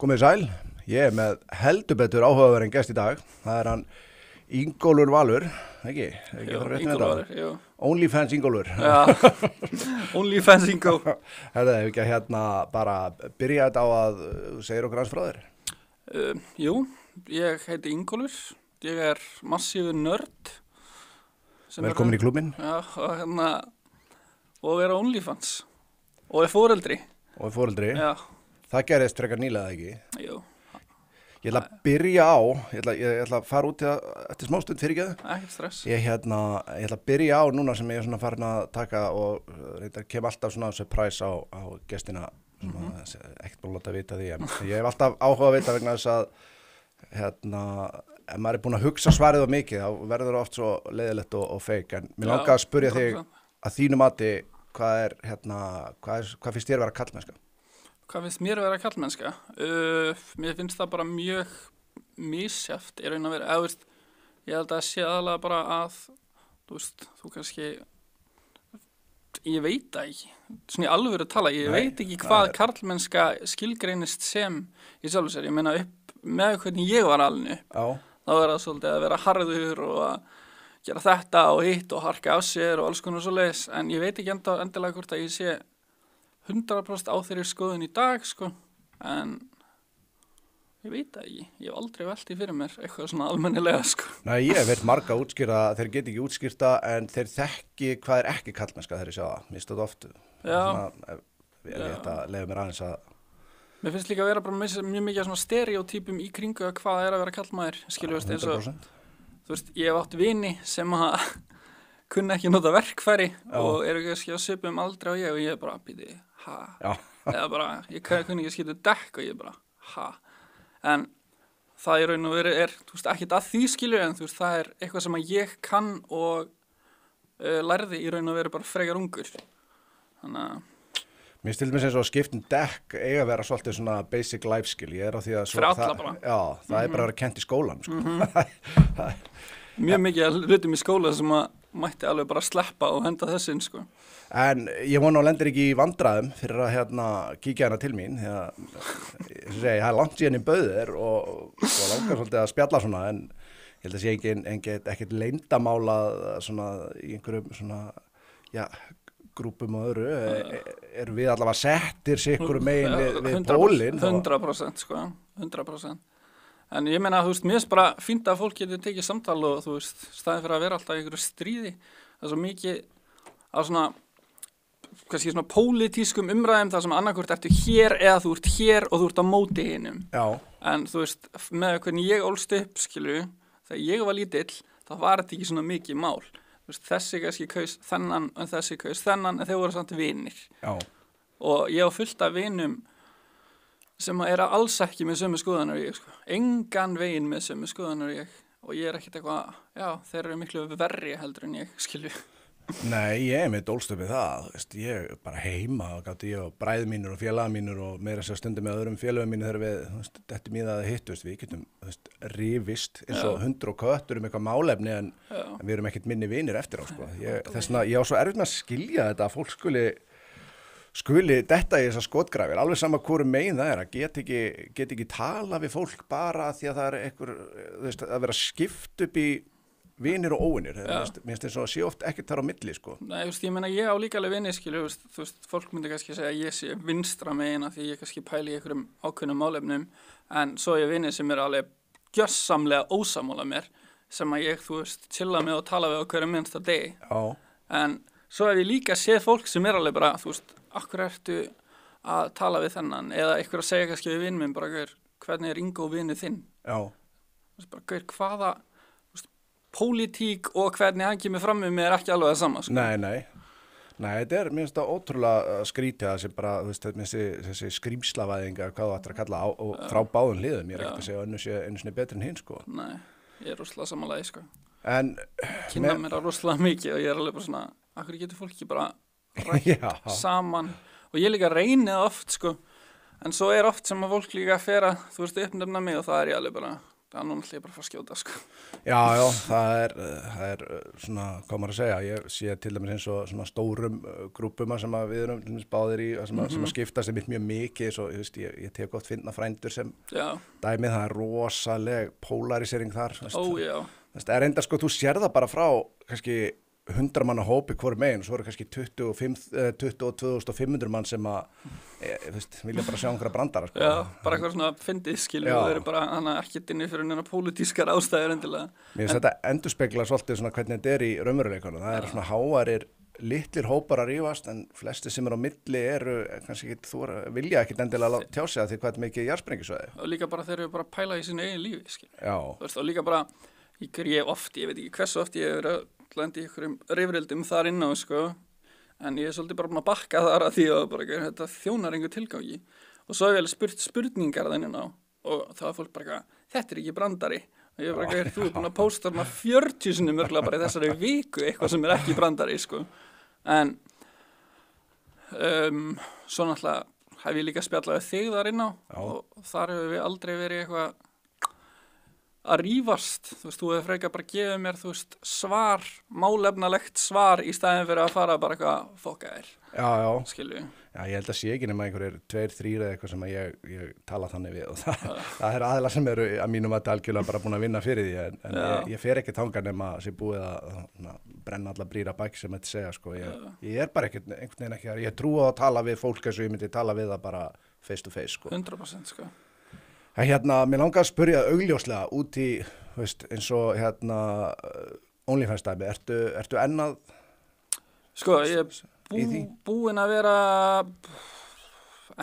Komið sæl, ég með heldur betur áhugaverðan gest í dag. Það hann Ingólfur Valur, ekki? Jú, Ingólfur Valur, jú. OnlyFans Ingólfur. Já, OnlyFans Ingó. Hefði ekki bara byrja þetta á að segja okkur hans frá þér? Jú, ég heiti Ingólfur, ég er massífur nörd. Velkomin í klúbbinn. Já, og er á OnlyFans og er foreldri. Og er foreldri. Já. Það gerðist frekar nýlega, ekki? Jú. Ég ætla að byrja á, ég ætla að fara út eftir smástund fyrir ekki. Ekkert stress. Ég ætla að byrja á núna sem ég er svona farin að taka og reyndar kem alltaf svona surprise á gestina sem ekkert búin að láta vita því. Ég hef alltaf áhuga að vita vegna þess að ef maður er búin að hugsa svarið á mikið þá verður það oft svo leiðilegt og fake. En mér langar að spyrja þig að þínu mati hvað finnst þér vera karlmennska? Hvað finnst mér vera karlmennska? Mér finnst það bara mjög misjafnt í raun að vera. Ég held að sé aðalega bara að, þú kannski, ég veit það ekki. Svona í alvöru tala, ég veit ekki hvað karlmennska skilgreinist sem í sjálfu sér. Ég meina með hvernig ég var alin upp. Þá er það svolítið að vera harður og að gera þetta og hitt og harka af sér og alls konar svoleiðis. En ég veit ekki endilega hvort að ég sé 100% á þeirri skoðun í dag, sko, en ég veit það ekki. Ég hef aldrei velt í fyrir mér eitthvað svona almennilega, sko. Nei, ég hef veit marga útskýrta, þeir get ekki útskýrta, en þeir þekki hvað er ekki karlmennska þegar ég sjá það. Mér stóð oft, ég þetta leiði mér aðeins að... Mér finnst líka að vera bara mjög mikið svona stereotypum í kringu að hvað er að vera karlmaður, skilur, eins og, ég hef átt vini sem að kunna ekki nota verkfæri og eru kannski á svipum aldrei á ég og ég er bara býti, eða bara, ég kunni ekki skipta dekk og ég er bara, en það í raun og veru er, ekkert að því skilur en það er eitthvað sem að ég kann og lærði í raun og veru bara frekar ungur, þannig að Mér stildi mig sem svo að skiptum dekk eiga að vera svolítið svona basic life skill, ég er á því að fyrir alla bara. Já, það er bara að vera kennt í skólan, sko. Mjög mikið hlutum í skóla sem að mætti alveg bara sleppa og henda þessin, sko. En ég vona og lendir ekki í vandræðum fyrir að kíkja hana til mín, því að það er langt síðan í bauðir og langar svolítið að spjalla svona, en ég held að sé ekkert leyndamálað svona í einhverjum svona, grúpum og öðru, erum við allavega settir sikkur megin við pólinn. 100%, sko, 100%. En ég meina, mér finnst bara fínt að fólk getur tekið samtal og, staðið fyrir að vera alltaf í einhverju stríði. Það er svo mikið af svona, kannski svona pólitískum umræðum þar sem annarkvort ertu hér eða þú ert hér og þú ert á móti hinum. Já. En með hvernig ég ólst upp, skilu, þegar ég var lítill, þá var þetta ekki svona mikið mál. Þessi kannski kaus þennan en þessi kaus þennan en þeir voru samt vinir. Já. Og ég á fullt af vinum sem er alls ekki með sömu skoðanar ég, sko. Engan veginn með sömu skoðanar ég og ég er ekkert eitthvað, þeir eru miklu verri heldur en ég, skilju. Nei, ég er með dólstöpið það, ég bara heima og gátti ég og bræður mínur og félagar mínur og meira sér stundum með öðrum félagum mínu þegar við, þetta í það að hittust, við getum, rifist eins og hundur og köttur eitthvað málefni en við erum ekkert minni vinir eftir á, sko. Ég á svo erfitt með að skilja þetta að fólk skuli detta í þessar skotgrafir, alveg sama hvorum megin það er, að get ekki tala við fólk bara því að það er einhver, að vera skipt upp í vinir og óvinir, mér finnst eins og að sé oft ekkert þar á milli, sko. Nei, ég meina ég á líka alveg vinir, skilju, fólk myndi kannski segja að ég sé vinstra megin af því ég kannski pæli í einhverjum ákveðnum málefnum, en svo ég vinir sem er alveg gjörsamlega ósammála mér, sem að ég, chilla með og tala við á hverju minnsta degi. Já. En svo hef ég líka séð fólk sem er alveg bara, akkur ertu að tala við þennan, eða einhver að segja kannski við vinn minn, bara, hvernig er Ingó vinur þinn? Já. Bara, hvaða pólitík og hvernig hann kemur fram með mér er ekki alveg það sama, sko. Nei, þetta er, mér finnst það ótrúlega skrítið að sem bara, þessi skrýmslavæðinga, hvað þú ættir að kalla og frá báðum hliðum, ég er ekkert að segja önnur sé einu sinni betri en hinn, sko. Nei, ég er rosalega samanlega, sko. En kynna mér að rosalega mikið og ég er alveg bara svona, akkur getur fólk ekki bara rætt saman og ég líka reyni það oft, sko, en svo er oft sem að fólk líka fer að, uppnefna mig og það er ég alveg bara, það nú ætla ég bara að fara að skjóta, sko. Já, það er svona, hvað maður að segja, ég sé til dæmis eins og svona stórum grúppum sem að við erum til dæmis báðir í, sem að skipta sem mjög mikið, svo, ég tek oft finna frændur sem dæmið, það er rosaleg polarisering þar. Já. Það er enda sko, þú sér það bara frá kannski 100 manna hópi hvorum megin, svo eru kannski 22.500 mann sem að vilja bara sjá einhverja brandara, sko. Já, bara eitthvað svona fyndið, skilur, og þau eru bara ekkert inni fyrir neina pólitískar ástæður endilega. Mér finnst þetta endurspegla svolítið svona hvernig þetta er í raunveruleikanum. Það er svona hávarir, litlir hópar að rífast, en flesti sem eru á milli eru kannski ekki, vilja ekkert endilega tjá sig að því hvað er mikið jarðsprengjusvæði. Og líka bara þeir eru bara að pæla í sínu eigin lífi, skilur. Já. Þú veist, og líka bara, ég veit ekki hversu oft ég hef lendi í einhverjum rifrildum þar inn á, sko, en ég er svolítið bara búin að bakka þar að því að bara, þetta þjónar einhver tilgangi, og svo hef ég spurt spurningar þannig á, og þá er fólk bara, þetta er ekki brandari, og ég er bara, þú er búin að pósta 40 sinnum örgulega bara í þessari viku eitthvað sem er ekki brandari, sko, en svo náttúrulega hef ég líka spjallað við þig þar inn á, og þar hefur við aldrei verið eitthvað að rífast, þú veist, þú hefur frekar bara gefið mér, þú veist, málefnalegt svar í staðin fyrir að fara bara eitthvað fokka þér. Já. Skilju. Já, ég held að sé ekki nema einhverjir 2-3 eða eitthvað sem að ég tala þannig við, og það er aðeila sem eru að mínum að algjörlega bara búin að vinna fyrir því, en ég fer ekki þangað nema að sé búið að brenna alla brýra baki sem þetta segja, sko. Ég er bara einhvern veginn ekki, ég trú á að tala við fólk eins og ég myndi tala við það bara face to face, sko. 100%, sko. Mér langar að spyrja augljóslega út í, veist, eins og OnlyFans dæmi, ertu ennað? Sko, ég er búinn að vera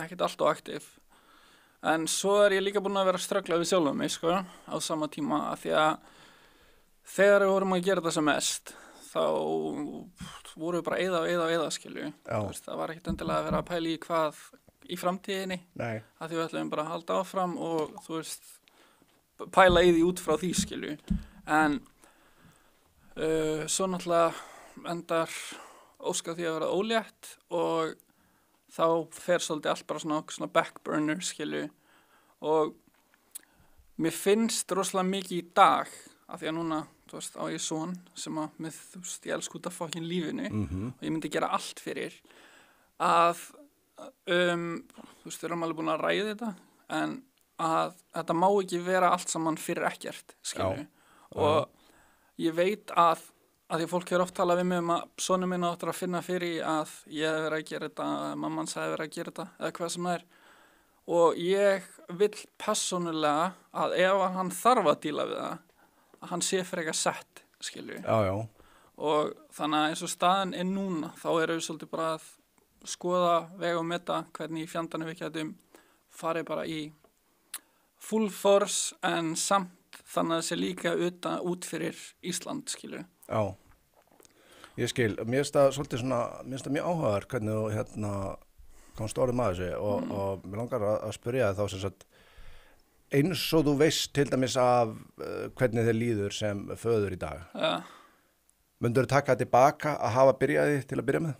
ekkert alltof aktív, en svo er ég líka búinn að vera að ströggla við sjálfum mig, sko, á sama tíma, af því að þegar við vorum að gera það sem mest, þá vorum við bara eyða, skilju. Það var ekkert endilega að vera að pæla í hvað í framtíðinni, að því við ætlum bara að halda áfram og þú veist, pæla í því út frá því, skilju. En svo náttúrulega endar óskað því að vera ólétt og þá fer svolítið allt bara svona backburner, skilju. Og mér finnst rosalega mikið í dag, af því að núna, þú veist, á ég son sem að þú veist, ég elska út af fokkin lífinu og ég myndi gera allt fyrir að þú veist, við erum alveg búin að ræða þetta, en að þetta má ekki vera allt saman fyrir ekkert, skilju. Og ég veit að því fólk hefur oft talað við mig að sonur minn áttur að finna fyrir að ég hef verið að gera þetta, mamman sagði verið að gera þetta, eða hvað sem það er. Og ég vill persónulega að ef hann þarf að díla við það, að hann sé fyrir eitthvað sett, skilju. Já. Og þannig að eins og staðan er núna, þá erum við svolítið bara að skoða, vega og meta hvernig í fjandanum við getum farið bara í full force, en samt þannig að það sé líka út fyrir Ísland, skilju. Já, ég skil. Mér finnst það svolítið svona, mér finnst það mjög áhugaður hvernig þú komst orðum að þessu og mér langar að spyrja það þá sem sagt, eins og þú veist til dæmis af hvernig þér líður sem föður í dag. Ja. Myndirðu taka tilbaka að hafa byrjaði til að byrja með?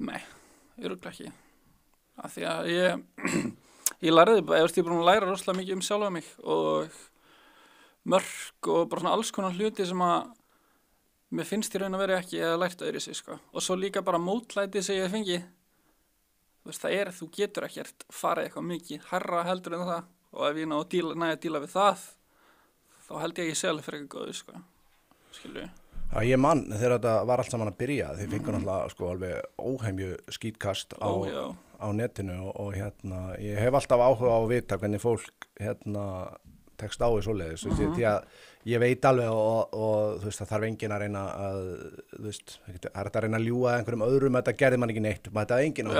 Nei, örugglega ekki. Af því að ég lærði, ég er búin að læra rosalega mikið um sjálfa mig og mörk og bara svona alls konar hluti sem að mér finnst í raun að vera ekki eða lært öðru sig, sko. Og svo líka bara mótlæti sem ég fengi. Þú veist, þú getur ekkert farið eitthvað mikið hærra heldur en það, og ef ég næ að díla við það, þá held ég sjálf fyrir eitthvað góðu, sko. Skilju. Já, ég man þegar þetta var allt saman að byrja, þið fengur náttúrulega sko alveg óheimju skítkast á netinu og ég hef alltaf áhuga á að vita hvernig fólk tekst á í svoleiðis, því að ég veit alveg og þú veist, það þarf enginn að reyna að, þú veist, það er að reyna að ljúga einhverjum öðrum, þetta gerði man ekki neitt, þetta er enginn það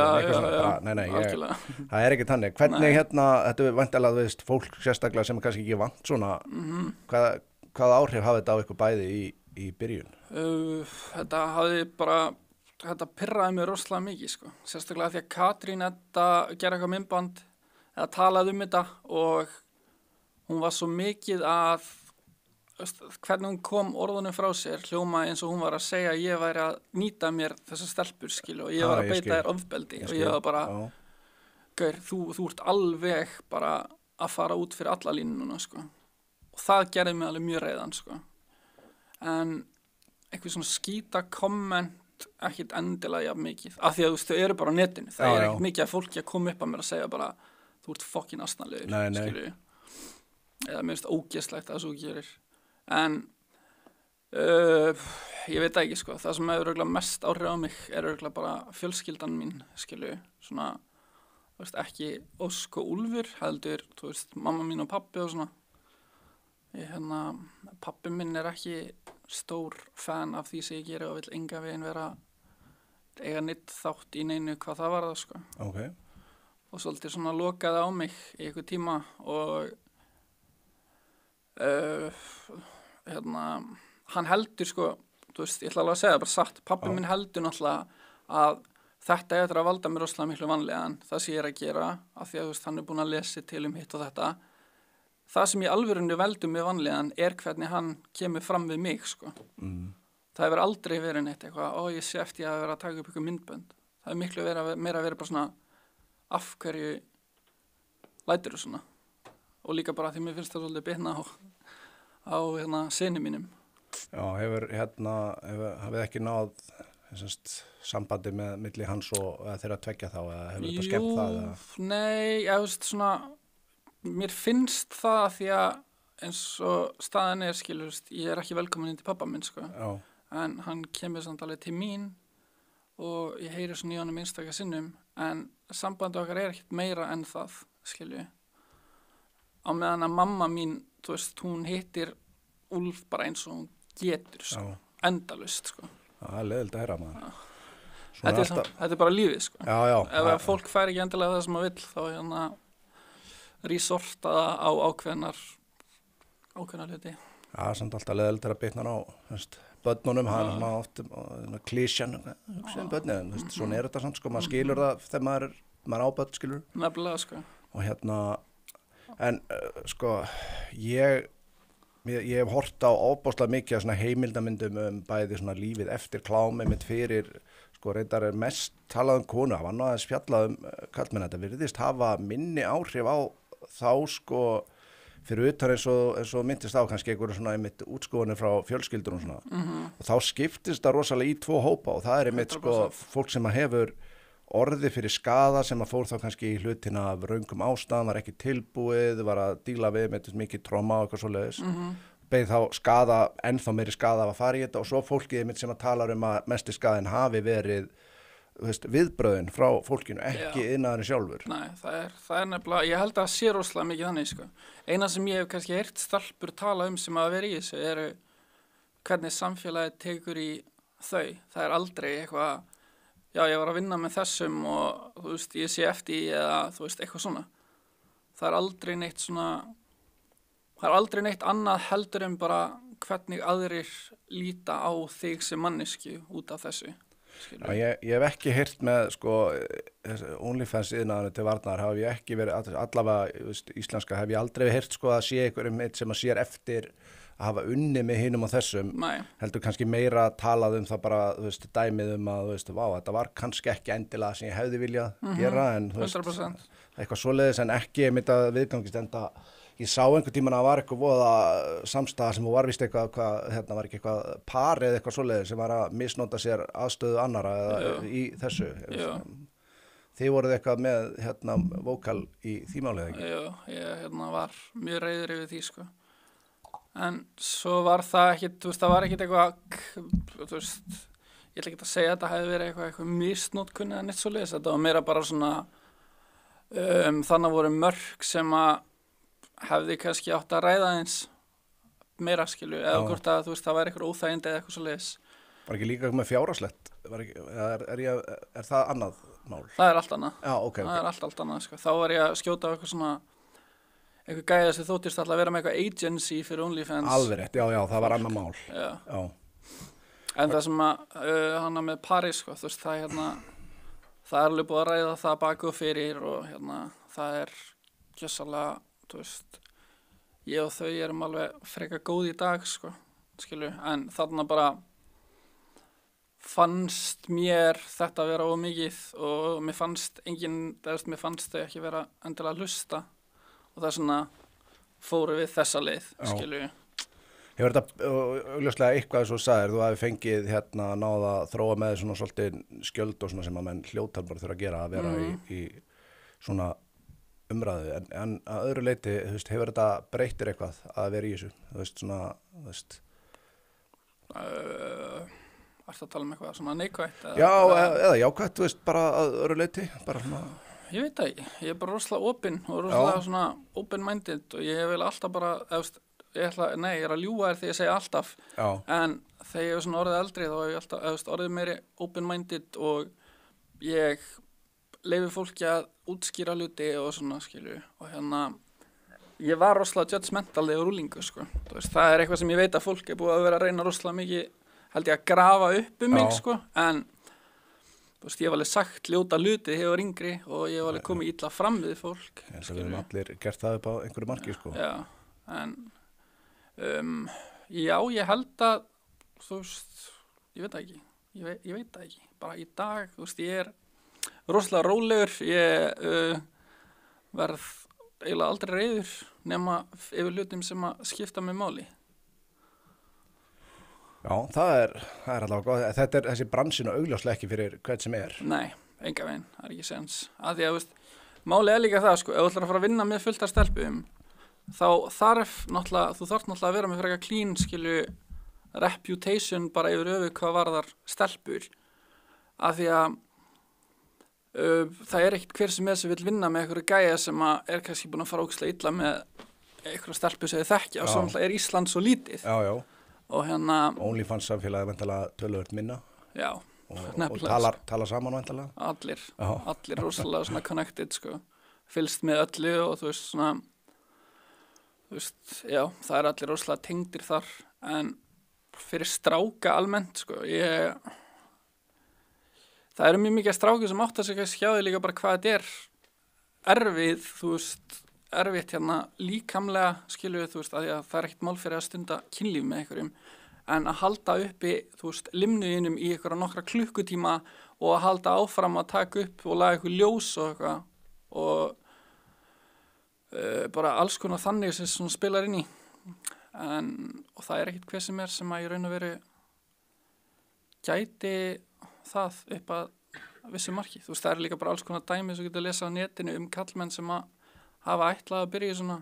er ekki þannig. Hvernig þetta er væntanlega, þú veist, fólk sérstaklega sem er kannski ekki vant svona, hvað áhrif hafa þetta á ykkur bæði í byrjun? Þetta pirraði mig rosalega mikið, sko. Sérstaklega því að Katrín gerði eitthvað myndband eða talaði um þetta og hún var svo mikið að hvernig hún kom orðunum frá sér hljóma eins og hún var að segja að ég væri að nýta mér þessar stelpur, skilju, og ég var að beita þér ofbeldi og ég var bara, gaur, þú ert alveg bara að fara út fyrir alla línuna, sko. og það gerði mig alveg mjög reiðan, sko. En eitthvað svona skýta komment ekkit endilega jafn mikið, af því að þú veist, þau eru bara á netinu, það er ekkit mikið að fólki að koma upp að mér að segja bara, þú ert fokkin asnalegur, skilju, eða mér finnst ógeðslegt að þú gerir, en ég veit ekki, sko, það sem hefur örugglega mest áhrif á mig er örugglega bara fjölskyldan mín, skilju, svona, þú veist, ekki Ósk og Úlfur, heldur, þú veist, mamma mín og pappi og svona. Pappi minn er ekki stór fan af því sem ég geri og vill enga veginn vera eiga neitt þátt í neinu hvað það var það, sko. Okay. Og svolítið svona lokaði á mig í einhver tíma og hann heldur, sko, þú veist, ég ætla alveg að segja það bara satt, pappi minn heldur náttúrulega að þetta er að valda mér rosalega miklu vanlegan, það sem ég er að gera, af því að, þú veist, hann er búin að lesa til hitt og þetta. Það sem ég alvörunni veldur mér vanlegan er hvernig hann kemur fram við mig, sko. Það hefur aldrei verið neitt eitthvað, ég sé eftir að vera að taka upp eitthvað myndbönd. Það er miklu meira að vera bara svona, af hverju lætur þú svona? Og líka bara því mér finnst það svolítið bitna á syni mínum. Já, hafið ekki náð sambandi með milli hans og þeirra tveggja þá, eða hefur þetta skemmt það? Nei, ég veist svona, mér finnst það því að eins og staðan er, skilur, ég er ekki velkomin inn til pappa minn, sko. Já. En hann kemur samt alveg til mín og ég heyri svona í honum einstaka sinnum, en sambandi okkar er ekkert meira en það, skilju. Á meðan að mamma mín, þú veist, hún hittir Úlf bara eins og hún getur, sko, endalaust, sko. Það er leiðilegt að heyra maður. Þetta er bara lífið, sko. Já. Ef fólk fær ekki endilega það sem maður vill, þá resorta það á ákveðnar hluti. Já, samt alltaf leiðilegt að bitna á börnunum, það er svona oft klísjan, börnin, svona er þetta samt, sko, maður skilur það þegar maður á börn, skilur. Nefnilega, sko. Og en sko, ég hef hort á ofboðslega mikið af svona heimildamyndum bæði svona lífið eftir klámi mitt fyrir, sko, reyndar er mest talað konu, það var náðaðis fjallað karlmenn, þetta virðist hafa minni áhrif á þá, sko, fyrir utan eins og myndist á kannski einhverju svona einmitt útskoðunir frá fjölskyldur og svona, og þá skiptist það rosalega í 2 hópa og það er einmitt, sko, fólk sem hefur orði fyrir skaða sem fór þá kannski í hlutina af röngum ástæðum, var ekki tilbúið, var að díla við með mikið tróma og eitthvað svoleiðis, beið þá skaða, ennþá meiri skaða að fara í þetta og svo fólkið mitt sem talar að mesti skaðin hafi verið, þú veist, viðbröðin frá fólkinu, ekki iðnaðurinn sjálfur. Nei, það er nefnilega, ég held að það sé rosalega mikið þannig, sko. Eina sem ég hef kannski heyrt stelpur tala sem að vera í þessu eru hvernig samfélagið tekur í þau. Það er aldrei eitthvað, já, ég var að vinna með þessum og, þú veist, ég sé eftir eða, þú veist, eitthvað svona. Það er aldrei neitt svona, það er aldrei neitt annað heldur en bara hvernig aðrir líta á þig sem mannesku út af þessu. Já, ég hef ekki heyrt með, sko, OnlyFans iðnaðarinn til varnar, hafa ég ekki verið, allavega, íslenska, hef ég aldrei heyrt, sko, að sé einhverjum sem að sér eftir að hafa unni með hinum og þessum. Nei. Heldur kannski meira talað það bara, þú veist, dæmið að, þú veist, vá, þetta var kannski ekki endilega sem ég hefði viljað gera, en, þú veist, 100%. Eitthvað svoleiðis, en ekki mitt að viðgangist enda. Ég sá einhvern tímann að það var eitthvað voða samstæða sem var vist eitthvað, var ekki eitthvað par eða eitthvað svoleiðis sem var að misnota sér aðstöðu annara í þessu. Þið voruð eitthvað með vókal í því málið, ekki? Já, ég var mjög reiður yfir því, sko. En svo var það ekkit, þú veist, það var ekkit eitthvað, þú veist, ég ætla ekki að segja að þetta hefði verið eitthvað misnotkun eða neitt svoleiðis. Þetta var meira bara svona, þannig voru mörk sem að hefði kannski átt að ræða eins meira, skilu, eða hvort að, þú veist, það væri eitthvað óþægindi eða eitthvað svoleiðis. Var ekki líka með fjárhagslegt? Er það annað mál? Það er allt annað. Já, ok. Það er allt annað, sko. Þá var ég að skjóta á eitthvað svona, eitthvað gæða sem þóttist alltaf að vera með eitthvað agency fyrir OnlyFans. Alveg rétt, já, það var annað mál. Já. En það sem að, hana með Paris, sko, þú veist, það er alveg búið að ræða það bak og fyrir og það er gjössalega, þú veist, ég og þau erum alveg frekar góð í dag, sko, skilu, en þarna bara fannst mér þetta vera of mikið og mér fannst þau ekki vera endilega að hlusta og það er svona fóru við þessa leið, skilju. Hefur þetta augljóslega eitthvað svo sagðir, þú hafi fengið hérna náða að þróa með svona svolítið skjöld og svona sem að menn hljótar bara þurfa að gera að vera í svona umræðu, en að öðru leyti, þú veist, hefur þetta breyttir eitthvað að vera í þessu, þú veist, svona, þú veist? Ertu að tala um eitthvað svona neikvætt? Já, eða jákvætt, þú veist, bara að öðru leyti, bara svona. Ég veit það ekki, ég er bara rosalega opinn og rosalega svona open-minded og ég vil alltaf bara, ég er að ljúga þér þegar ég segja alltaf, en þegar ég er svona orðið eldri þá er ég alltaf, orðið meiri open-minded og ég leyfi fólki að útskýra hluti og svona, skilju, og hérna, ég var rosalega judgmental þegar rúlingu, sko, þú veist, það er eitthvað sem ég veit að fólk er búið að vera að reyna rosalega mikið, held ég að grafa upp mig, sko, en þú veist, ég hef alveg sagt ljóta hluti þegar ég var yngri og ég hef alveg komið illa fram við fólk. En það verðum allir gert það upp á einhverju marki, sko. Já, en já, ég held að, þú veist, ég veit það ekki, ég veit það ekki, bara í dag, þú veist, ég er rosalega rólegur, ég verð eiginlega aldrei reiður nema yfir hlutum sem að skipta mig máli. Já, það er allavega góð. Þetta er þessi bransinu augljóslega ekki fyrir hvern sem er. Nei, enga veginn, það er ekki sens. Af því að, þú veist, málið er líka það, sko, ef þú ætlar að fara að vinna með fullt af stelpum, þá þú þarf náttúrulega að vera með frekar clean, skilju, reputation bara yfir höfuð hvað varðar stelpur. Af því að það er ekkert hver sem vil vinna með einhverju gæja sem er kannski búin að fara ógeðslega illa með einhverju stelpu sem þið þekkja og svo náttúrulega er Ísland svo lítið. Já. Og hérna OnlyFans samfélagið væntanlega töluvert minna. Já, og tala saman væntanlega. Allir rosalega svona connected, sko. Fylgst með öllu og þú veist svona, þú veist, já, það er allir rosalega tengdir þar, en fyrir stráka almennt, sko, það eru mjög mikið strákir sem átta sig kannski hjá því líka bara hvað þetta er erfið, þú veist, erfitt hérna líkamlega, skilju, þú veist, að það er ekkert mál fyrir að stunda kynlíf með einhverjum, en að halda uppi, þú veist, limnuðinum í einhverja nokkra klukkutíma og að halda áfram að taka upp og laga eitthvað ljós og eitthvað og bara alls konar þannig sem svona spilar inn í, og það er ekkert hver sem er sem að í raun og veru gæti það upp að vissu marki. Þú veist, það er líka bara alls konar dæmi sem getur lesað á netinu kallmenn sem að hafa ætlað að byrja svona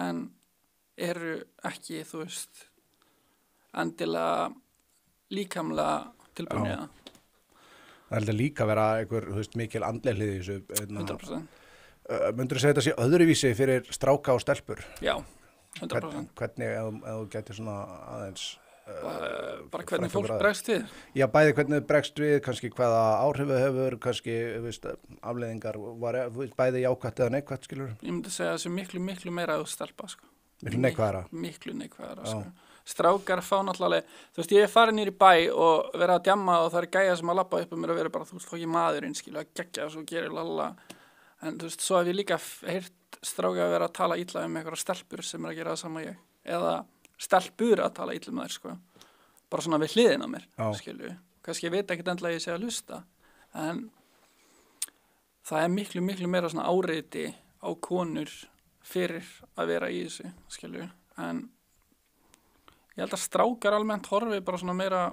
en eru ekki, þú veist, endilega líkamlega tilbúinni það. Það heldur líka að vera einhver, þú veist, mikil andleg hlið í þessu. 100%. Myndirðu segja þetta sé öðruvísi fyrir stráka og stelpur? Já, 100%. Hvernig, ef þú gætir svona aðeins bara hvernig fólk bregst við? Já, bæði hvernig þau bregst við, kannski hvaða áhrifu hefur, kannski, veist, afleiðingar, bæði jákvætt eða neikvætt, skilur? Ég myndi segja þessu miklu meira að stelpa, sko. Miklu neikvæðara? Miklu neikvæðara, sko. Strákar fá náttúrulega, þú veist, ég er farin nýr í bæ og vera að djamma og það er gæja sem að labba upp mér að vera bara, þú veist, fók ég maðurinn, skilur, að gegja og svo gerir lalla. En þú veist, svo hef ég líka heyrt stráka að vera að tala illa einhverja stelpur sem að gera það sama ég. Eða stelpur að tala illa þær, sko. Bara svona við hliðina á mér, skilju. Kannski ég veit ekkert endilega ég sé að hlusta. En það er miklu meira svona áreiti á konur fyrir að vera í þessu, skilju. En ég held að strákar almennt horfi bara svona meira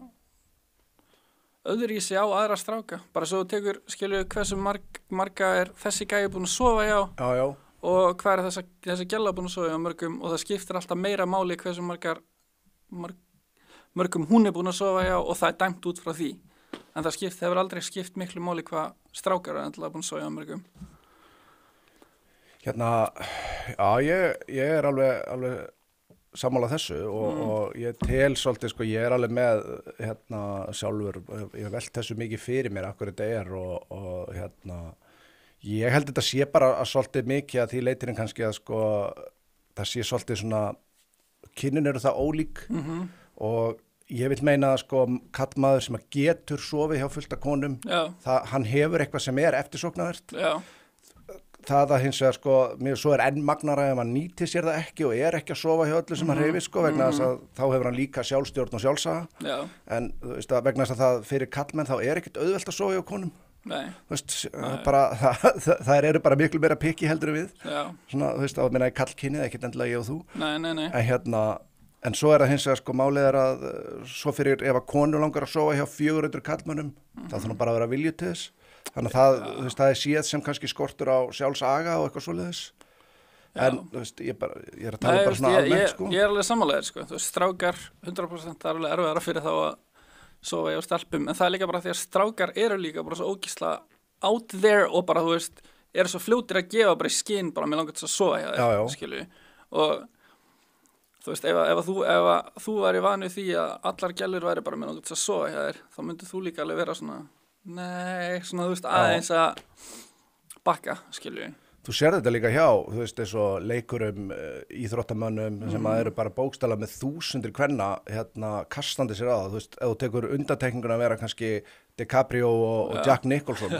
öðruvísi á aðra stráka. Bara svo þú tekur, skilju, hversu marga er þessi gæi búin að sofa hjá. Já. Og hvað er þessi gæla búin að sofa hjá mörgum og það skiptir alltaf meira máli hversu mörgum hún er búin að sofa hjá og það er dæmt út frá því. En það hefur aldrei skipt miklu máli hvað strákar er endilega búin að sofa hjá mörgum. Hérna, já, ég er alveg sammála þessu og ég tel svolítið, sko, ég er alveg með hérna sjálfur, ég velt þessu mikið fyrir mér akkur þetta er og hérna, ég held þetta sé bara að svolítið mikið að því leitirinn kannski að, sko, það sé svolítið svona, kynin eru það ólík og ég vil meina að, sko, kallmaður sem að getur sofið hjá fullt af konum, hann hefur eitthvað sem er eftirsóknarvert. Já. Það að hins vegar, sko, svo er enn magnara ef hann nýtir sér það ekki og er ekki að sofa hjá öllu sem hann hreyfir, sko, vegna þess að þá hefur hann líka sjálfstjórn og sjálfsaga. Já. En þú veist að vegna þess að það fyrir kallmenn þá er ekkert auðvelt að sofa hjá konum. Nei, þú veist, bara, það eru bara miklu meira pikki heldur en við, já, svona, þú veist, þá meina ég kallkynnið, ekkert endilega ég og þú, nei. en svo það hins vegar sko málið að svo fyrir ef að konur langar að sofa hjá 400 kallmönnum, þá þarf bara að vera vilju til þess, þannig að þú veist, það séð sem kannski skortur á sjálfsaga og eitthvað svoleiðis. En þú veist, ég er að tala bara svona almennt sko. Ég er alveg sammálaður sko, þú veist, strákar 100% er alveg erfiðara fyrir þá að sofa hjá stelpum, en það er líka bara því að strákar eru líka bara svo ógísla out there og bara, þú veist, eru svo fljótir að gefa bara í skinn, bara mér langar til að sofa hjá þér, skilju, og þú veist, ef þú væri vanið því að allar gælur væri bara mér langar til að sofa hjá þér, þá myndir þú líka alveg vera svona, nei, svona, þú veist, aðeins að bakka, skilju. Þú sér þetta líka hjá, þú veist, eins og leikurum, íþróttamönnum sem að eru bara bókstala með þúsundir kvenna kastandi sér á það, þú veist, ef þú tekur undantekninguna að vera kannski DiCaprio og Jack Nicholson,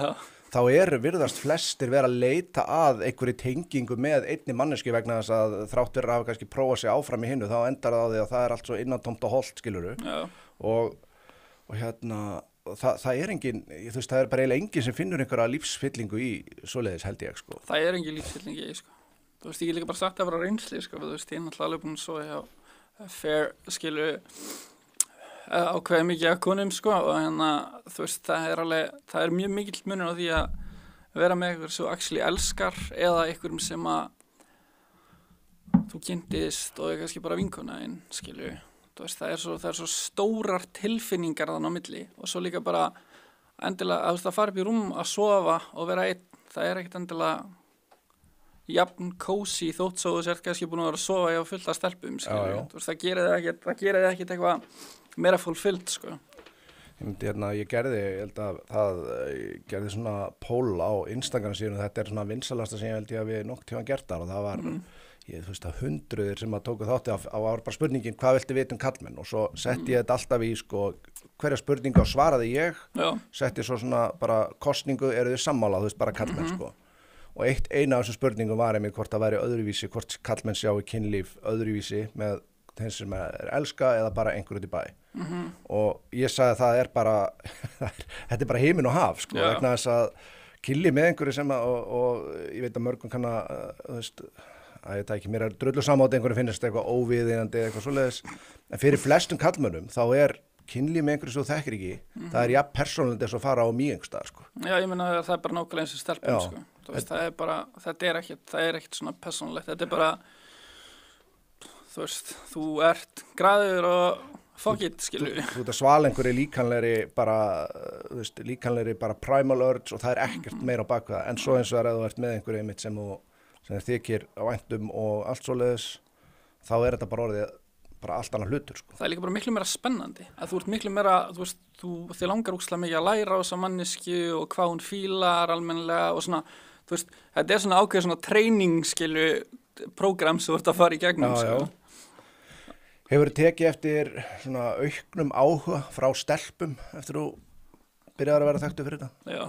þá virðast flestir vera að leita að einhverju tengingu með einni manneski vegna þess að þrátt verið að hafa kannski prófað sig áfram í hinnu, þá endar það á því að það allt svo innantómt og holt, skilurðu, og það engin, þú veist, það bara eiginlega engin sem finnur einhverja lífsfyllingu í svoleiðis held ég, sko. Það engin lífsfyllingu í, sko. Þú veist, ég get líka bara sagt að vera reynsli, sko, þú veist, ég er náttúrulega alveg búin að sofa hjá fair, skilu, ákveði mikið af konum, sko, og þú veist, það er mjög mikill munur á því að vera með einhver svo actually elskar eða einhverjum sem að þú kynntist og er kannski bara vinkona einn, skilu. Þú veist, það er svo stórar tilfinningar þannig á milli og svo líka bara endilega að fara upp í rúm að sofa og vera einn, það er ekkert endilega jafn kósí þótt svo þú sért kannski búin að vera að sofa hjá fullt af stelpum, skilju. Þú veist, það gerir það ekkert eitthvað meira fulfilled, sko. Ég gerði svona poll á Instagram síðan og þetta er svona vinsalasta sem ég held ég að við nokkuð tíma gert þar og það var þú veist að hundruðir sem að tóku þátti á var bara spurningin hvað viltu vita kallmenn og svo setti ég þetta alltaf í sko hverja spurninga og svaraði ég setti svo svona bara kostningu eru þið sammála, þú veist bara kallmenn sko og eina af þessum spurningum var einmitt hvort það væri öðruvísi, hvort kallmenn sjá í kynlíf öðruvísi með þeim sem er elska eða bara einhver út í bæ og ég sagði að það er bara þetta er bara himinn og haf sko vegna þess að kynlíf með einhverju sem að og ég veit að mörgum kann að þú veist að ég tæki mér drullu samátt einhverju finnst eitthvað óviðeigandi eitthvað svoleiðis en fyrir flestum kallmönnum þá er kynlíf með einhverju svo þekkir ekki það er jafn persónulegt eins og fara á mýjengstað sko. Já, ég meina það er bara nákvæmlega eins og stelpum sko. Veist, það er bara, það er ekkert svona persónulegt, þetta er bara þú veist, þú ert graður og fuck it, skilju. Þú ert að svala einhverju líkanlegri bara, þú veist, líkanlegri bara primal urge og það er ekkert meira á baku það en svo eins og það er að þú ert með einhverju einmitt sem þér þykir á væntum og allt svoleiðis, þá er þetta bara orðið bara allt annað hlutur sko. Það er líka bara miklu meira spennandi að þú ert miklu meira, þú veist, þið langar úkslega mikið að læra á þessa mannesku og hvað hún fílar almennilega og svona, þú veist, þetta er svona ákveð svona treyningsskilu prógram sem þú ert að fara í gegnum sko. Hefur tekið eftir svona auknum áhuga frá stelpum eftir þú byrjaðir að vera þekktu fyrir þetta? Já.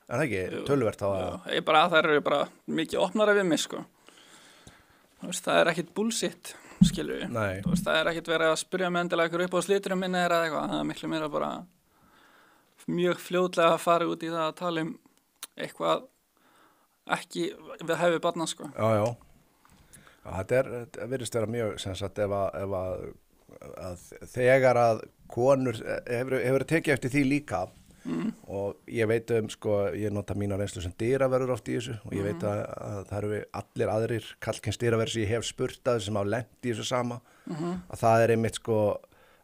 Er það ekki töluvert á að? Já, það eru bara mikið opnara við mig sko. Þú veist, það er ekkit bullshit, skilju. Nei. Þú veist, það er ekkit verið að spyrja mig endilega ykkur upp á slíturum minni eða eitthvað. Það er miklu meira bara mjög fljótlega að fara út í það að tala um eitthvað ekki við hefði barna sko. Já. Þetta virðist vera mjög sem sagt ef að þegar að konur hefur tekið eftir því líka og ég veit sko, ég nota mína reynslu sem dyraverður oft í þessu og ég veit að það eru allir aðrir kallkyns dyraverður sem ég hef spurt að sem á lent í þessu sama að það er einmitt sko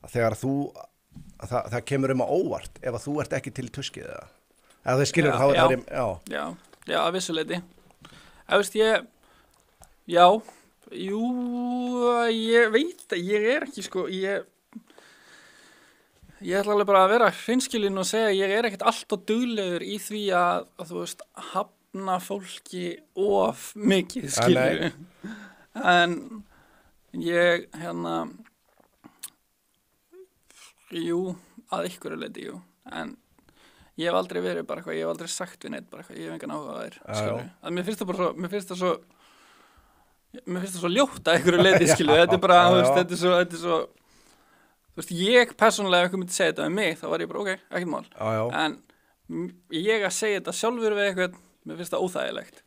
að þegar það kemur á óvart ef að þú ert ekki til tuskið eða þau skilur Já, að vissuleiti veist ég veit að ég er ekki sko ég ætla alveg bara að vera hreinskilinn og segja að ég er ekkert alltaf duglegur í því að þú veist hafna fólki of mikið skilju en ég að ykkur leiti en ég hef aldrei verið bara eitthvað, ég hef aldrei sagt við neitt bara eitthvað, ég hef engan áhuga á þér skilju, að mér finnst það svo ljótt að ykkur leiti skilju, þetta er bara þetta er svo þú veist, ég persónulega ef einhver myndi segja þetta með mig, þá var ég bara, ok, ekkert mál. Já. En ég að segja þetta sjálfur við eitthvað, mér finnst það óþægilegt.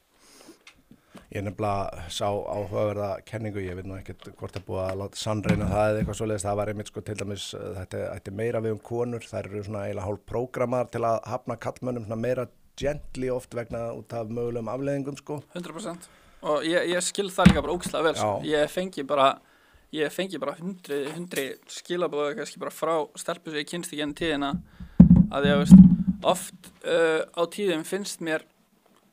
Ég nefnilega sá áhugaverða kenningu, ég veit nú ekkert hvort það búið að láta sannreina það eða eitthvað svoleiðis, það var einmitt sko til dæmis, þetta ætti meira við konur, þær eru svona eiginlega hálf prógramar til að hafna karlmönnum svona meira gently oft vegna út af mögulegum afleiðingum sko. 100%. Og ég skil það líka bara ógeðslega vel sko. Ég fengi bara 100 skilaboð kannski bara frá stelpu sem ég kynst í genn tíðina að ég veist, oft á tíðum finnst mér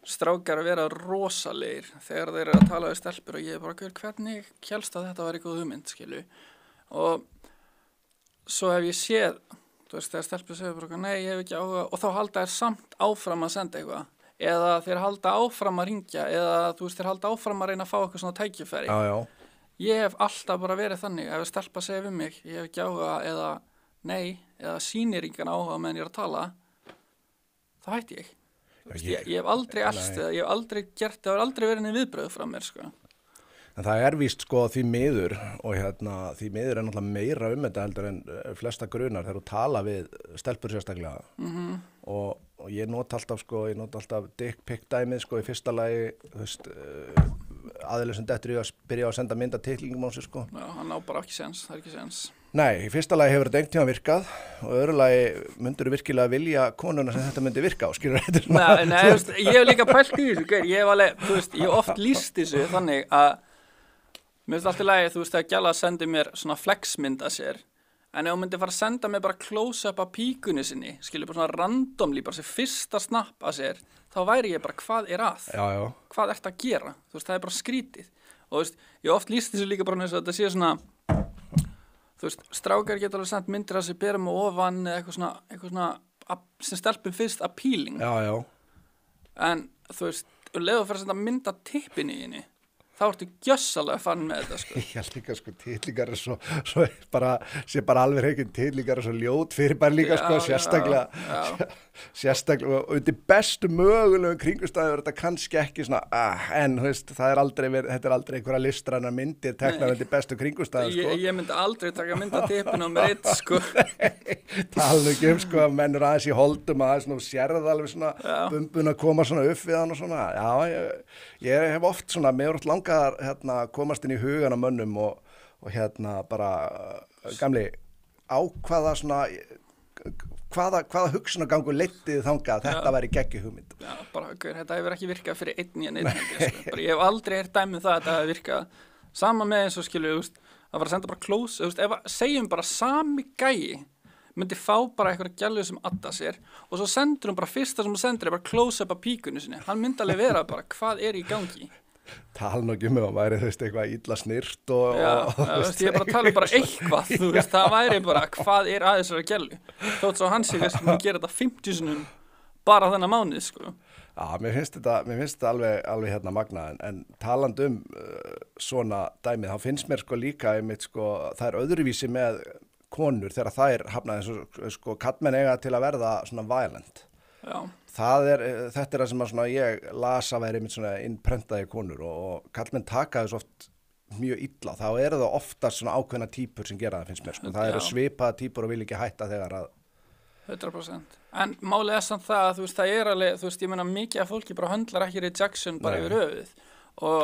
strákar að vera rosalegir þegar þeir eru að tala við stelpur og ég bara, hvernig hélst að þetta var góð hugmynd, skilu. Og svo hef ég séð, þú veist, þegar stelpur segir bara, nei, ég hef ekki áhuga, og þá halda þær samt áfram að senda eitthvað, eða þeir halda áfram að ringja, eða þú veist, þeir halda áfram að reyna að fá eitthvað svona tækifæri. Já. Ég hef alltaf bara verið þannig, ef stelpa segir við mig, ég hef ekki áhuga, eða nei, eða sýnir engan áhuga meðan ég er að tala, þá hætti ég. Ég hef aldrei elst eða ég hef aldrei gert, það var aldrei verið viðbröð frá mér sko. En það er víst sko því miður og því miður er náttúrulega meira þetta heldur en flesta grunar þegar þú tala við stelpur sérstaklega og ég nota alltaf dick pic dæmið sko í fyrsta lagi, þú veist, aðeins sem dettur í að byrja að senda mynda titlingum á sig sko. Já, hann á bara ekki sens, það er ekki sens. Nei, í fyrsta lagi hefur þetta einhvern tíma virkað og öðru lagi myndur þú virkilega vilja konuna sem þetta myndi virka á, skilur þetta svona. Nei, þú veist, ég hef líka pælt í þessu, ég hef alveg, þú veist, ég hef oft lýst þessu þannig að mér finnst alltaf lagi, þú veist, að gæla sendi mér svona flexmynd að sér, en ef hún myndi fara að senda mér bara close-up af píkunni sinni, skilur bara svona randomly, bara sem fyrsta snapp að sér, þá væri ég bara, hvað er að? Já. Hvað ertu að gera? Þú veist, það er bara skrítið. Og þú veist, ég hef oft lýst þessu líka bara eins og þetta sé svona, þú veist, strákar geta alveg sendt myndir að sér berum og ofan eða eitthvað svona sem stelpum fyrst appealing. Já. En þú veist, leiðu að fara að senda mynd af tippinu í henni, þá ertu gjössalega fann með þetta sko. Ég held líka sko titlingar er svo bara alveg ekki titlingar er svo ljót fyrir bara líka sko sérstaklega og undir bestu mögulegum kringumstæður þetta kannski ekki svona en þú veist þetta er aldrei einhverja listrænar myndir teknar undir bestu kringumstæður sko. Ég myndi aldrei taka mynd af tippinu og með eitt sko. Tala ekki sko að menn eru aðeins í holdum aðeins og sérða alveg svona bumbun að koma svona upp við hann og svona ég hef oft svona meður langar komast inn í hugan á mönnum og bara gamli ákvaða svona hvaða hugsunargangur leiddi þangað þetta væri geggjur hugmynd. Já, bara þetta hefur ekki virkað fyrir einn sko. Ég hef aldrei heyrt dæmi það að þetta hefur virkað sama með eins og skilju að fara að senda bara close, ef segjum bara sami gæi myndi fá bara eitthvað gælu sem adda sér og svo sendur hún bara fyrsta sem hún sendur er bara close up af píkunni sinni, hann myndi alveg vera bara hvað er í gangi. Tala nú ekki að væri þú veist eitthvað illa snyrt og ég er bara að tala bara eitthvað þú veist, það væri bara hvað er að þessari gælu þótt svo hann sé að gera þetta 50 sinnum bara þennan mánuð sko. Já, mér finnst þetta alveg magnað en talandi svona dæmið, þá finnst mér sko líka einmitt sko, það er öðruvísi með konur þegar það er hafnað sko kallmenn eiga til að verða svona violent. Já. Þetta er það sem að ég las að væri einmitt svona innprentaði konur og kallmenn taka þessu oft mjög illa, þá eru það oftast svona ákveðna típur sem gera það finnst mér sko. Það eru svipaða típur og vil ekki hætta þegar að 100%. En málið er samt það að þú veist, það er alveg, þú veist, ég meina mikið af fólki bara höndlar ekki rejection bara yfir höfuðið og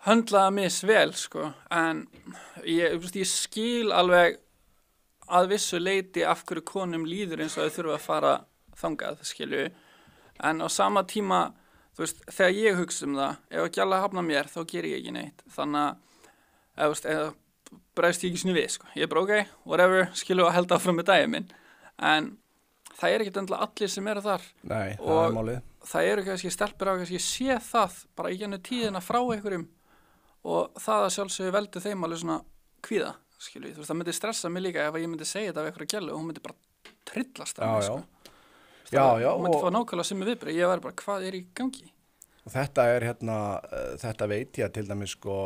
höndlaða misvel sko, en ég skil alveg að vissu leiti af hverju konum líður eins og þau þurfa að fara þangað, skilju, en á sama tíma, þú veist, þegar ég hugsa það, ef að gæla hafna mér, þá ger ég ekki neitt, þannig að, eða bregst ég ekki svona við, sko, ég er bara ok, whatever, skilju að held áfram með daginn minn, en það er ekkert endilega allir sem eru þar. Nei, það er málið. Það eru kannski stelpur á kannski sé það, bara í gennu tíðina frá einhverjum, og það að sjálfsögðu veldi þeim alveg svona kvíða, skilju, þú veist, það myndi stressa mig líka ef ég myndi segja þetta af einhverju gælu og hún myndi bara trillast af mig, sko. Já, og myndi fá nákvæmlega sem viðbrögð, ég væri bara, hvað er í gangi? Og þetta er þetta veit ég til dæmis sko,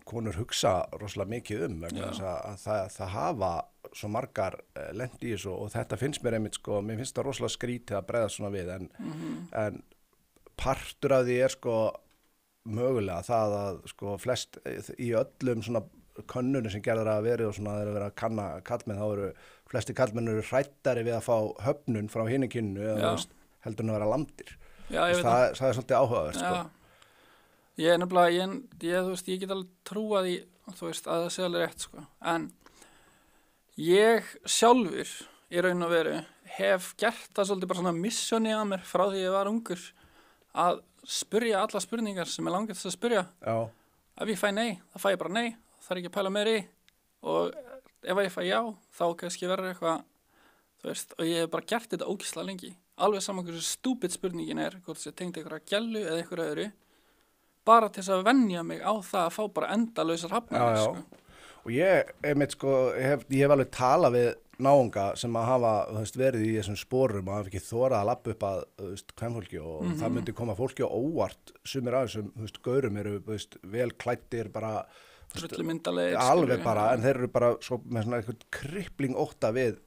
konur hugsa rosalega mikið vegna þess að það hafa svo margar lent í þessu og þetta finnst mér einmitt sko, mér finnst það rosalega skrítið að bregða svona við en partur af því er sko mögulega það að sko flest í öllum svona könnunum sem gerður að verið og svona þeir eru verið að kanna kallmenn, þá eru flesti kallmenn eru hræddari við að fá höfnun frá hinni kynnu eða heldur en að vera lamdir. Já, ég veit það er svolítið áhugavert, sko. Ég er nefnilega, ég get alveg trúað í, þú veist, að það sé alveg rétt, sko. En ég sjálfur, í raun og veru, hef gert það svolítið bara svona missjóni að mér frá því ég var ungur að spyrja alla spurningar sem er langið þess að spyrja. Já. Ef ég fæ nei, þá fæ ég bara nei, það ekki að pæla meira í og ef ég fæ já, þá kannski verður eitthvað, þú veist, og ég hef bara gert þetta ógeðslega lengi. Alveg saman hversu stúpid spurningin er, hvort þessi tengd einhverja gælu eða einhverja öðru, bara til þess að venja mig á það að fá bara endalausar hafnir, sko. Og ég hef alveg talað við náunga sem að hafa verið í þessum sporum og hafa ekki þorað að lappa upp að kvenfólki og það myndi koma fólki á óvart sumir af þessum gaurum eru vel klæddir bara drullumyndalegir alveg bara, en þeir eru bara svo, með svona eitthvað krippling ótta við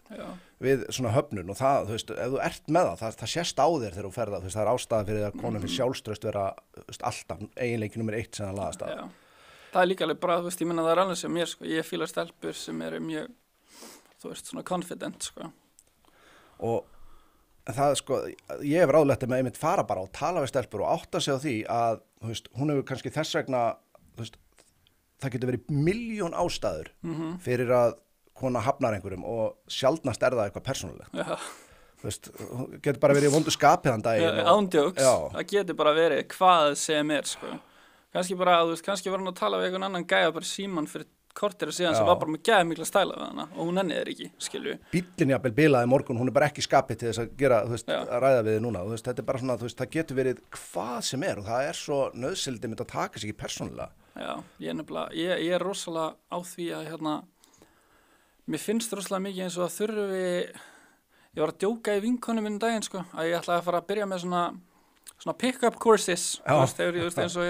svona höfnun og það, ef þú ert með það sést á þér þegar þú ferða, það er ástæða fyrir að konum fyrir sjálfstraust vera alltaf eiginleiki nummer 1 sem það laðast að. Það er líka alveg bara, ég minna það er alveg sem mér, sko, ég fíla stelpur sem eru mjög, þú veist, svona confident, sko. Og það, sko, ég hef ráðlegt með einmitt fara bara og tala við stelpur og átta sig á því að, þú veist, hún hefur kannski þess vegna, þú veist, það getur verið milljón ástæður fyrir að kona hafnar einhverjum og sjaldnast er það eitthvað persónulegt. Já. Þú veist, getur bara verið í vondu skapið þann daginn. Ándjóks, það getur bara verið hvað sem er, sko. Kannski bara, þú veist, kannski var hann að tala við einhvern annan gæja bara síman fyrir kortir og síðan sem var bara með gæja mikla stæla við hana og hún ennið ekki, skilju. Bíllinn jafnvel bilaði morgun, hún er bara ekki skapið til þess að gera, þú veist, að ræða við þið núna. Þú veist, þetta er bara svona, þú veist, það getur verið hvað sem er og það er svo nauðsynlegt að taka sig ekki persónulega. Já, ég er rosalega á því að, mér finnst rosalega mikið eins og að þurfi, ég var að djóka í vinkonum minn daginn, sko, að ég ætlaði að fara að byrja með svona pick-up courses, þú veist, eins og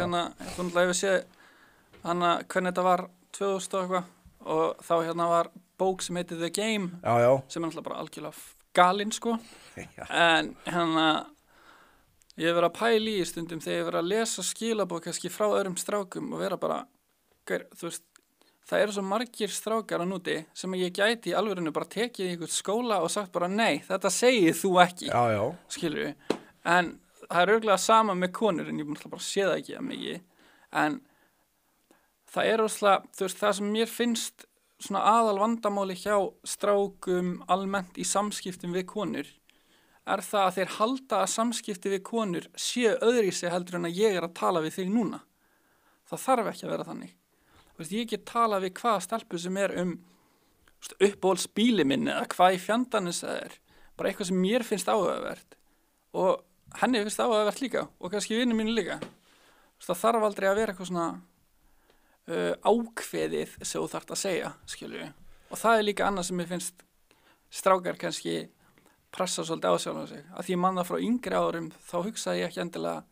þú hefur séð hvernig þetta var 2000 og eitthvað og þá var bók sem heitir The Game sem er alltaf bara algjörlega galinn, sko. En ég hef verið að pæla í stundum þegar ég hef verið að lesa skilabók kannski frá öðrum strákum og vera bara, þú veist, það eru svo margir strákar á núti sem ég gæti í alvörinu bara tekið í einhvern skóla og sagt bara nei, þetta segir þú ekki, skilur við. En það er örugglega sama með konur en ég mun bara sé það ekki að mikið. En það er óslega, þú veist, það sem mér finnst svona aðal vandamáli hjá strákum almennt í samskiptum við konur er það að þeir halda að samskipti við konur séu öðruvísi heldur en að ég er að tala við þig núna. Það þarf ekki að vera þannig. Þú veist, ég get tala við hvaða stelpu sem er uppáhaldsbíli minn eða hvað í fjandanis það er. Bara eitthvað sem mér finnst áhugavert og henni finnst áhugavert líka og kannski vinur mínu líka. Þú veist, það þarf aldrei að vera eitthvað svona ákveðið sem þú þarft að segja, skilju. Og það er líka annað sem mér finnst strákar kannski pressa svolítið á sjálfum sig. Að því ég man það frá yngri árum, þá hugsaði ég ekki endilega,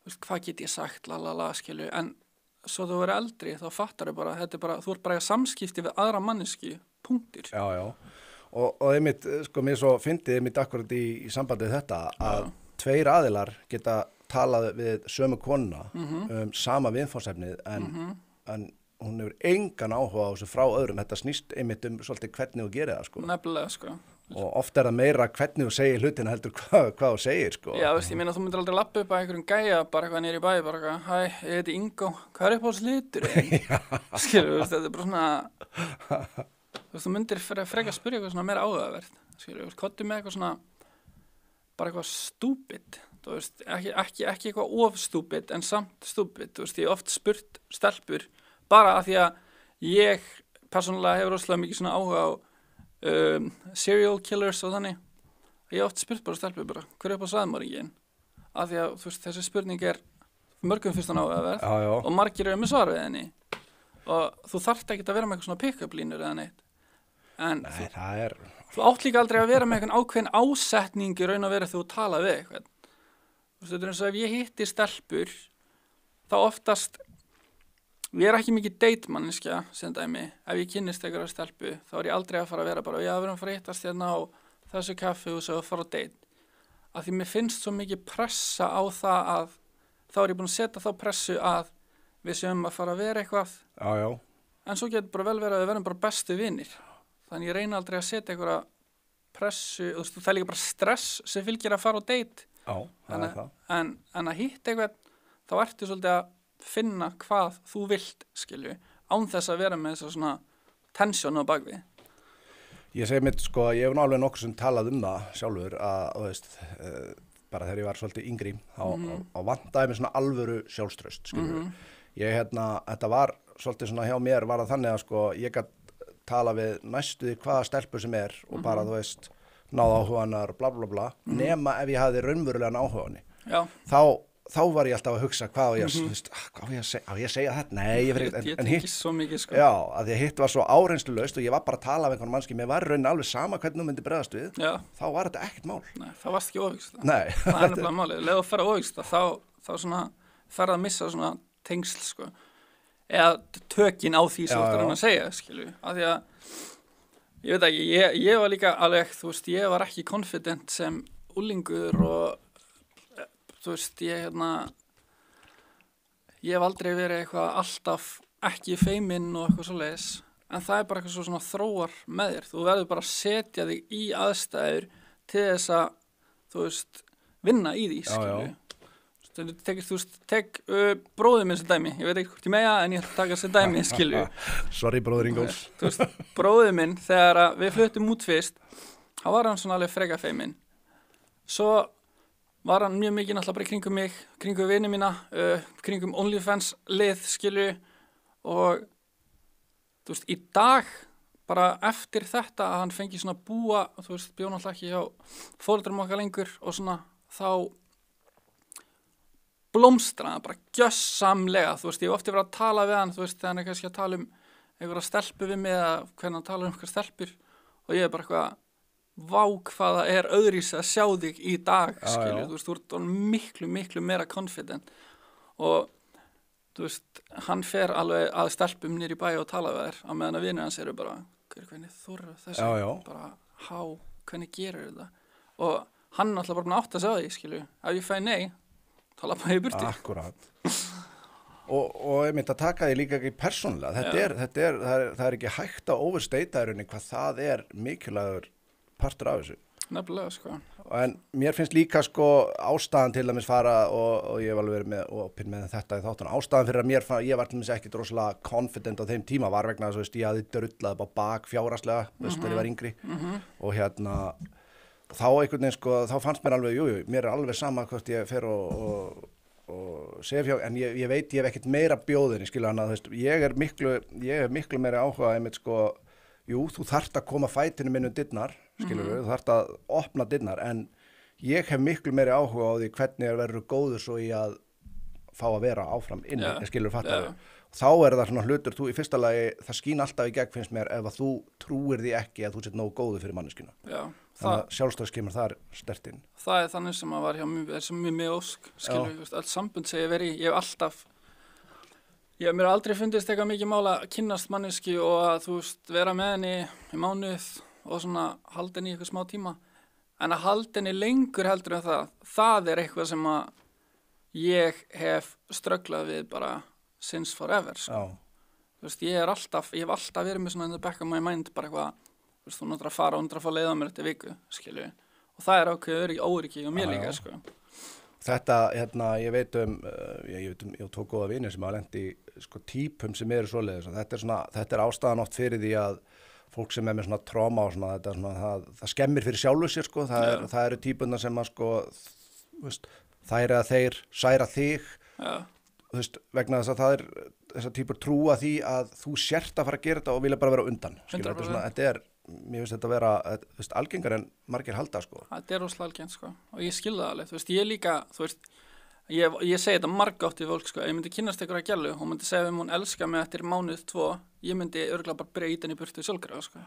veist, hvað get ég sagt, skilju. En svo þú verður eldri, þá fattar þau bara, þetta er bara, þú ert bara í samskipti við aðra manneski, punktur. Já. Og einmitt, sko, mér svo fyndið einmitt akkurat í sambandið þetta að tveir aðilar geta talað við sömu konuna sama viðfangsefnið en hún hefur engan áhuga á þessu frá öðrum. Þetta snýst einmitt svolítið hvernig þú gerir það, sko. Nefnilega, sko. Og oft er það meira hvernig þú segir hlutina heldur hvað þú segir, sko. Já, veist, ég meina þú myndir aldrei lappa upp að einhverjum gæja bara eitthvað niður í bæ, bara eitthvað, hæ, ég heiti Ingo, hvað er upp á slitur? Skilur, þetta er bara svona, þú myndir freka að spyrja eitthvað svona meira áhugavert, skilur, kottu með eitthvað svona, bara eitthvað stúpid, þú veist, ekki eitthvað of stúpid en samt stúpid, þú veist, ég hef oft spurt stelpur bara af því að ég persónulega hefur rosalega mikið svona áhuga á serial killers og þannig. Ég hef oft spurt bara stelpur bara, hver er upp á sæðmorðinginn? Af því að, þú veist, þessi spurning er mörgum fyrst hann áhugaverð og margir eru með svar við henni og þú þarft ekki að vera með eitthvað svona pick-up línur eða neitt. En þú átt líka aldrei að vera með eitthvað ákveðin ásetning í raun og veru þegar þú tala við eitthvað. Þú veist, þetta er eins og ef ég hitti stelpur, þá oftast, ég er ekki mikið date-manneskja, sem dæmi, ef ég kynnist einhverja stelpu, þá er ég aldrei að fara að vera bara, já, við erum að fara að hittast hérna á þessu kaffihúsi og fara á date. Af því mér finnst svo mikið pressa á það að, þá er ég búin að setja þá pressu að við séum að fara að vera eitthvað. Já. en svo getur bara vel verið að við verðum bara bestu vinir. Þannig ég reyna aldrei að setja einhverja pressu, þú veist, það er líka bara stress sem fylgir að fara á date. Já, það er það. En að hitta eitthvað, þá ertu svolítið að finna hvað þú vilt, skilju, án þess að vera með þess svona tensjón á bakvið. Ég segi mitt, sko, ég hef alveg nokkuð sem talað það sjálfur að, þú veist, bara þegar ég var svolítið yngri, þá vantaði mér svona alvöru sjálfstraust, skilju. Þetta var svolítið svona hjá mér, var það þannig að, sko, ég gat tala við næstuði hvaða stelpu sem og bara, þú veist, náða áhuganar, bla, bla, bla, nema ef ég hafði raunverulegan áhugaðni. Já. Þá var ég alltaf að hugsa hvað á ég að segja þetta? Nei, ég tekið svo mikið, sko. Já, að því að hitt var svo áreynslulaust og ég var bara að tala við einhvern mannski, mér var raunin alveg sama hvernig þú myndi bregðast við, þá var þetta ekkert mál. Nei, það varst ekki óhugst. Nei. Það er nefnilega málið, leið að fara óhugst, þá svona ferð að missa svona tengsl, sko, eða tökin á því sem þú ert að segja, skilju, af því að, ég veit ekki, ég var líka alveg, þú veist, ég var ekki confident sem unglingur og þú veist, ég hef aldrei verið eitthvað alltaf ekki feiminn og eitthvað svoleiðis, en það er bara eitthvað svona þróar með þér. Þú verður bara að setja þig í aðstæður til þess að, þú veist, vinna í því, skilju. Þú veist, tek bróðið minn sem dæmi, ég veit ekki hvort ég mega, en ég ætla að taka sem dæmi, skilju. Sorry, bróður Ingólfs. Þú veist, bróðið minn, þegar við fluttum út fyrst, þá var hann svona alveg freka feiminn. Svo var hann mjög mikið náttúrulega bara kringum mig, kringum vini mína, kringum OnlyFans lið, skilju, og þú veist, í dag, bara eftir þetta að hann fengi svona búa, þú veist, bjó náttúrulega ekki hjá foreldrum okkar lengur og svona, þá blómstraði bara gjörsamlega, þú veist, ég hef ofti verið að tala við hann, þú veist, þegar hann kannski að tala einhverja stelpu við mig eða hvernig hann tala einhverja stelpur og ég bara eitthvað, vá hvaða öðrís að sjá þig í dag, skilju, þú veist, þú ert miklu, miklu meira confident og, þú veist, hann fer alveg að stelpum niður í bæ og tala við þér á meðan að vinir hans bara, hvernig þorra þessu, bara, hvernig gerir þetta og hann alltaf bara búin að átta sig á því, skilju, ef ég fæ nei, tala bara í burti. Akkurat. Og ég myndi að taka því líka ekki persónulega, það er ekki hægt að oversteita í rauninni hvað það er mikilvægur partur af þessu. Nefnilega, sko. En mér finnst líka, sko, ástæðan til að mér fara og ég hef alveg verið með þetta í þáttuna. Ástæðan fyrir að ég var til mér ekki droslega confident á þeim tíma var vegna þess að ég hafði drullað á bak fjárhagslega, þegar ég var yngri. Og þá einhvern veginn, sko, þá fannst mér alveg, mér er alveg sama hvort ég fer og segja fjár, en ég veit ég hef ekkert meira bjóðinni, skilja hann að, þú veist, ég hef miklu meira áhuga einmitt, sko, þú þarft að koma fætinu minn dyrnar, skilur þú þarft að opna dyrnar, en ég hef miklu meiri áhuga á því hvernig verður góður svo í að fá að vera áfram inni, skilur fattar við. Þá er það svona hlutur, þú í fyrsta lagi, það skín alltaf í gegn finnst mér ef að þú trúir því ekki að þú sett nógu góður fyrir manneskina. Þannig að sjálfstöðs kemur þar sterkt inn. Það er þannig sem að var hjá mér, sem mér ósk, skilur, öll sambund sem ég verið í, ég hef alltaf mér har aldrei fundist eitthvað mikið mál að kynnast manneski og að þú veist, vera með henni í mánuð og svona halda henni í eitthvað smá tíma. En að halda henni lengur heldur en það er eitthvað sem að ég hef strögglað við bara since forever, sko. Þú veist, ég hef alltaf verið með svona in the back of my mind bara eitthvað, þú veist, þú náttúrulega að fara og náttúrulega að fá leið á mér eftir viku, skilju. Og það er ákveður óryggi og mér líka, sko. Þetta, ég veit ég tók góða vinir sem hafa lent í sko típum sem eru svoleiðis og þetta er ástæðan oft fyrir því að fólk sem með svona tráma og svona, þetta svona, það skemmir fyrir sjálfu sér, sko, það eru típuna sem að, sko, veist, þær eða þeir særa þig, þú veist, vegna þess að það þessar típur trúa því að þú sért að fara að gera þetta og vilja bara vera undan, skilur, mér finnst þetta að vera, þú veist, algengar en margir halda, sko. Þetta er rosalega algengt, sko, og ég skil það alveg, þú veist, ég líka, þú veist, ég segi þetta margátt við fólk, sko, ég myndi kynnast einhverja gælu, hún myndi segja hún elskar mig eftir mánuð 2, ég myndi örugglega bara breyta henni í burtu sjálfkrafa, sko.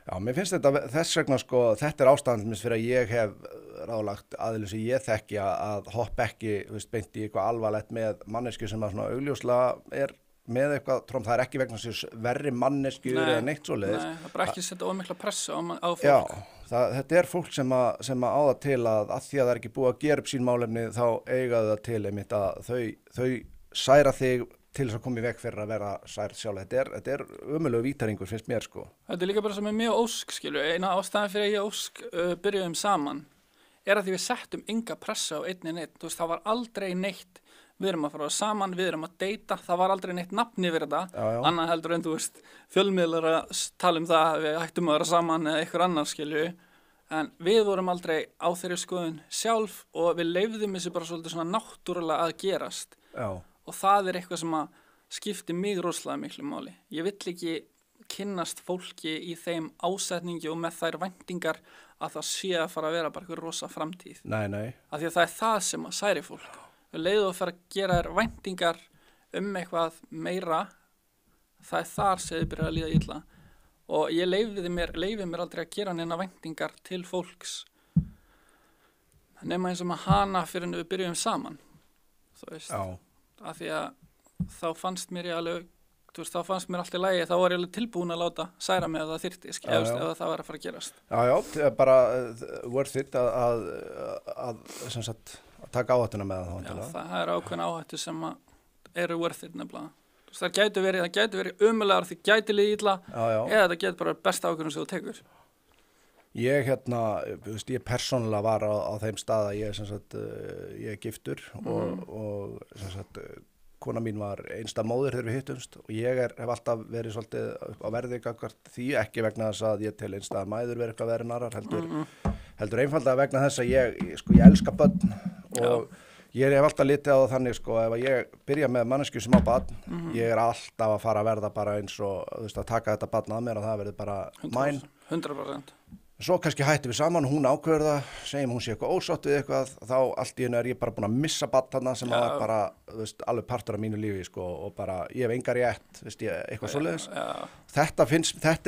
Já, mér finnst þetta þess vegna, sko, þetta er ástæðan fyrir að ég hef ráðlagt aðilum sem ég þekki að hoppa ekki, þú veist, beint í eitthvað alvarlegt með mannesku sem að svona augljóslega með eitthvað tróm, það er ekki vegna sér verri manneskjur eða neitt svoleiðis. Nei, það er bara ekki setja ómikla pressu á fólk. Já, þetta er fólk sem á það til að því að það er ekki búið að gera upp sín málefni þá eiga það til einmitt að þau særa þig til þess að koma í veg fyrir að vera særð sjálf. Þetta er ömurlegur vítaringur, finnst mér, sko. Þetta líka bara sem mjög ósk, eina ástæðan fyrir að ég ósk byrjuðum saman að því við settum enga pressa á einni neitt, þú veist, það var aldrei neitt, við erum að fara saman, við erum að deyta, það var aldrei neitt nafn yfir þetta, annað heldur en þú veist, fjölmiðlar að tala það að við ættum að vera saman eða einhver annar, en við vorum aldrei á þeirri skoðun sjálf og við leyfðum þessu bara svolítið svona náttúrulega að gerast. Já. Og það er eitthvað sem að skipti mig rosalega miklu máli. Ég vill ekki kynnast fólki í þeim ásetningi og með þær væntingar að það sé að fara að vera bara eitthvað rosa framtíð. Nei. Af því að það er það sem að særi fólk. Við leiðum að fara að gera þær væntingar eitthvað meira, það er þar sem þið byrja að líða illa. Og ég leyfi mér aldrei að gera neina væntingar til fólks nema eins og maður hana fyrir en við byrjum saman, þú veist. Já. Af því að þá fannst mér þá fannst mér allt í lagi, þá var ég alveg tilbúin að láta særa mig að það þyrfti, ef það var að fara að gerast. Já, bara worth it að sem sagt, að taka áhættuna með það. Já, það er ákveðin áhættu sem eru worth it nefnilega. Það gæti verið umulegar, því gæti liðið illa, eða það gæti bara besta ákvörðun sem þú tekur. Ég ég persónulega var á þeim stað að ég er giftur og sem sagt, kona mín var einsta móðir þegar við hittumst og ég hef alltaf verið svolítið á verði gagnvart því, ekki vegna þess að ég tel einstæðar mæður verið eitthvað verið narar, heldur einfaldlega vegna þess að ég elska börn og ég hef alltaf litið á það þannig, ef ég byrja með manneskju sem á barn, ég er alltaf að fara að verða bara eins og, þú veist, að taka þetta barn að mér og það verður bara mæn. 100%. Svo kannski hættum við saman, hún ákveður það, segjum hún sé eitthvað ósátt við eitthvað, þá allt í hennu er ég bara búin að missa barn þarna sem var bara, þú veist, alveg partur af mínu lífi, og bara, ég hef enga rétt, veist, eitthvað svoleiðis. Þetta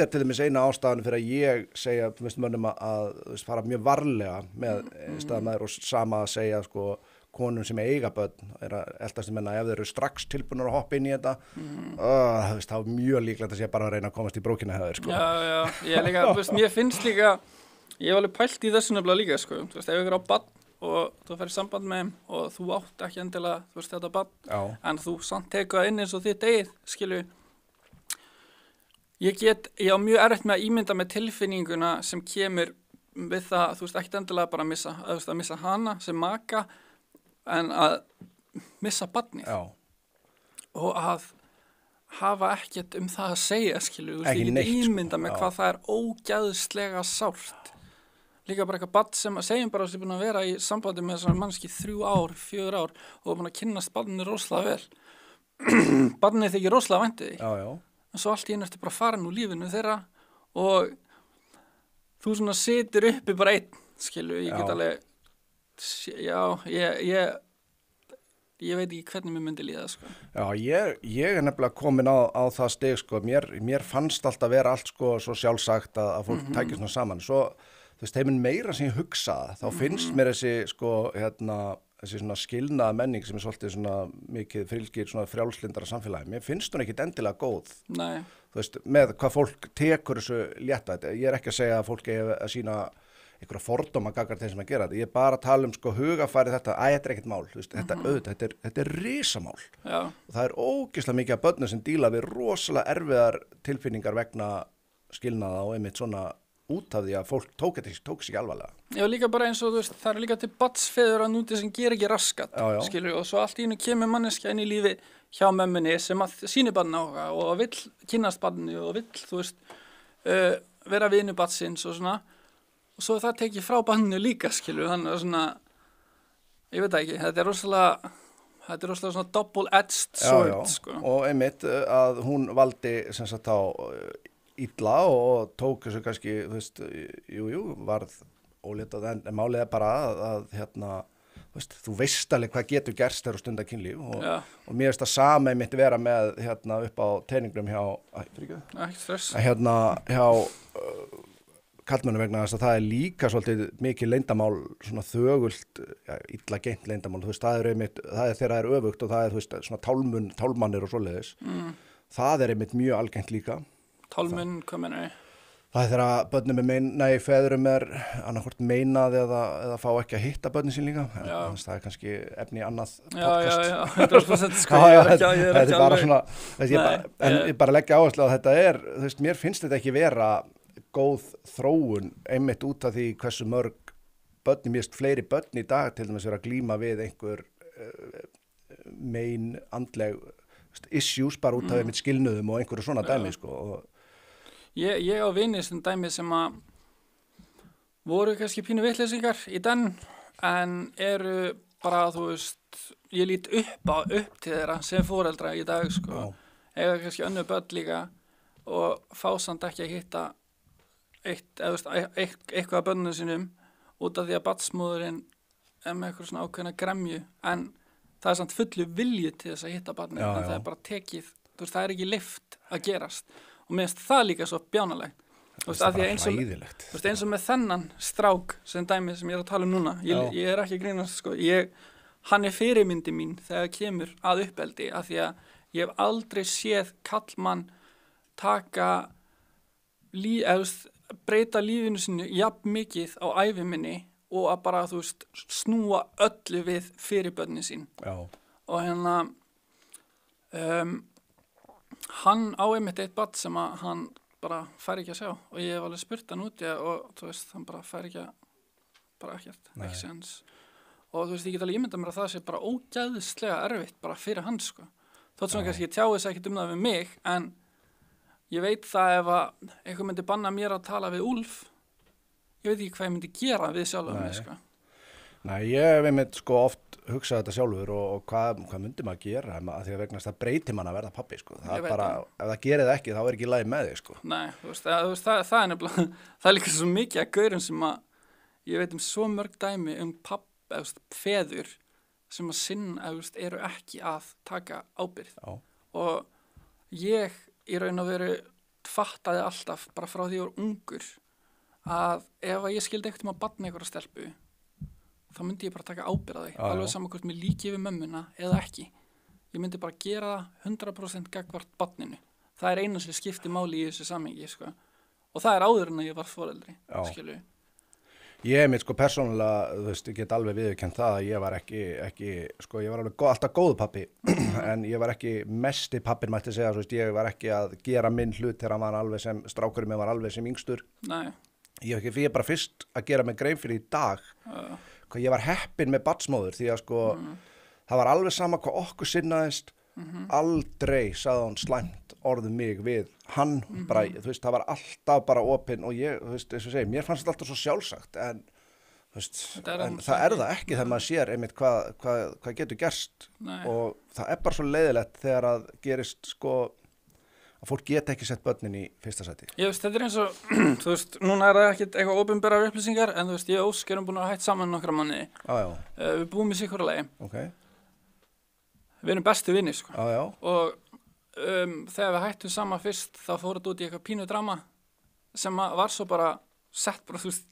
er til dæmis eina ástæðan fyrir að ég segja, þú veist, mönnum að þú veist, fara mjög varlega með staðmaður og sama að segja, konum sem eiga börn er að eltast menna ef þeir eru strax tilbúnar að hoppa inn í þetta þá er mjög líklegt að sé bara að reyna að komast í brókina hjá þeir. Já, ég líka, þú veist, mér finnst líka ég hef alveg pælt í þessu nefnilega líka, þú veist, ef ykkur á barn og þú ferð samband með þeim og þú átt ekki endilega, þú veist, þetta barn en þú samt tekur það inn eins og þitt eigið, skilju ég á mjög erfitt með að ímynda með tilfinninguna sem kemur við það, þú veist, ekki endilega bara að missa hana sem maka en að missa barnið og að hafa ekkert það að segja, skilju, þú veist, ég get ímynda með hvað það er ógæðslega sárt. Líka bara eitthvað barn sem segjum bara að ég er búin að vera í sambandi með þessar mannski 3 ár, 4 ár og er búin að kynnast barninu rosalega vel. Barnið þykir rosalega vænt því. En svo allt í einu ertu bara farin úr lífinu þeirra og þú svona situr uppi bara einn, skilju, ég get alveg ég veit ekki hvernig mér myndi líða, Já, ég er nefnilega komin á það stig, mér fannst alltaf vera allt, svo sjálfsagt að fólk tækir svona saman. Svo, þú veist, heimin meira sem ég hugsa, þá finnst mér þessi, þessi svona skilnaða menning sem er svolítið svona mikið fylgir svona frjálslyndara samfélagi. Mér finnst hún ekkit endilega góð. Nei. Þú veist, með hvað fólk tekur þessu létta. Ég er ekki að segja að fólk eigi að sína einhverja fordóma gagnvart þeim sem að gera þetta. Ég er bara að tala hugafæri þetta, þetta er ekkert mál, þú veist, þetta er risamál. Já. Og það er ógeðslega mikið af börnum sem díla við rosalega erfiðar tilfinningar vegna skilnaða og einmitt svona út af því að fólk tók sig ekki alvarlega. Já, líka bara eins og þú veist, það eru líka til barnsfeður að núti sem ger ekki raskat, skilur, og svo allt í einu kemur manneskja inn í lífi hjá mömmunni sem að sýnir barn áhuga og vill kynnast barni og vill, þú veist, vera vinur barnsins og svona. Og svo það tekið frá barninu líka, skilur, þannig að svona, ég veit ekki, þetta er rosalega svona double-edged sword, Og einmitt að hún valdi sem sagt á illa og tók þessu kannski, þú veist, varð ólítið, en málið er bara að þú veist alveg hvað getur gerst þegar þú stundar kynlíf og mér veist að sama einmitt vera með upp á teiningnum hjá, ekki stress, hjá kallmönnum vegna þess að það er líka svolítið mikið leyndamál, svona þögult, illa geymt leyndamál, þú veist, það er þegar það er öfugt og það er, þú veist, svona tálmannir og svoleiðis. Það er einmitt mjög algengt líka. Tálmun, hvað meinar ég? Það er þegar börnum feðurum annarkvort meinað eða fá ekki að hitta börnin sín líka. Þannig það kannski efni í annað podcast. Já, 100% sko, þetta er bara svona, ég bara leggja áherslu á að þetta þú veist, mér finnst þetta ekki vera góð þróun einmitt út af því hversu mörg börn, mér finnst fleiri börn í dag til dæmis vera að glíma við einhver andleg issues bara út af einmitt skilnuðum og einhverju svona dæmi sko. Ég á vini sem dæmi sem að voru kannski pínu vitleysingar í den en eru bara, þú veist, ég lít upp til þeirra sem foreldra í dag sko. Eiga kannski önnur börn líka og fá samt ekki að hitta eitthvað af börnunum sínum út af því að barnsmóðurinn með eitthvað svona ákveðna gremju en það er samt fullu vilji til þess að hitta barnið en það er bara tekið, þú veist, það er ekki lyft að gerast og mér finnst það líka svo bjánalegt. Þú veist, að því að eins og með þennan strák sem dæmi sem ég er að tala núna, ég er ekki að grínast, sko, hann fyrirmyndi mín þegar kemur að uppeldi, af því að ég hef aldrei séð kallmann taka breyta lífinu sinu jafn mikið á ævi minni og að bara, þú veist, snúa öllu við fyrir börnin sín. Já. Og hann á einmitt eitt barn sem að hann bara fær ekki að sjá og ég hef alveg spurt hann úti og þú veist, hann bara fær ekki ekkert, ekki séns og þú veist, ég get alveg ímyndað mér að það sé bara ógæðislega erfitt bara fyrir hann sko, þótt sem kannski ég tjái þess ekkert það við mig en ég veit það ef að eitthvað myndi banna mér að tala við Úlf ég veit ekki hvað ég myndi gera við sjálfa mig sko. Nei, ég hef einmitt sko oft hugsað þetta sjálfur og hvað myndi maður gera að því að vegna það breytir mann að verða pabbi sko. Það er bara, ef það gerir það ekki þá er ekki lagi með þig sko. Nei, þú veist, það er nefnilega, það er líka svo mikið að gaurum sem að ég veit svo mörg dæmi feður sem að eru ekki að taka ábyrgð. Já. Og ég í raun og veru fattaði alltaf bara frá því ég var ungur að ef ég skildi ekkert að barna einhverja stelpu þá myndi ég bara taka ábyrgð á því, alveg saman hvort mér líki við mömmuna eða ekki. Ég myndi bara gera það 100% gagnvart barninu. Það er eina sem skiptir máli í þessu samhengi, sko. Og það er áður en að ég var foreldri, skilju. Ég mitt sko persónulega, þú veist, ég get alveg viðurkennt það að ég var ekki sko, ég var alveg alltaf góð pabbi, en ég var ekki mesti pabbin mætti segja, þú veist, ég var ekki að gera minn hlut þegar hann var alveg sem, strákurinn minn var alveg sem yngstur. Nei. Ég bara fyrst að gera mig grein fyrir í dag, hvað ég var heppinn með barnsmóður því að sko, það var alveg sama hvað okkur sinnaðist, aldrei sagði hann slæmt orðum mig við hann, bara, þú veist, það var alltaf bara opinn og ég, þú veist, eins og segi, mér fannst þetta alltaf svo sjálfsagt, en, þú veist, en það er það ekki þegar maður sér einmitt hvað getur gerst. Nei. Og það er bara svo leiðilegt þegar að gerist, sko, að fólk geta ekki sett börnin í fyrsta sæti. Ég veist, þetta er eins og, þú veist, núna er það ekkert eitthvað opinberar upplýsingar, en þú veist, ég og Ósk erum búin að hætt saman nokkra manni. Við búum í sikkurlegi. Okay. Við erum bestu vinir, sko. Og þegar við hættum saman fyrst, þá fór þetta út í eitthvað pínu drama, sem var svo bara sett, bara, þú veist,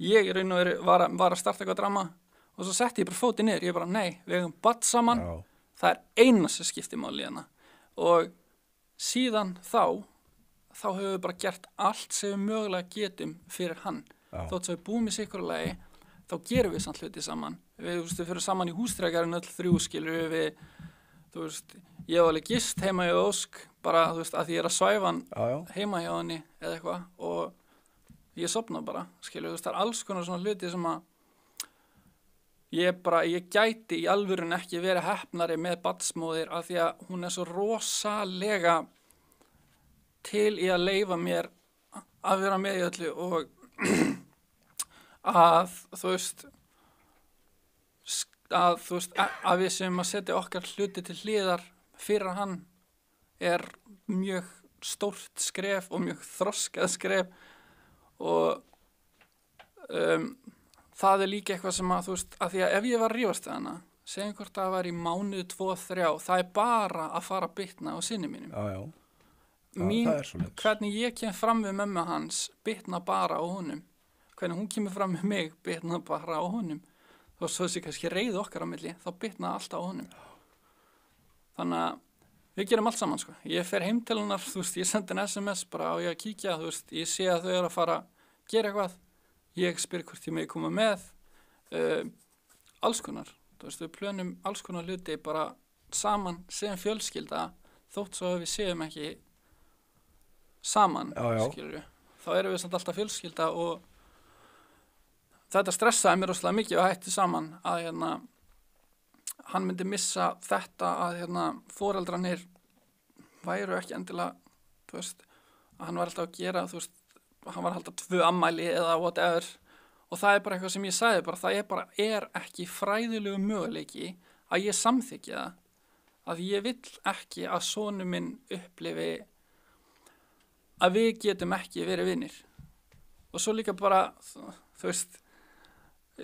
ég í raun og veru var að starta eitthvað drama, og svo setti ég bara fótið niður, ég bara, nei, við eigum barn saman, það er eina sem skiptir máli hérna. Og síðan þá höfum við bara gert allt sem við mögulega getum fyrir hann. Þótt sem við búum í sikkurlegi, þá gerum við samt hluti saman. Við fyrir saman í húsdýragarðinn öll þrjú, skilur við, þú veist, ég var alveg gist heima hjá Ósk, bara, þú veist, að ég er að svæfa hann heima hjá henni eða eitthvað og ég sofna bara, skilur við, það er alls konar svona hluti sem að ég gæti í alvörun ekki verið heppnari með barnsmóðir af því að hún er svo rosalega til í að leyfa mér að vera með í öllu og að þú veist að við sem að setja okkar hluti til hliðar fyrir hann er mjög stórt skref og mjög þroskað skref og það er líka eitthvað sem að, þú veist, að því að ef ég var að rífast við hana, segjum hvort að það var í mánuð 2-3, það er bara að fara að bitna á sinni mínum. Hvernig ég kem fram við mömmu hans, bitna bara á honum. Hvernig hún kemur fram við mig, bitna bara á honum. Þó svo þessi kannski reiði okkar á milli, þá bitna alltaf á honum. Þannig að við gerum allt saman, sko. Ég fer heim til hennar, þú veist, ég sendi henni SMS bara á ég að kíkja, þú veist, ég sé að þau eru að fara að gera eitthvað, ég spyr hvort ég megi koma með, alls konar, þú veist, við plönum alls konar hluti bara saman sem fjölskylda, þótt svo að við séum ekki saman, skilur við. Þá erum við samt alltaf fjölskylda og þetta stressaði mér rosalega mikið og hætti saman að hann myndi missa þetta að foreldrarnir væru ekki endilega, þú veist, að hann var alltaf að gera, þú veist, hann var alltaf 2 afmæli eða whatever og það bara eitthvað sem ég sagði bara, það er ekki fræðilegu möguleiki að ég samþykki það, að ég vill ekki að sonur minn upplifi að við getum ekki verið vinir og svo líka bara, þú veist,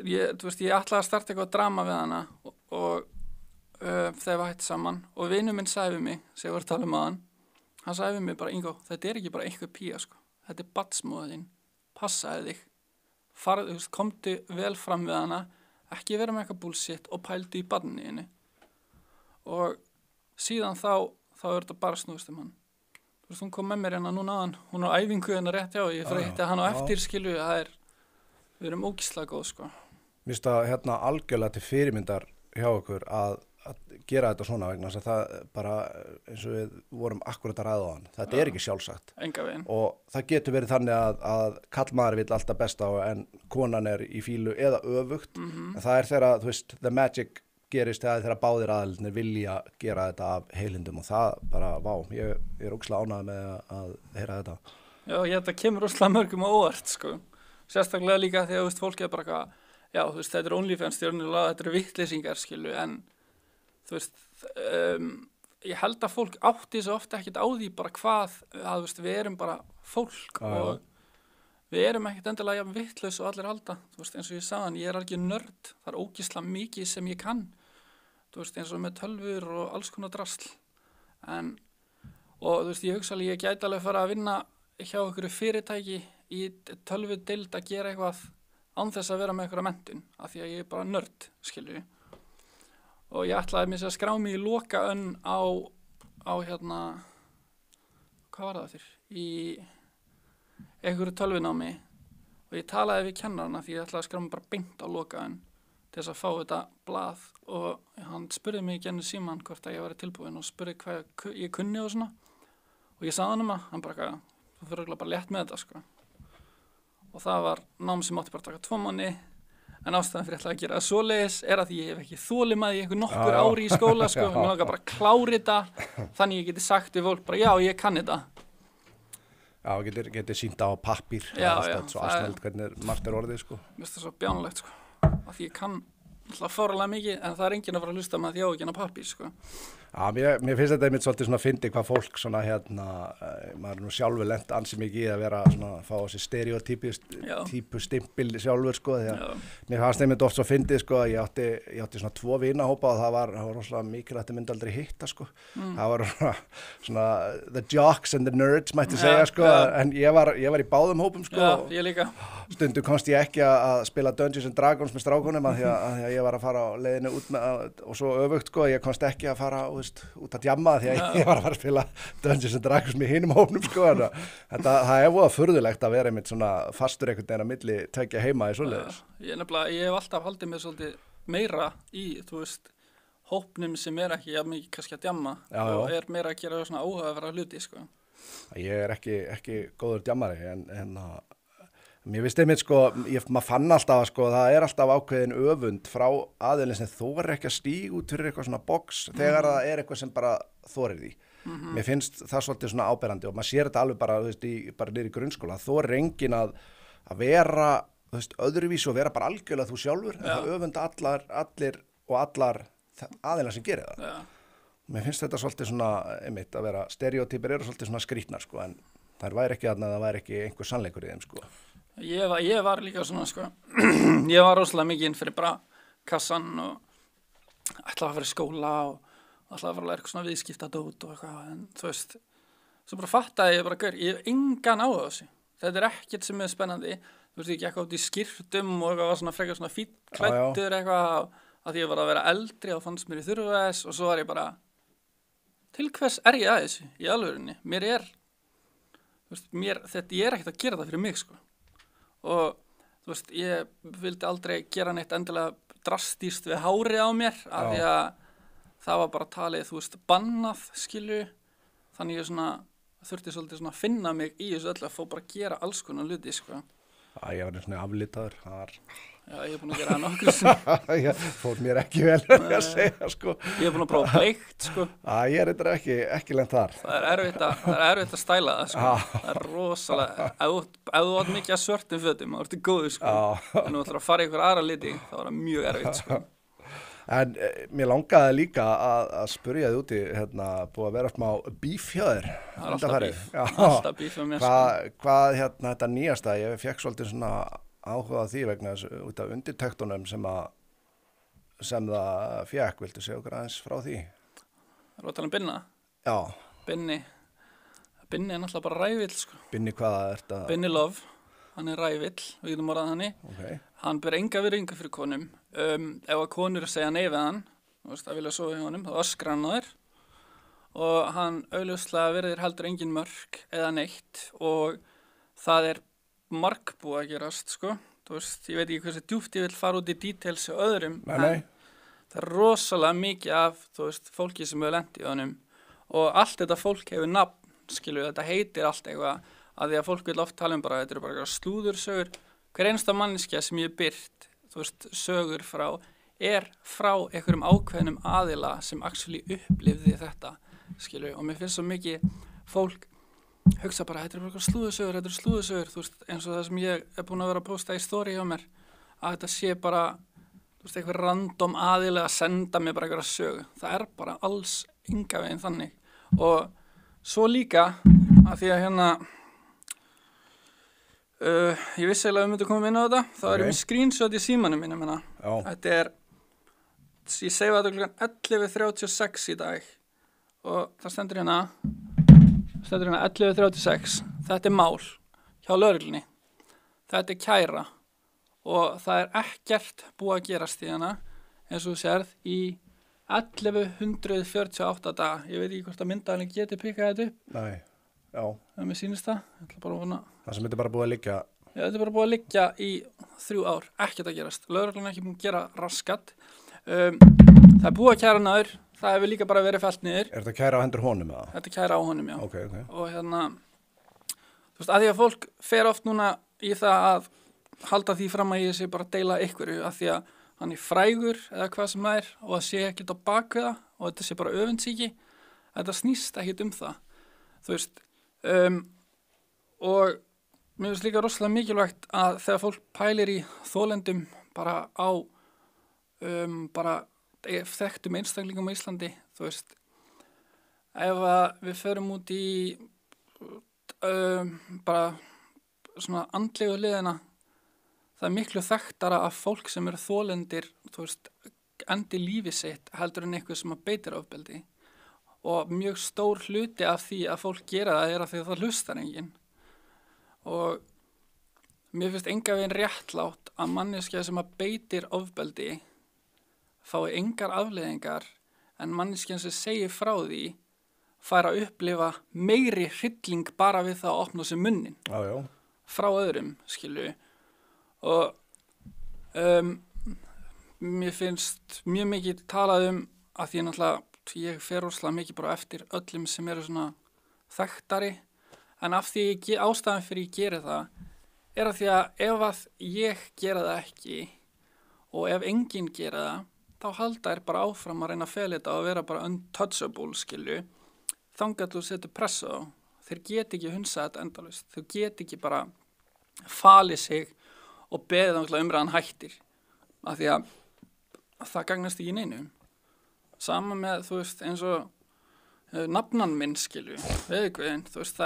ég ætlaði að starta eitthvað drama við hana og þegar við hætti saman og vinur minn sagði við mig, sem ég var að tala um hann sagði við mig bara, Ingo, þetta er ekki bara einhver pía, sko, þetta er barnsmóðir þín, passaði þig, farðu, komdu vel fram við hana, ekki vera með eitthvað bullshit og pældu í barninu þínu og síðan þá er þetta bara snúist hann. Þú veist, hún kom með mér núna aðan, hún á æfingu rétt hjá, ég fyrir hitti hann á eftir, skilu, við erum ógeðslega góð, sko. Mér finnst það algjörlega til fyrirmyndar hjá okkur að gera þetta svona vegna þess að það bara, eins og við vorum akkurat að ræða á hann, þetta er ekki sjálfsagt. Enga veginn. Og það getur verið þannig að kallmaður vill alltaf besta en konan er í fílu eða öfugt, en það er þegar, þú veist, the magic gerist þegar báðir aðildarnir vilja gera þetta af heilindum og það bara, ég er ógeðslega ánægður með að heyra þetta. Já, þetta kemur ógeðslega mörgum á óvart, sko. Sérstaklega líka þegar, þú veist, fólk er bara eitthvað, já, þú veist, þetta er OnlyFans stjórnulega, þetta eru vitleysingar, skilu, en þú veist, ég held að fólk átti svo ofta ekkert á því bara hvað, að þú veist, við erum bara fólk og við erum ekkert endilega jafn vitlaus og allir halda, þú veist, eins og ég sagði ég er algjör nörd, það er ógeðslega mikið sem ég kann, þú veist, eins og með tölvur og alls konar drasl, og þú veist, ég hugsa alveg, ég gæti alveg fara að vinna hjá einhverju fyrirtæki í tölvudeild að gera eitthvað án þess að vera með einhverja menntun, af því að ég er bara nörd, skilur við. Og ég ætlaði mér að skrá mig í lokaönn á hvað var það fyrir? Í einhverju tölvunámi og ég talaði við kennarana því ég ætlaði að skrá mig bara beint á lokaönn til þess að fá þetta blað og hann spurði mig í gennu síman hvort að ég væri tilbúin og spurði hvað ég kunni og svona og ég sagði hann hann bara, þú fyrir bara létt með þetta, sko. Og það var nám sem átti bara að taka 2 mánuði en ástæðan fyrir að gera það svoleiðis er að ég hef ekki þolinmæði í einhver nokkur ári í skóla, sko, mér langar bara að klára þetta þannig ég geti sagt við fólk bara, já, ég kann þetta. Já, getur sýnt á pappír, það er svo aðsnöld hvernig margt er orðið, sko. Mér finnst það svo bjánulegt, sko, að því ég kann alltaf fáralega mikið, en það er enginn að fara að hlusta með því á ekki hana pappír, sko. Já, mér finnst þetta einmitt svolítið svona að fyndi hvað fólk svona maður er nú sjálfur lent ansi mikið í að vera svona að fá þessi stereotípu stimpil sjálfur, sko, því að mér fannst einmitt oft svo fyndið, sko, að ég átti svona 2 vinahópa og það var rosalega mikilvægt að þetta myndi aldrei hitta, sko. Það var svona the jocks and the nerds mætti segja, sko, en ég var í báðum hópum, sko. Já, ég líka. Stundum komst ég ekki að spila Dungeons and Dragons með strákunum að því að ég var að fara á leiðinu út með og svo öfugt, sko, ég komst ekki að fara út að djamma því að ég var að fara að spila Dungeons and Dragons með hinum hópnum, sko. Það er voða furðulegt að vera einmitt svona fastur einhvern veginn að milli tveggja heima í svoleiðis. Ég hef alltaf haldið mér svolítið meira í, þú veist, hópnum sem er ekki jafn mikið kannski að djamma og er meira að gera svona áhugaverða hluti, sko. Ég er ekki góður djammari en mér finnst einmitt, sko, maður fann alltaf að, sko, það er alltaf ákveðin öfund frá aðeilin sem þorir ekki að stíga út fyrir eitthvað svona box þegar það er eitthvað sem bara þorir því. Mér finnst það svolítið svona áberandi og maður sér þetta alveg bara, þú veist, bara niður í grunnskóla. Þorir enginn að vera, þú veist, öðruvísi og vera bara algjörlega þú sjálfur, en það öfunda allar aðeilar sem gerir það. Já. Mér finnst þetta svolítið svona, einmitt, að vera stereotypur eru svolítið svona skrýtnar, sko, en það væri ekki þarna, það væri ekki einhver sannleikur í þeim, sko. Ég var líka svona, sko, ég var rosalega mikið inn fyrir bara kassan og ætlaði að fara í skóla og ætlaði að fara að læra eitthvað svona viðskiptadót og eitthvað, en þú veist, svo bara fattaði ég bara, ég hef engan áhuga á þessu, þetta er ekkert sem er spennandi, þú veist, ég gekk át í skyrtum og eitthvað var svona frekar svona fínn klæddur eitthvað, að því ég var að vera eldri og fannst mér í þurfa þess og svo var ég bara, til hvers ég að þessu í alvörinni? Mér þú veist, ég ekkert að gera það fyrir mig, sko. Og, þú veist, ég vildi aldrei gera neitt endilega drastíst við hárið á mér, af því að það var bara talið, þú veist, bannað, skilju. Þannig ég þurfti svolítið að finna mig í þessu öllu að fá bara að gera alls konar hluti, sko. Ég var svona aflitaður, Já, ég búin að gera það nokkuð sem. Ég fór mér ekki vel að segja, sko. Ég búin að prófa bleikt, sko. Ég reyndar ekki lent þar. Það er erfitt að stæla það, sko. Það er rosalega, ef þú átt mikið að svörtum fötum, þá ertu góður, sko. En þú ætlar að fara í ykkur aðra liti, þá er það mjög erfitt, sko. En mér langaði líka að spyrja þið úti, búið að vera smá bíf hjá þér. Það er alltaf bíf hjá mér, sko. Hvað þetta nýjasta, ég fekk svolítið svona áhuga því vegna þessu út af undirtektunum sem það fekk, viltu segja okkur aðeins frá því? Það er að tala Binna? Já. Binni er náttúrulega bara rævill, sko. Binni hvað er þetta? Binni Love, hann er rævill, við getum orðað þannig. Okay. Hann ber enga virðingu fyrir konum. Ef að konur segja nei við hann, þú veist, að vilja sofa í honum, þá öskrar hann á þér. Og hann augljóslega virðir heldur engin mörk eða neitt og það er margbúið að gerast, sko. Þú veist, ég veit ekki hversu djúpt ég vil fara út í details og öðrum. Nei. Það er rosalega mikið af, þú veist, fólki sem hefur lent í honum og allt þetta fólk hefur nafn, skilju, þetta heitir allt eitthvað, að því að fólk vil oft tala bara, þetta eru bara slúðursögur. Hver einasta manneskja sem ég byrt, þú veist, sögur frá einhverjum ákveðnum aðila sem actually upplifði þetta, skilju, og mér finnst svo mikið fólk hugsa bara, þetta eru bara slúðursögur, þú veist, eins og það sem ég er búin að vera að posta í story hjá mér, að þetta sé bara, þú veist, einhver random aðili að senda mér bara einhverja sögu. Það er bara alls enga veginn þannig. Og svo líka, að því að ég vissi eiginlega myndi koma inn á þetta, þá er mér screenshot í símanum mínum hérna. Þetta er, ég segi þetta klukkan 11:36 í dag og það stendur hérna 11:36, þetta er mál hjá lögreglunni, þetta er kæra og það er ekkert búið að gerast í hana eins og þú sérð í 1148 daga, ég veit ekki hvort að myndaðalinn geti pikkað þetta upp. Nei, já. Það mér sýnist það, ég ætla bara að vona. Það sem þetta er bara búið að liggja. Já, þetta er bara búið að liggja í 3 ár, ekkert að gerast, lögreglunni er ekki búið að gera raskat, það er búið að kæra naður. Það hefur líka bara verið fellt niður. Er þetta kæra á hendur honum eða? Þetta er kæra á honum, já. Okay. Og þú veist, að því að fólk fer oft núna í það að halda því fram að ég sé bara að deila einhverju, að því að hann er frægur eða hvað sem það er og að sé ekkert á bakviða og þetta sé bara öfundsýki. Þetta snýst ekkert það. Þú veist, og mér finnst líka rosalega mikilvægt að þegar fólk pælir í þolendum bara á, þekktum einstaklingum á Íslandi, þú veist, ef við förum út í bara svona andlegu hliðina, það er miklu þekktara að fólk sem eru þolendir, þú veist, endi lífi sitt heldur en eitthvað sem að beitir ofbeldi og mjög stór hluti af því að fólk gera það er að því að það hlustar enginn og mér finnst enga veginn réttlátt að manneskja sem að beitir ofbeldi fái engar afleiðingar en manneskjan sem segir frá því fær að upplifa meiri hrylling bara við það að opna sér munnin frá öðrum, skilju. Og mér finnst mjög mikið talað að því náttúrulega ég fer rosalega mikið bara eftir öllum sem eru svona þekktari en af því ástæðan fyrir ég geri það er að því að ef að ég gera það ekki og ef enginn gera það þá halda er bara áfram að reyna að fela þetta og vera bara untouchable, skilju, þangað þú setur pressu á. Þeir geti ekki hunsað þetta endalaust. Þeir geti ekki bara falið sig og beðið náttúrulega umræðan hættir. Af því að það gagnast ekki neinu. Sama með, þú veist, eins og nafnan minn, skilju, veðugveginn, þú veist,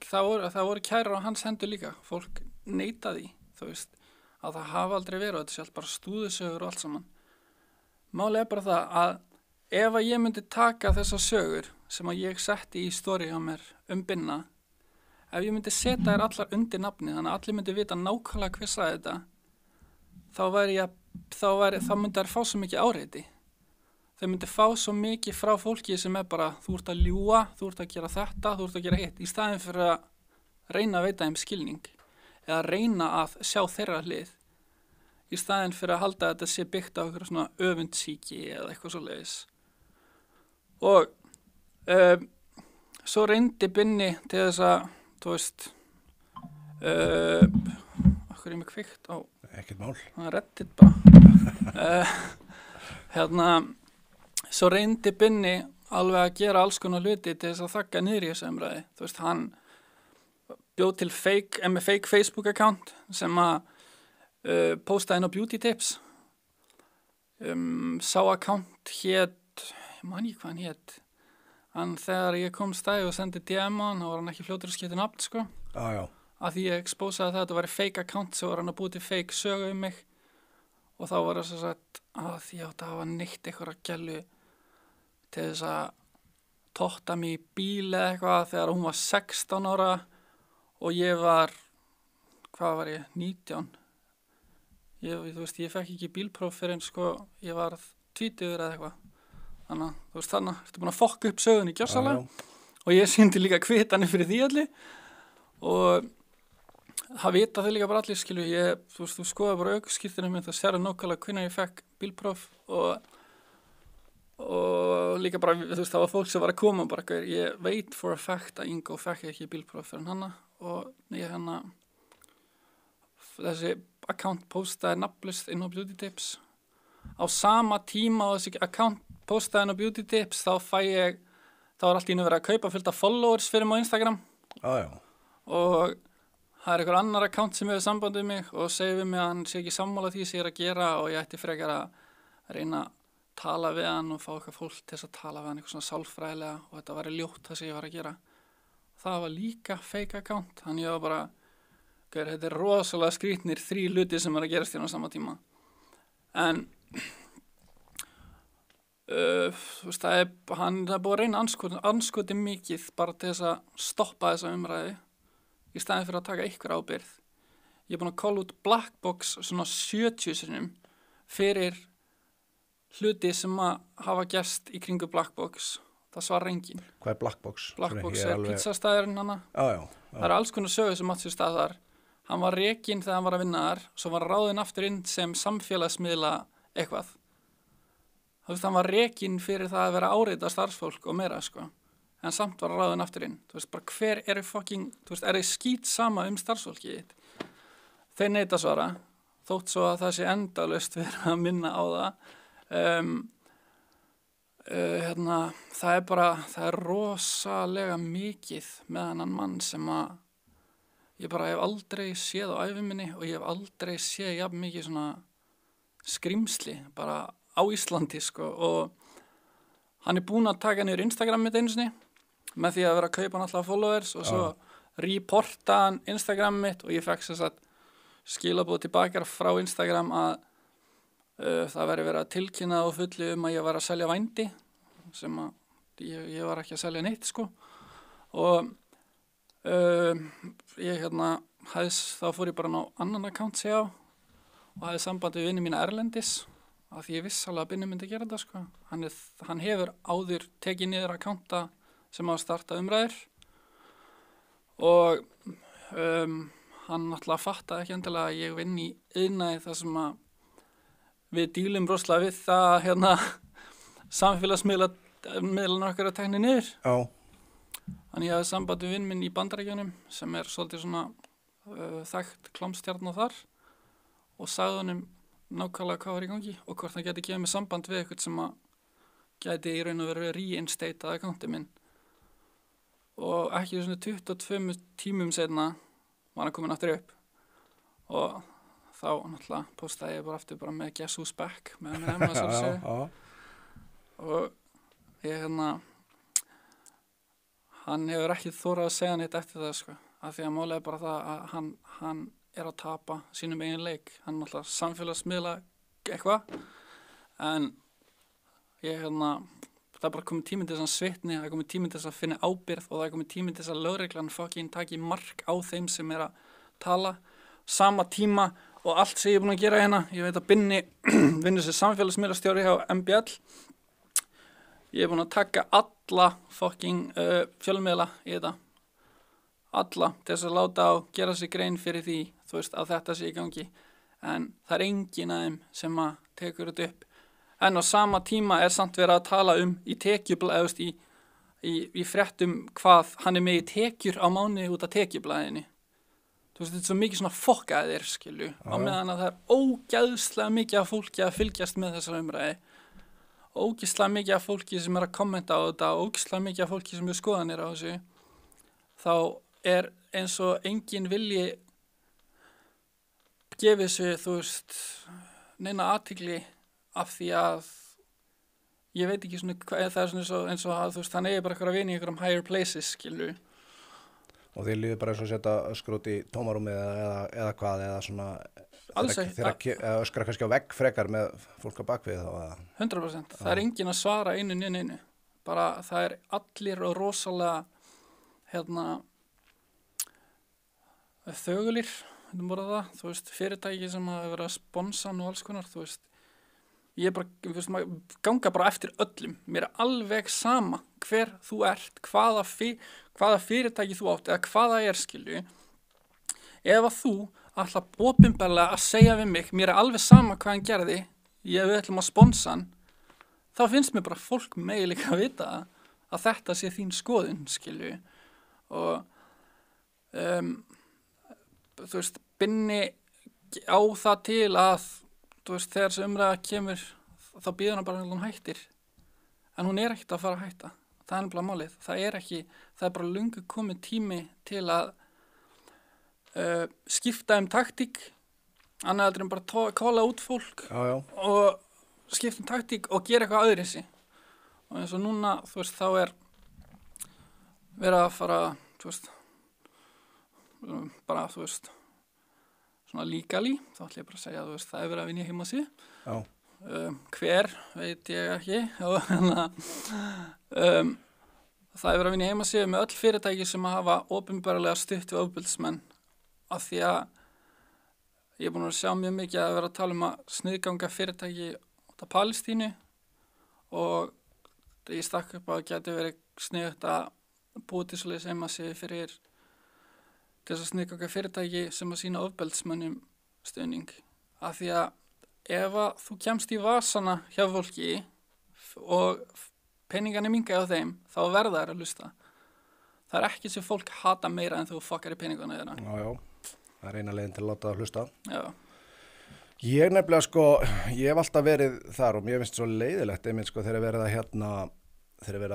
það voru kærar á hans hendur líka. Fólk neita því, þú veist, að það hafa aldrei verið og þetta sé allt bara stúðusögur og allt saman. Málið er bara það að ef að ég myndi taka þessar sögur sem að ég setti í story á mér Binna, ef ég myndi setja þær allar undir nafni þannig að allir myndi vita nákvæmlega hver sagði þetta, þá myndi þær fá svo mikið áreiti. þau myndi fá svo mikið frá fólki sem bara, þú ert að ljúga, þú ert að gera þetta, þú ert að gera hitt, í staðin fyrir að reyna að veita þeim skilning eða reyna að sjá þeirra hlið, í staðin fyrir að halda að þetta sé byggt á einhverju svona öfundsýki eða eitthvað svoleiðis. Og svo reyndi Binni til þess að, þú veist, okkur er mig kvikt á Ekkert mál. Reddit bara. Svo reyndi Binni alveg að gera alls konar hluti til þess að þagga niður í þessu umræði. Þú veist, hann bjóð til fake Facebook account sem að postaði inn á beauty tips. Sá account hét, ég man ekki hvað hann hét, en þegar ég kom stæði og sendi DM á hann, þá var hann ekki fljótur að skipta nafn, sko. Já. Að því ég expósaði það að þetta væri fake account, svo var hann að búið til fake sögu mig og þá var það svo sagt að því átt að hafa neitt eitthvað gælu til þess að totta mig í bíl eða eitthvað þegar hún var 16 ára og ég var, hvað var ég, 19. Þú veist, ég fekk ekki bílpróf fyrir en sko, ég var 20 eða eitthvað. Þannig að, þú veist, þannig, ertu búin að fokka upp sögunni gjörsamlega og ég sýndi líka kvitanir fyrir því allir og það vita þau líka bara allir, skilu, þú veist, þú skoða bara aukaskýrtinu minn, þú sérðu nákvæmlega hvenær ég fekk bílpróf og líka bara, þú veist, það var fólk sem var að koma bara, ég veit for a fact að Ingo fekk ekki bílpróf fyrir hana og ég þessi account postaði nafnlaust inn á Beauty Tips. Á sama tíma á þessi account postaði inn á Beauty Tips, þá er allt í einu verið að kaupa fullt af followers fyrir mig á Instagram. Já. Og það er einhver annar account sem hefur samband við mig og segir við mig að hann sé ekki sammála því sem ég er að gera og ég ætti frekar að reyna að tala við hann og fá eitthvað fólk til þess að tala við hann eitthvað svona sálfræðilega og þetta væri ljótt það sem ég var að gera. Það var líka fake account, þannig ég var bara, þetta er rosalega skrýtnir 3 hluti sem er að gerast hérna á sama tíma. En þú veist, það er búið að reyna anskoti mikið bara til þess að stoppa þessa umræði í staðin fyrir að taka ykkur ábyrgð. Ég er búin að call út Blackbox svona 70 sinnum fyrir hluti sem að hafa gerst í kringu Blackbox. Það svarar enginn. Hvað er Blackbox? Blackbox er pizzastæðurinn hana. Já. Það er alls konar sögur sem átt sér stað þar. Hann var rekinn þegar hann var að vinna þar, svo var ráðinn aftur inn sem samfélagsmiðla eitthvað. Þú veist, hann var rekinn fyrir það að vera áreita starfsfólk og meira, sko. En samt var ráðinn aftur inn. Þú veist, bara hver eru þú veist, er þið skít sama starfsfólkið þitt? Þeir neita svara, þótt svo að það sé endalaust verið að minna á það. Það er rosalega mikið með hennan mann sem að ég bara hef aldrei séð á ævi minni og ég hef aldrei séð jafn mikið svona skrimsli bara á Íslandi, sko, og hann er búinn að taka niður Instagram mitt einu sinni með því að vera að kaupa hann alltaf followers og svo reporta hann Instagram mitt og ég fekk sem sagt skilaboð tilbaka frá Instagram að það væri verið að tilkynna á fullu að ég var að selja vændi sem að ég var ekki að selja neitt, sko, og þá fór ég bara á annan account sig á og hafði samband við vinni mína erlendis af því ég viss alveg að Binni myndi gera þetta, sko. Hann hefur áður tekið niður akkánta sem á að starta umræður og hann náttúrulega fattaði ekki endilega að ég vinn í iðnaði þar sem að við dílum rosalega við það samfélagsmiðlarnir okkar að tekna niður. Já. Þannig ég hafði samband við vinn minn í Bandaríkjunum sem er svolítið svona þekkt klámstjarna þar og sagði honum nákvæmlega hvað var í gangi og hvort hann geti gefið mig samband við eitthvað sem að geti í raun og verið reinstatað akkánti minn. Og ekki svona 22 tímum seinna var hann komin aftur upp og þá náttúrulega postaði ég bara aftur bara með Guess Who's Back með M&M að segja. Og ég hann hefur ekki þorað að segja neitt eftir það, sko, af því að málega bara það að hann er að tapa sínum eigin leik. Hann náttúrulega samfélagsmiðla eitthvað, en ég það er bara komið tíminn til þess að svitni, það er komið tíminn til þess að finna ábyrgð og það er komið tíminn til þess að lögreglan fucking taki mark á þeim sem er að tala sama tíma og allt sem ég er búin að gera hérna. Ég veit að Binni vinnur sem samfélagsmiðlastjóri hjá MBL ég er búin að taka alla fucking fjölmiðla í þetta, alla, til þess að láta á gera sig grein fyrir því, þú veist, að þetta sé í gangi, en það er engin af þeim sem að tekur þetta upp, en á sama tíma er samt verið að tala í tekjublaði, í fréttum hvað hann er með í tekjur á mánuði út af tekjublaðinni. Þú veist, þetta er svo mikið svona fokkaðir, skilu, á meðan að það er ógæðslega mikið af fólki að fylgjast með þessar umræði, ógæðslega mikið af fólki sem er að kommenta á þetta, ógæðslega mikið af fólki sem er skoðanir á þessu, þá er eins og engin vilji gefið sig, þú veist, neina athygli af því að ég veit ekki svona hvað það er svona eins og að þú veist, hann eigi bara eitthvað að vinna í einhverjum higher places, skilu. Og þið líður bara eins og setja öskur út í tómarúmið eða hvað, eða svona þeirra öskra kannski á vegg frekar með fólk á bakvið þá eða? 100%. Það er engin að svara einu. Bara það er allir og rosalega þögulir, þú veist, fyrirtæki sem hafa verið að sponsa og alls konar, þú veist. Ég bara, þú veist, maður ganga bara eftir öllum. Mér er alveg sama hver þú ert, hvaða fyrirtæki þú átt eða hvaða skilju. Ef að þú ætla opinberlega að segja við mig, mér er alveg sama hvað hann gerði, við ætlum að sponsa hann, þá finnst mér bara fólk megi líka að vita að þetta sé þín skoðun, skilju. Og þú veist, binni á það til að þú veist, þegar þessi umræða kemur þá býður hann bara að hún hættir, en hún er ekkert að fara að hætta, það er nefnilega málið, það er bara löngu komið tími til að skipta taktík, annað heldur en bara kóla út fólk og skipta taktík og gera eitthvað öðruvísi. Og eins og núna, þú veist, þá er verið að fara, þú veist, bara, þú veist, svona legally, þá ætlum ég bara að segja, þú veist, það er verið að vinna í heimasíðu. Hver, veit ég ekki, það er verið að vinna í heimasíðu með öll fyrirtæki sem að hafa opinberlega stutt við ofbeldismenn, af því að ég er búin að sjá mjög mikið að vera að tala að sniðganga fyrirtæki út af Palestínu og ég stakk upp að geti verið sniðugt að búið til svoleiðis heimasíðu fyrir til þess að sniðganga fyrirtæki sem að sýna ofbeldismönnum stuðning, af því að ef að þú kemst í vasana hjá fólki og peningarnir minnka á þeim, þá verða þær að hlusta. Það er ekki sem fólk hata meira en þú fokkar í peningana þeirra. Já, það er eina leiðin til að láta það hlusta. Já. Ég nefnilega, sko, ég hef alltaf verið þar og mér finnst svo leiðilegt einmitt, sko, þegar verið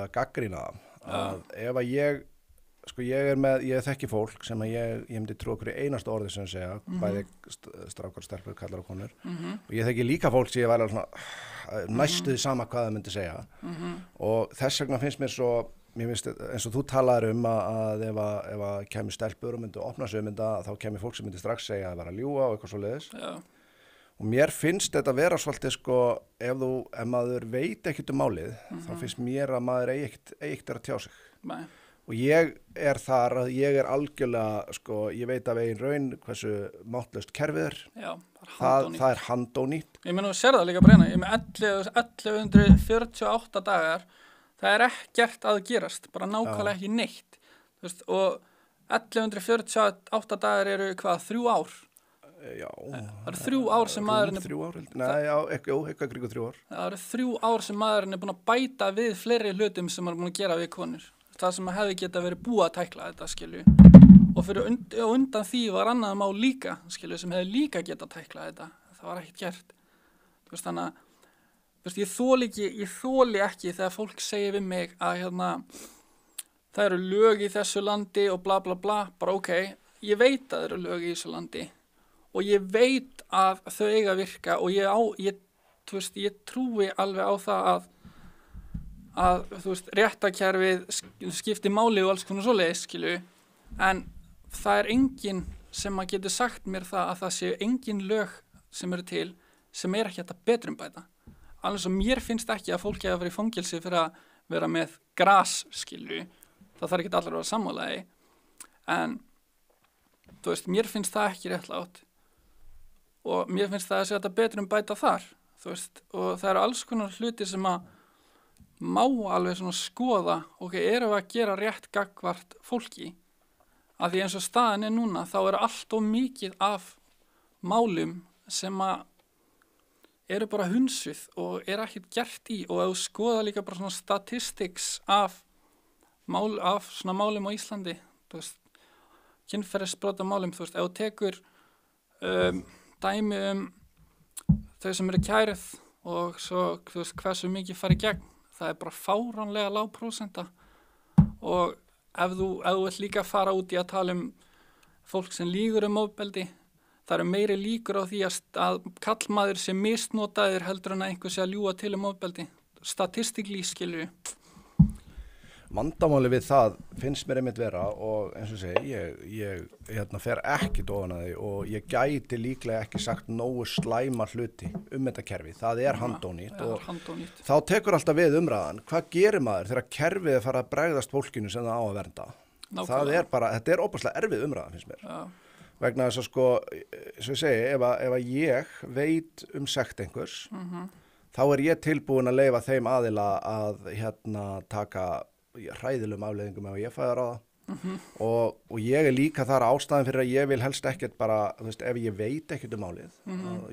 að gagnrýna að ef að ég þekki fólk sem að ég myndi trú okkur í einasta orði sem segja, bæði strákar, stelpur, kallar og konur, og ég þekki líka fólk sem ég væri svona næstuði sama hvað það myndi segja, og þess vegna finnst mér svo, mér finnst eins og þú talaðir að ef að kemur stelpur og myndi opna sig þá kemur fólk sem myndi strax segja að vera að ljúga og eitthvað svoleiðis. Já. Og mér finnst þetta vera svolítið, sko, ef maður veit ekkert málið, þá finnst mér að maður eigi ekkert að tjá sig. Nei. Og ég er þar að ég er algjörlega, sko, ég veit af eigin raun hversu máttlaust kerfið er. Já, það er handónýtt. Ég meina, þú sér það líka bara ég með 1148 dagar, það er ekkert að gerast, bara nákvæmlega ekki neitt. Þú veist, og 1148 dagar eru hvað, 3 ár? Já. Það eru 3 ár sem maðurinn er... 3 ár, eitthvað kringu 3 ár. Það eru 3 ár sem maðurinn er búin að bæta við fleiri hlutum sem hann er búin að gera við konur. Það sem hefði geta verið búið að tækla þetta, skilju. Og fyrir undan því var annað mál líka, skilju, sem hefði líka geta tækla þetta. Það var ekkert gert. Þú veist, þannig að, þú veist, ég þoli ekki þegar fólk segir við mig að, það eru lög í þessu landi og bla bla bla, bara ok, ég veit að það eru lög í þessu landi og ég veit að þau eiga að virka og ég trúi alveg á það að þú veist, réttakerfið skipti máli og alls konar svoleiðis, skilju, en það er enginn sem að getur sagt mér það að það séu engin lög sem eru til sem er ekki hægt að betrumbæta. Alveg sem mér finnst ekki að fólki að vera í fangelsi fyrir að vera með gras, skilju, það þarf ekki allir að vera sammálaði, en þú veist, mér finnst það ekki réttlátt og mér finnst það að sé hægt að betrumbæta þar, þú veist, og það eru alls konar hluti sem að má alveg svona skoða, ok, erum við að gera rétt gagnvart fólki? Af því eins og staðan núna, þá allt of mikið af málum sem að eru bara hunsuð og ekkert gert í, og ef þú skoða líka bara svona statistics af svona málum á Íslandi, þú veist, kynferðisbrota málum, þú veist, ef þú tekur dæmi þau sem eru kærið og svo, þú veist, hversu mikið fari gegn, það bara fáránlega lág prósenta. Og ef þú vill líka fara út í að tala fólk sem lýgur ofbeldi, það meiri líkur á því að karlmaður sé misnotaður heldur en að einhver sé að ljúga til ofbeldi. Statistically, skilur við. Vandamáli við það finnst mér einmitt vera, og eins og segi, ég fer ekki ofan að því, og ég gæti líklega ekki sagt nógu slæma hluti þetta kerfi. Það handónýtt, og þá tekur alltaf við umræðan. Hvað gerir maður þegar kerfið fara að bregðast fólkinu sem það á að vernda? Nákvæmlega. Þetta óbærslega erfið umræða, finnst mér. Já. Vegna þess að sko, svo ég segi, ef ég veit sekt einhvers, þá ég tilbúin að leyfa þeim aðila að taka hræðilegum afleiðingum ef ég fæðar á það. Og ég líka þar ástæðan fyrir að ég vil helst ekkert bara, þú veist, ef ég veit ekkert málið,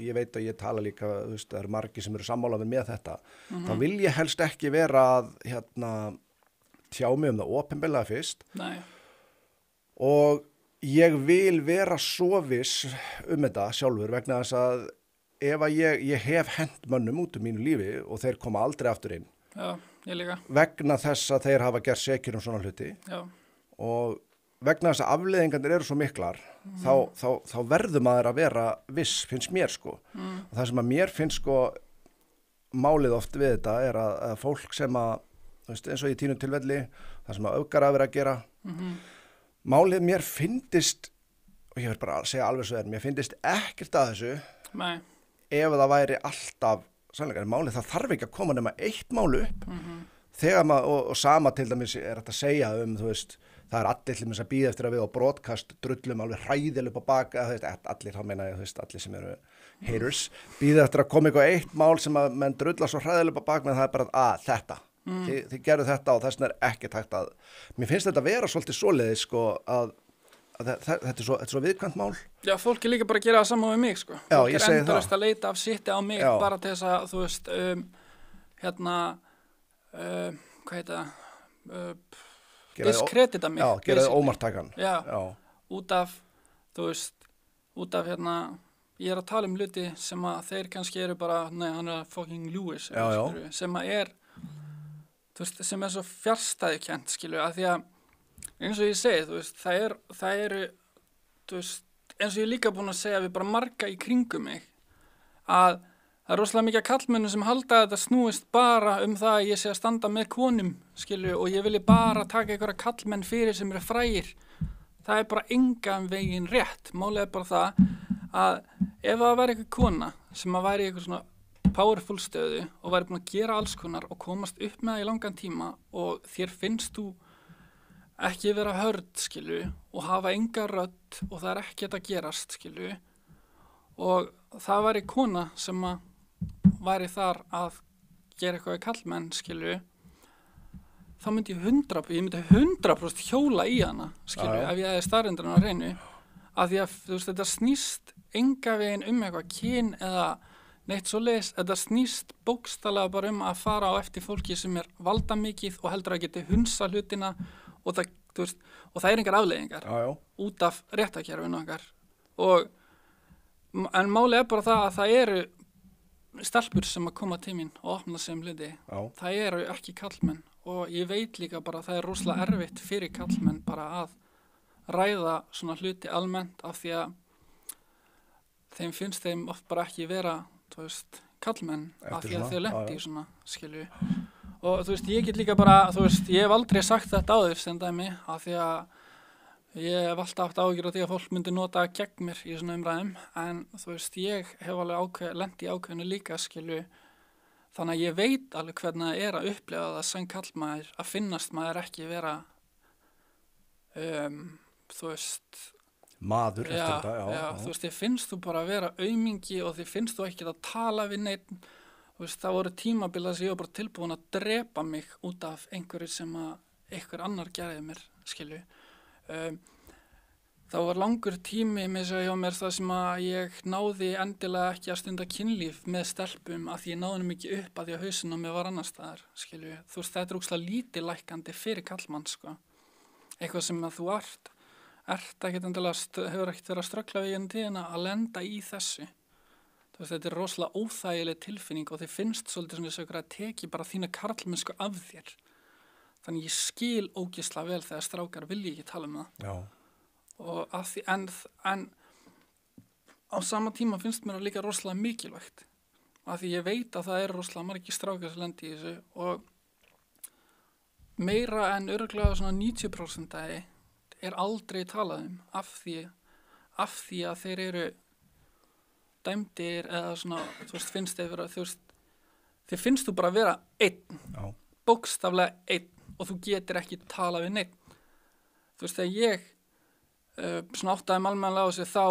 ég veit að ég tala líka, þú veist, það margir sem eru sammála með þetta, þá vil ég helst ekki vera að tjá mig það opinberlega fyrst. Nei. Og ég vil vera svo viss þetta sjálfur, vegna þess að ef að ég hef hent mönnum út mínu lífi og þeir koma aldrei aftur inn. Já, ég líka. Vegna þess að þeir hafa gert sekir svona hluti. Já. Og vegna þess að afleiðingarnir eru svo miklar, þá verður maður að vera viss, finnst mér sko. Og það sem að mér finnst sko málið oft við þetta að fólk sem þú veist, eins og í tínu tilfelli, það sem að öfgar að vera að gera, málið mér finnist, og ég verð bara að segja alveg svo mér finnist ekkert að þessu. Nei. Ef það væri alltaf sannleika, málið, það þarf ekki að koma nema eitt mál upp, þegar maður, og sama til dæmis þetta að segja þú veist, það allir til þess að bíða eftir að við á broadcast drullum alveg hræðileg upp á baka, þú veist, allir, þá meina ég, þú veist, allir sem eru haters, bíða eftir að koma eitthvað eitt mál sem að menn drulla svo hræðileg upp á baka, menn það bara þetta, þið gerðu þetta og þess vegna ekki takt að, mér finnst þetta vera svolítið svoleiðis, sko, að þetta svo viðkvæmt mál. Já, fólk líka bara að gera það saman við mig, sko. Já, ég segi það. Fólk endalaust að leita af sitti á mig, bara til þess að, þú veist, hvað heita það? Diskredita mig. Já, gera þið ómartakan. Já, út af, þú veist, ég að tala hluti sem að þeir kannski eru bara, nei, hann fucking Lewis, sem að þú veist, sem svo fjarstæðukennt, skilju, að því að eins og ég segi, þú veist, það eru, þú veist, eins og ég líka búin að segja við bara marga í kringum mig, að það rosalega mikið kallmennum sem halda að þetta snúist bara það að ég sé að standa með konum, skilju, og ég vilji bara taka einhverja kallmenn fyrir sem eru frægir. Það bara engan veginn rétt. Málið bara það að ef það væri einhver kona sem að væri einhver svona powerful stöðu og væri búin að gera alls konar og komast upp með það í langan tíma og þér finnst þú ekki vera hörð, skilju, og hafa enga rödd og það ekkert að gerast, skilju, og það væri kona sem að væri þar að gera eitthvað í kallmenn, skilju, þá myndi ég 100% hjóla í hana, skilju, ef ég hefði staðreyndina á hreinu, af því að þú veist, þetta snýst enga veginn eitthvað kyn eða neitt svoleiðis, þetta snýst bókstaflega bara að fara á eftir fólki sem valdamikið og heldur að geti hunsa hlutina og það, þú veist, og það engar afleiðingar út af réttarkerfinu okkar. En málið bara það að það eru stelpur sem að koma til mín og opna sig hluti. Það eru ekki kallmenn og ég veit líka bara að það rosalega erfitt fyrir kallmenn bara að ræða svona hluti almennt af því að þeim finnst þeim oft bara ekki vera, þú veist, kallmenn af því að þau lendi í svona, skilju. Og þú veist, ég get líka bara, þú veist, ég hef aldrei sagt þetta áður sem dæmi af því að ég hef alltaf haft áhyggjur af því að fólk myndi nota gegn mér í svona umræðum, en þú veist, ég hef alveg lent í ákveðinu líka, skilju, þannig að ég veit alveg hvernig það að upplifa það sem kallmaður að finnast maður ekki vera, þú veist, maður eftir þetta, þú veist, þið finnst þú bara að vera aumingi og þið finnst þú ekki að tala við neitt þú veist, það voru tímabila sem ég var bara tilbúin að drepa mig út af einhverju sem að einhver annar gerði mér, skilju. Það var langur tími með þess að hjá mér það sem að ég náði endilega ekki að stunda kynlíf með stelpum að því ég náði henni ekki upp að því að hausinn á mig var annar staðar, skilju. Þú veist, þetta ógeðslega lítillækkandi fyrir kallmann, sko. Eitthvað sem að þú ert ekkert endilega, hefur ekkert verið að ströggla við hérna tíðina að lenda í þessu. Þú veist, þetta rosalega óþægileg tilfinning og þið finnst svolítið svona þess að teki bara þína karlmennsku af þér. Þannig ég skil ógeðslega vel þegar strákar vilja ekki tala það. Já. Og að því, en á sama tíma finnst mér það líka rosalega mikilvægt. Að því ég veit að það rosalega margir strákar sem lendi í þessu og meira en örugglega svona 90% aldrei talað af því að þeir eru dæmdir eða svona, þú veist, finnst þeir vera, þið finnst þú bara vera einn, bókstaflega einn og þú getur ekki talað við neitt. Þú veist, þegar ég svona áttaði almennilega á þessu þá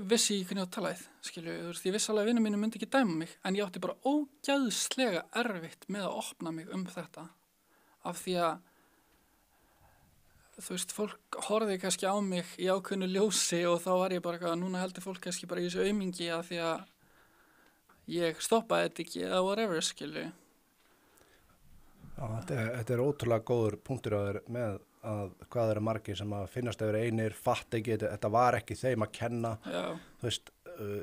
vissi ég hvernig ég talaði, skilju, þú veist, ég vissi alveg að vinur mínu myndi ekki dæma mig, en ég átti bara ógæðslega erfitt með að opna mig þetta, af því að þú veist, fólk horfði kannski á mig í ákveðnu ljósi og þá var ég bara eitthvað, núna heldur fólk kannski bara í þessu aumingi af því að ég stoppaði þetta ekki eða whatever, skilju. Já, þetta ótrúlega góður punktur á þér með að hvað eru margir sem að finnast yfir einir, fatt ekki, þetta var ekki þeim að kenna. Já. Þú veist,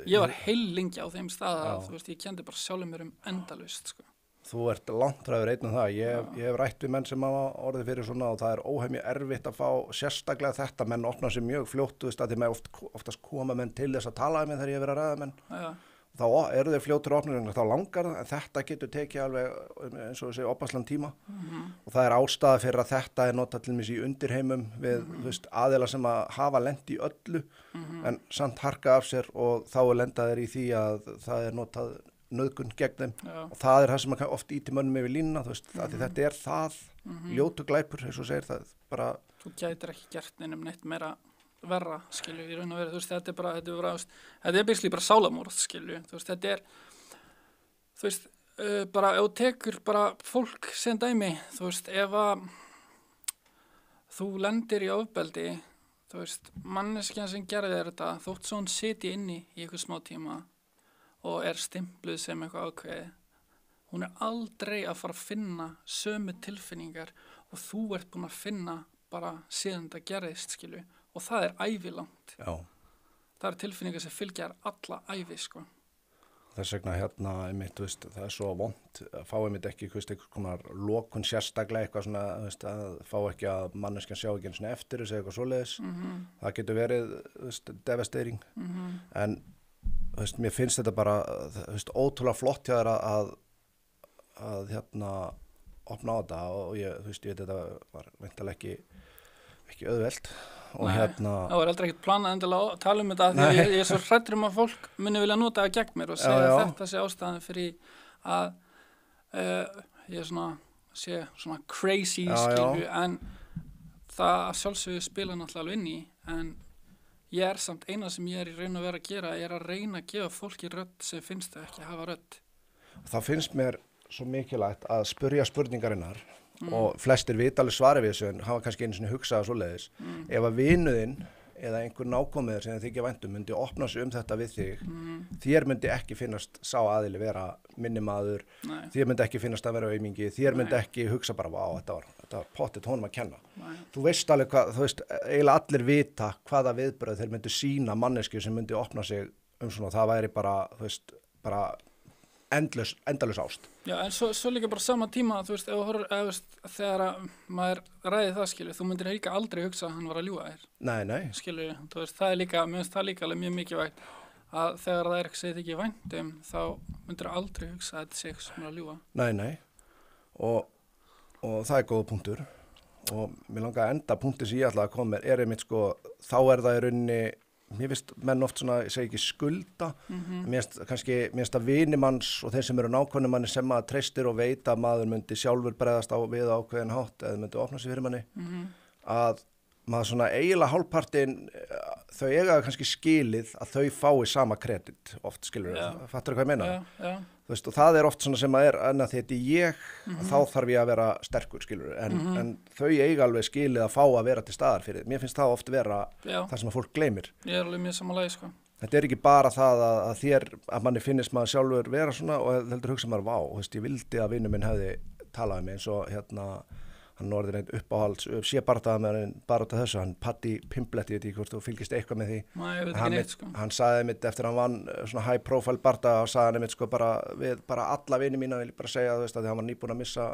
ég var heilengi á þeim stað að, þú veist, ég kendi bara sjálfum mér endalaust, sko. Þú ert langtræður einn um það. Ég hef rætt við menn sem hafa orðið fyrir svona og það óhemju erfitt að fá sérstaklega þetta, menn opna sig mjög fljótt, þú veist, að því oftast koma menn til þess að tala um þegar ég verið að ræða menn. Já. Þá eru þeir fljótur á opnum, þá langar það, en þetta getur tekið alveg eins og þessi opaslan tíma. Og það ástæða fyrir að þetta notað til dæmis í undirheimum við þú veist, aðila sem að hafa lent í öllu, en samt harka af sér og þá lenda þeir í því að það notað nauðgun gegn þeim. Já. Og það það sem oft íti mönnum yfir línuna, þú veist, að þetta það, ljótu glæpur, eins og segir það bara. Þú gætir ekki gert neinum neitt meira verra, skilju, í raun og veru, þú veist, þetta basically bara sálamorð, skilju, þú veist, þetta þú veist, bara, ef þú tekur bara fólk sem dæmi, þú veist, ef að þú lendir í ofbeldi, þú veist, manneskjan sem gerði þér þetta, þótt svo hún siti inni í einhver smá tíma og stimpluð sem eitthvað ákveðið, hún aldrei að fara að finna sömu tilfinningar og þú ert búin að finna bara síðan þetta gerðist, skilju. Og það ævilangt. Já. Það tilfinningar sem fylgjar alla ævi, sko. Þess vegna einmitt, veist, það svo vont að fá einmitt ekki einhvers konar lokun sérstaklega eitthvað svona, veist, að fá ekki að manneskjan sjá ekki einu svona eftir þessu eitthvað svoleiðis. Það getur verið, veist, devastating. En veist, mér finnst þetta bara, veist, ótrúlega flott hjá þér að opna á þetta og ég veit þetta var væntanlega ekki auðvelt. Og það var aldrei ekkert planað endilega að tala þetta því ég svo hræddur að fólk muni vilja nota það gegn mér og segja að þetta sé ástæðan fyrir að ég sé svona crazy, skilju, en það sjálfsögðu spila náttúrulega inn í, en ég samt eina sem ég í raun og veru að gera að reyna að gefa fólki rödd sem finnst þau ekki hafa rödd. Það finnst mér svo mikilvægt að spyrja spurningarinnar og flestir vita alveg svari við þessu en hafa kannski einu sinni hugsað svoleiðis. Ef að vinuðinn eða einhver nákomiður sem þið þykja vænt myndi opna sig þetta við þig, þér myndi ekki finnast sá aðili vera minnimaður, þér myndi ekki finnast að vera aumingi, þér myndi ekki hugsa bara, vá, þetta var pottet honum að kenna. Þú veist alveg hvað, þú veist, eiginlega allir vita hvaða viðbrögð þeir myndu sýna mannesku sem myndi opna sig svona, það væri bara, þú veist, bara endalaus ást. Já, en svo líka bara sama tíma, þú veist, þegar maður ræði það, skilju, þú myndir líka aldrei hugsa að hann var að ljúga þér. Nei. Skilju, þú veist, mér finnst það líka alveg mjög mikilvægt að þegar það ekki segið ekki vænt þá myndir aldrei hugsa að þetta sé eitthvað sem er að ljúga. Nei. Og það góð punktur. Og mér langar að enda punkti sem ég ætla að koma með einmitt, sko, þá það í rauninni mér finnst menn oft svona, ég segi ekki skulda, mér finnst að vinimanns og þeir sem eru nákvæmni manni sem maður treystir og veit að maður myndi sjálfur bregðast á við ákveðin hátt eða myndi opna sig fyrir manni, að maður svona eiginlega hálfpartinn þau eiga kannski skilið að þau fái sama kredit oft, skilur við, fattar hvað ég meina? Já. Þú veist, og það oft svona sem að en að þetta ég, þá þarf ég að vera sterkur, skilur við, en þau eiga alveg skilið að fá að vera til staðar fyrir. Mér finnst það oft vera það sem að fólk gleymir. Ég alveg mjög samanlega, sko. Þetta ekki bara það að manni finnist maður sjálfur vera svona og heldur hugsa maður, vá, þú veist, ég vildi að vinur minn hefði talað um mig eins og hann orðið einn uppáhalds, sé barðað með hann bara út af þessu, hann Patti Pimblett, ég veit ekki hvort þú fylgist eitthvað með því. Nei, ég veit ekki neitt, sko. Hann sagði mitt eftir hann vann svona high profile barðað og sagði hann mitt sko bara við bara alla vini mína, vil ég bara segja, þú veist, að því hann var nýbúinn að missa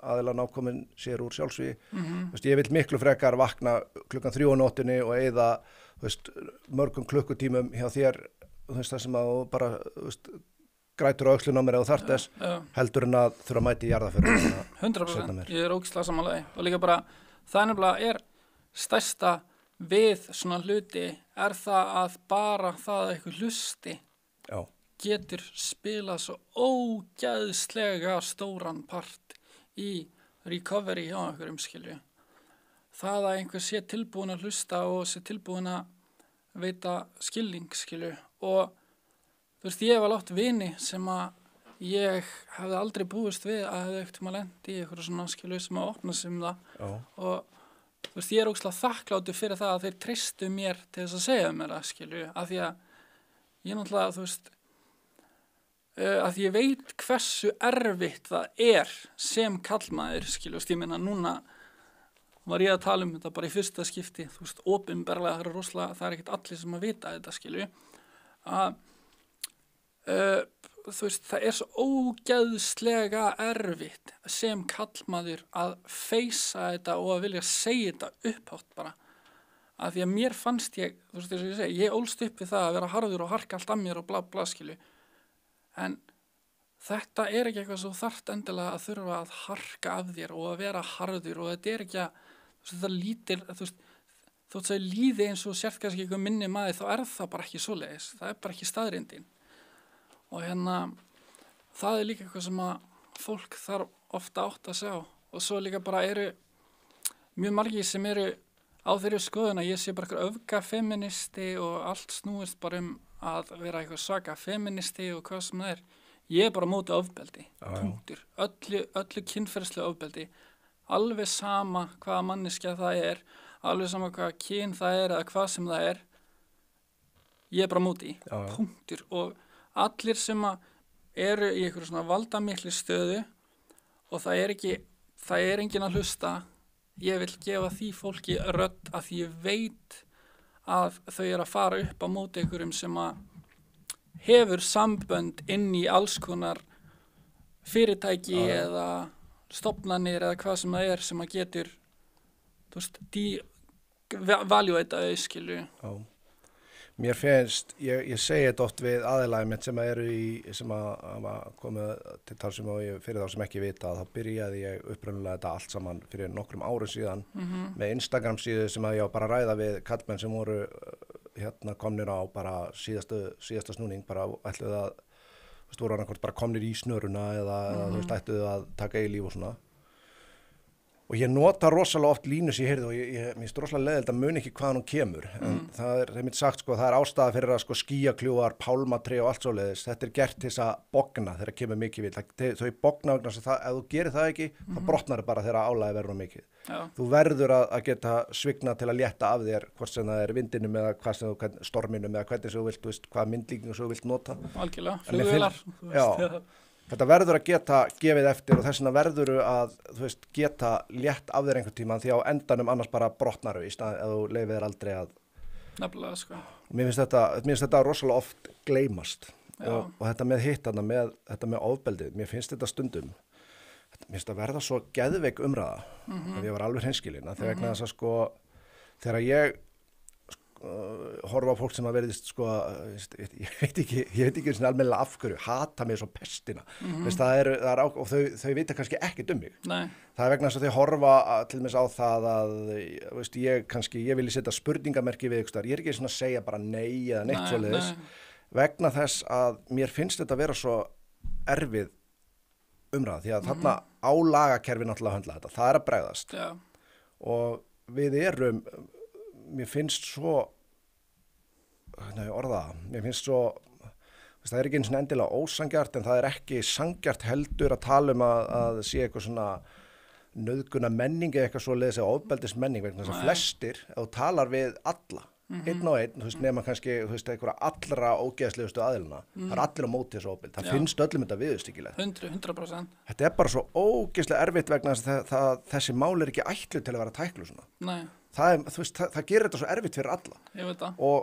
aðeinslega nákominn sér úr sjálfsvíði. Þú veist, ég vil miklu frekar vakna klukkan 3 á nóttunni og eyða, þú veist, mörgum klukkutímum hjá þér, þú veist, það sem að bara, þú veist, grætur á öxlun á mér eða þarft þess heldur en að þurfa að mæti í jarðarförum 100%, ég ógeðslega samanlega og líka bara, það nefnilega stærsta við svona hluti það að bara það að eitthvað hlusti getur spilað svo ógeðslega stóran part í recovery hjá einhverjum, skilju. Það að einhver sé tilbúin að hlusta og sé tilbúin að veita skilning, skilju, og þú veist, ég var látt vini sem að ég hefði aldrei búist við að hefði ekkert lent í eitthvað svona, skilju, sem að opna sig það og þú veist, ég ógeðslega þakklátur fyrir það að þeir treystu mér til þess að segja mér það, skilju, af því að ég náttúrulega, þú veist, að ég veit hversu erfitt það sem kallmaður, skilju, ég meina núna var ég að tala um þetta bara í fyrsta skipti, þú veist, opinberlega, það er ekkert allir sem að vita þetta, skilju, að þú veist, það svo ógeðslega erfitt sem kallmaður að feysa þetta og að vilja segja þetta upphátt bara, af því að mér fannst ég, þú veist, þess að ég segi, ég ólst upp við það að vera harður og harka allt að mér og bla bla, skilju, en þetta ekki eitthvað svo þarft endilega að þurfa að harka af þér og að vera harður og þetta ekki að, þú veist, þetta lítil, þú veist, þótt að líði eins og sért kannski eitthvað minni maður, þá það bara ekki svoleiðis, það bara ekki staðreyndin. Og það líka eitthvað sem að fólk þarf ofta átt að sjá og svo líka bara mjög margir sem á þeirri skoðun að ég sé bara eitthvað öfgafeministi og allt snúist bara að vera eitthvað svaka feministi og hvað sem það ég bara móti ofbeldi, punktur, öllu kynferðslega ofbeldi, alveg sama hvaða manneskja það alveg sama hvaða kyn það eða hvað sem það ég bara móti, punktur og allir sem í einhverju svona valdamikli stöðu og það enginn að hlusta, ég vil gefa því fólki rödd að því ég veit að þau að fara upp á móti einhverjum sem að hefur sambönd inn í alls konar fyrirtæki eða stofnanir eða hvað sem það sem að getur, þú veist, valueita skilju. Mér finnst, ég segi þetta oft við aðilægum mitt sem sem hafa komið til talsum og fyrir þá sem ekki vita að þá byrjaði ég upprunalega þetta allt saman fyrir nokkrum árum síðan með Instagram síðu sem að ég á bara að ræða við kallmenn sem voru komnir á bara síðasta snúning, bara ætluðu að, þú veist, voru annarkvort bara komnir í snöruna eða þú veist, ætluðu að taka í líf og svona. Og ég nota rosalega oft línu sem ég heyrði og mér finnst rosalega leiðilegt að muni ekki hvaðan hún kemur. En það einmitt sagt, sko, það ástæða fyrir að sko skýjakljúfar, pálmatrí og allt svoleiðis. Þetta gert til þess að bogna þegar kemur mikið við. Þau bogna vegna þess að ef þú gerir það ekki, þá brotnar það bara þegar álagið verður mikið. Já. Þú verður að geta svigna til að létta af þér, hvort sem það vindinum eða hvað sem þú, storminum eða hvernig sem þú vilt, þú veist, hvað myndlíkingu sem þú vilt nota. Algjörlega, flugvélar. Þetta verður að geta gefið eftir og þess vegna verður að, þú veist, geta létt af þér einhvern tíma því á endanum annars bara brotnaru í stað ef þú leifir þér aldrei að. Nefnilega, sko. Mér finnst þetta rosalega oft gleymast og þetta með þetta með ofbeldið, mér finnst þetta stundum, mér finnst þetta verða svo geðveik umræða ef ég var alveg hreinskilinn að vegna þess að sko, þegar ég horfa á fólk sem að verðist sko, ég veit ekki svona almennilega af hverju, hata mig svo pestina veist, og þau vita kannski ekkert um mig. Nei. Það vegna þess að þau horfa til dæmis á það að veist, ég vilji setja spurningamerki við ykkur, ég ekki svona að segja bara nei eða neitt svoleiðis vegna þess að mér finnst þetta vera svo erfið umræða því að þarna á lagakerfi náttúrulega höndla þetta, það að bregðast og við erum, mér finnst svo, mér finnst svo, það er ekki eins og endilega ósangjart en það er ekki sangjart heldur að tala að sé eitthvað svona nauðguna menning eða eitthvað svoleiðis eða ofbeldis menning vegna þess að flestir, ef þú talar við alla, einn og einn, þú veist, nema kannski, þú veist, einhverja allra ógeðslegustu aðilina, það er allir á móti þessu ofbeld, það finnst öllum þetta viðurstyggilegt. 100%. Þetta er bara svo ógeðslega erfitt vegna þess að þessi mál er ekki ætluð til að vera tæklu svona. Nei. Þú veist, það gerir þetta svo erfitt fyrir alla. Ég veit það. Og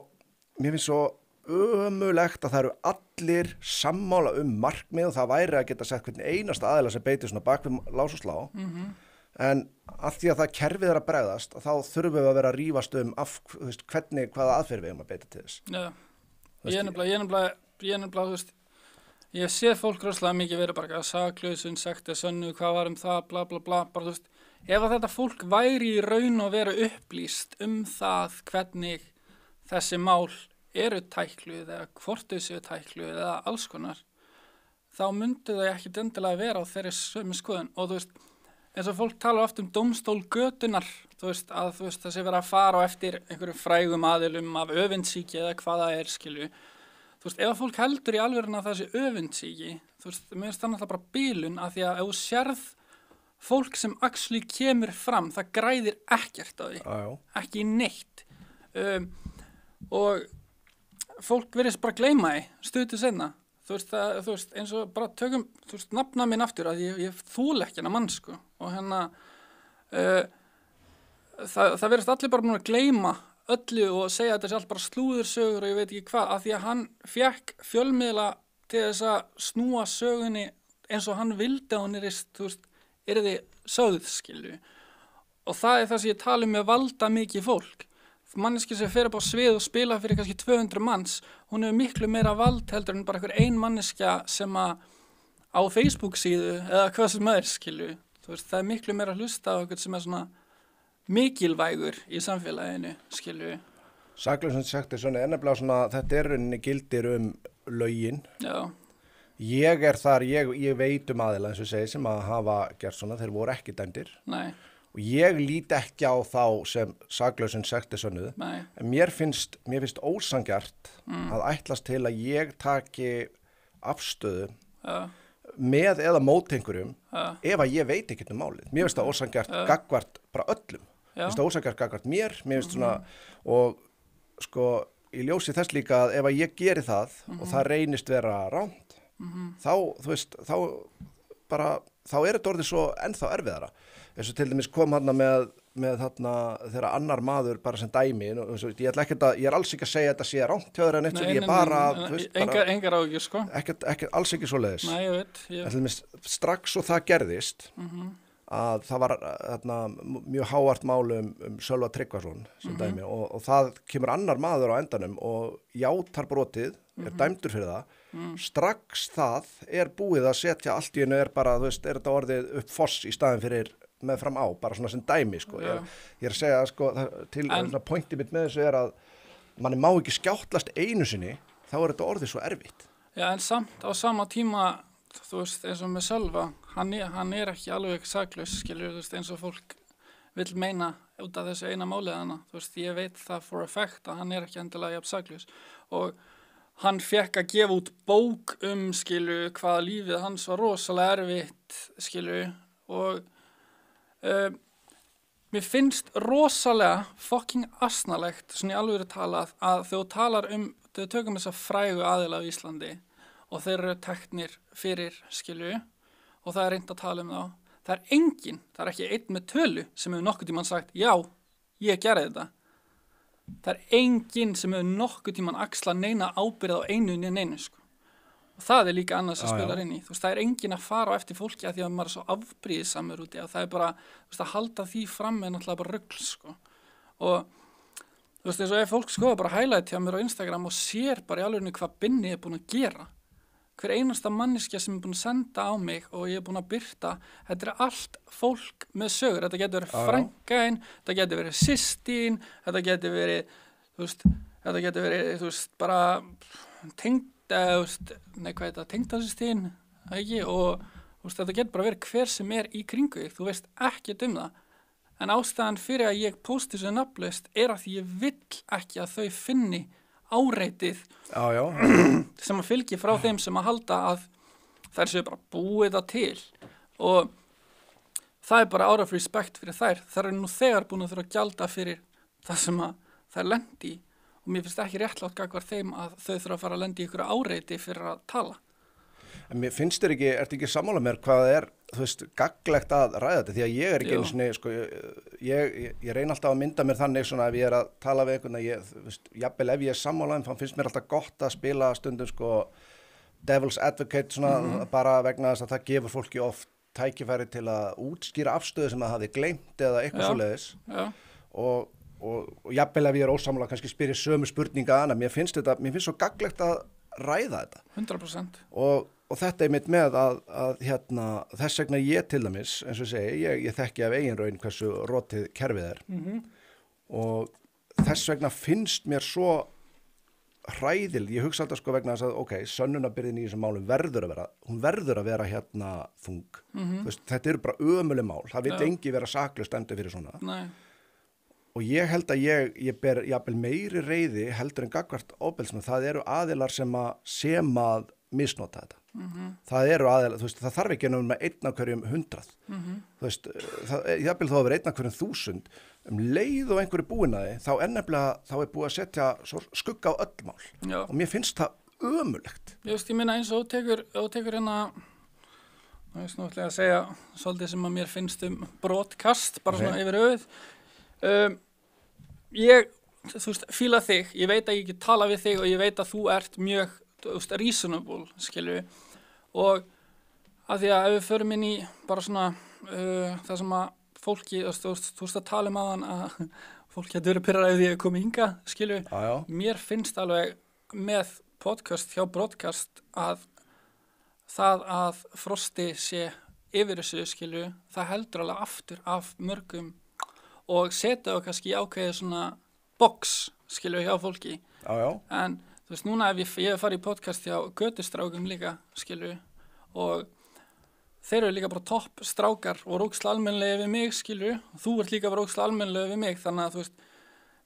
mér finnst svo ömulegt að það eru allir sammála markmið og það væri að geta sett hvernig einasta aðila sem beitir svona bak við lás og slá en að því að það kerfið er að bregðast þá þurfum við að vera að rífast hvaða aðferð við að beita til þess. Já, ég er nefnilega, þú veist, ég sé fólk rosalega mikið verið bara að saklausun, sekti sönnu, hvað var það, bla bla bla, bara þú veist, ef að þetta fólk væri í raun og vera upplýst það hvernig þessi mál eru tækluð eða hvort þau séu tækluð eða alls konar, þá myndu þau ekki endilega vera á þeirri sömu skoðun og þú veist, eins og fólk talar oft dómstól götunar, þú veist, það sé vera að fara á eftir einhverjum frægum aðilum af öfundsýki eða hvað það skilju. Þú veist, ef fólk heldur í alvöruna að það sé öfundsýki, þú veist, mér finnst það náttúrulega bara bilun af því að ef þú sérð fólk sem actually kemur fram, það græðir ekkert á því, ekki neitt. Og fólk virðist bara gleyma því stuttu seinna. Þú veist, eins og bara tökum, þú veist, nafna minn aftur að ég þúl ekki hennar mann, sko. Og það virðist allir bara núna að gleyma öllu og segja að þetta sé allt bara slúðursögur og ég veit ekki hvað, af því að hann fékk fjölmiðla til þess að snúa sögunni eins og hann vildi að hún þú veist, yrði sögð, skilju. Og það er það sem ég tala með valda mikið fólk. Manneski sem fer upp á svið og spila fyrir kannski 200 manns, hún hefur miklu meira vald heldur en bara ein manneskja sem á Facebook síðu eða hvað sem skilju. Þú veist, það er miklu meira að hlusta á eitthvað sem svona mikilvægur í samfélaginu, skilju. Saklausun sekti svona nefnilega svona, þetta er rauninni gildir lögin. Já. Ég er þar, ég veit aðila eins og segi sem að hafa gert svona, þeir voru ekki dæmdir. Nei. Og ég lít ekki á þá sem saklausun sekti sönnuð. Nei. En mér finnst ósangjart að ætlast til að ég taki afstöðu með eða mót einhverjum ef að ég veit ekki málið. Mér finnst það ósangjart gagnvart bara öllum. Mér finnst það ósangjart gagnvart mér, mér finnst svona, og sko, ég ljósi þess líka að ef að ég geri það og það reynist vera rangt, þá, þú veist, þá er þetta orðið svo ennþá erfiðara. Eins og til dæmis kom hann með þarna þegar annar maður bara sem dæmi, ég er alls ekki að segja að þetta sé rangt hjá þér en eitthvað, ég er bara, þú veist, engar áhyggjur, sko. Ekki, alls ekki svoleiðis. Nei, ég veit. Til dæmis, strax og það gerðist, að það var þarna mjög hávært mál Sölva Tryggvason sem dæmi og það kemur annar maður á endanum og játar brotið, er dæmdur fyrir það, strax það er búið að setja allt í einu bara, þú veist, er þetta orðið upp foss í staðin fyrir með fram á, bara svona sem dæmi, sko. Ég er að segja, sko, til pointið mitt með þessu er að manni má ekki skjáttlast einu sinni, þá er þetta orðið svo erfitt. Já, en samt á sama tíma, þú veist, eins og með Sölva, hann er ekki alveg saklaus, skilur, þú veist, eins og fólk vill meina út af þessu eina málið hana, þú veist, ég veit það for a fact að hann er ekki endilega jafn saklaus og hann fekk að gefa út bók skilur, hvað lífið hans var rosalega erfitt, skilur, og mér finnst rosalega fucking asnalegt, svona í alvöru talað, að þú talar þau tökum þess að frægu aðila á Íslandi og þeir eru teknir fyrir, skilju, og það er reynt að tala þá. Það er enginn, það er ekki einn með tölu sem hefur nokkuð tímann sagt, já, ég gerði þetta. Það er enginn sem hefur nokkuð tímann axla neina ábyrgð á einu neinu, sko. Og það er líka annað sem spilar inn í. Þú veist, það er enginn að fara á eftir fólki að því að maður er svo afbrýðisamur úti að það er bara, þú veist, að halda því fram er náttúrulega bara rugl, sko. Og þú veist, eins og ef fólk skoða bara highlight hjá mér á Instagram og sér bara í alveg hvað Binni er búin að gera. Hver einasta manneskja sem er búin að senda á mig og ég er búin að birta, þetta er allt fólk með sögur. Þetta getur verið frænkain, þetta getur verið systín, þetta getur verið, þú veist, bara tengdasystín, ekki, og þú veist, þetta getur bara verið hver sem er í kringu þig, þú veist ekkert það, en ástæðan fyrir að ég posti þessu nafnlaust að því ég vill ekki að þau finni áreitið sem að fylgi frá þeim sem að halda að þær séu bara búið það til og það bara out of respect fyrir þær nú þegar búin að þurfa að gjalda fyrir það sem að þær lendi í og mér finnst ekki réttlátt gagnvart þeim að þau þurfa að fara að lendi í ykkur áreiti fyrir að tala. En mér finnst ertu ekki sammála mér hvað þú veist, gagnlegt að ræða þetta því að ég ekki einu sinni, sko, ég reyna alltaf að mynda mér þannig svona ef ég að tala við einhvern jafnvel ef ég sammála þá finnst mér alltaf gott að spila stundum sko devil's advocate svona bara vegna þess að það gefur fólki oft tækifæri til að útskýra afstöðu sem það hafi gleymt eða eitthvað svoleiðis og jafnvel ef ég ósammála kannski spyr ég sömu spurninga en mér finnst svo gagnlegt að ræða þetta 100% og þetta mitt með að þess vegna ég til dæmis eins og segi, ég þekki af eigin raun hversu rotið kerfið og þess vegna finnst mér svo hræðil, ég hugsa alltaf sko vegna þess að sönnunarbyrðin í þessum málum verður að vera þung veist, þetta eru bara ömuleg mál, það vill engi vera saklaust dæmdur fyrir svona. Nei. Og ég held að ég ber jafnvel meiri reiði heldur en gagnvart ofbeldismenn. Það eru aðilar sem að misnota þetta. Það eru aðilar, þú veist, það þarf ekki með 1 af hverjum 100. Þú veist, jafnvel þó að vera 1 af hverjum 1000. Leið og einhverju búin að þá þá búið að setja skugga á öll mál. Já. Og mér finnst það ömurlegt. Ég minna eins og tekur hérna, ég veist nú ætla að segja svolítið sem að mér finnst brotkast, bara svona yfir höfuð. Ég, þú veist, fíla þig, ég veit að ég ekki tala við þig og ég veit að þú ert mjög, þú veist, reasonable, skilju, og að því að ef við förum inn í bara svona það sem að fólki, þú veist að tala aðan að fólki að vera pirrað ef því að komi hinga, skilju, mér finnst alveg með podcast hjá broadcast að það að Frosti sé yfir þessu, skilju, það heldur alveg aftur af mörgum og setja það kannski ákveðið svona box, skilju, hjá fólki. En þú veist, núna ef ég farið í podcast hjá götustrákum líka, skilju, og þeir eru líka bara topp strákar og róksla almennlega við mig, skilju, og þú ert líka bara róksla almennlega við mig, þannig að þú veist,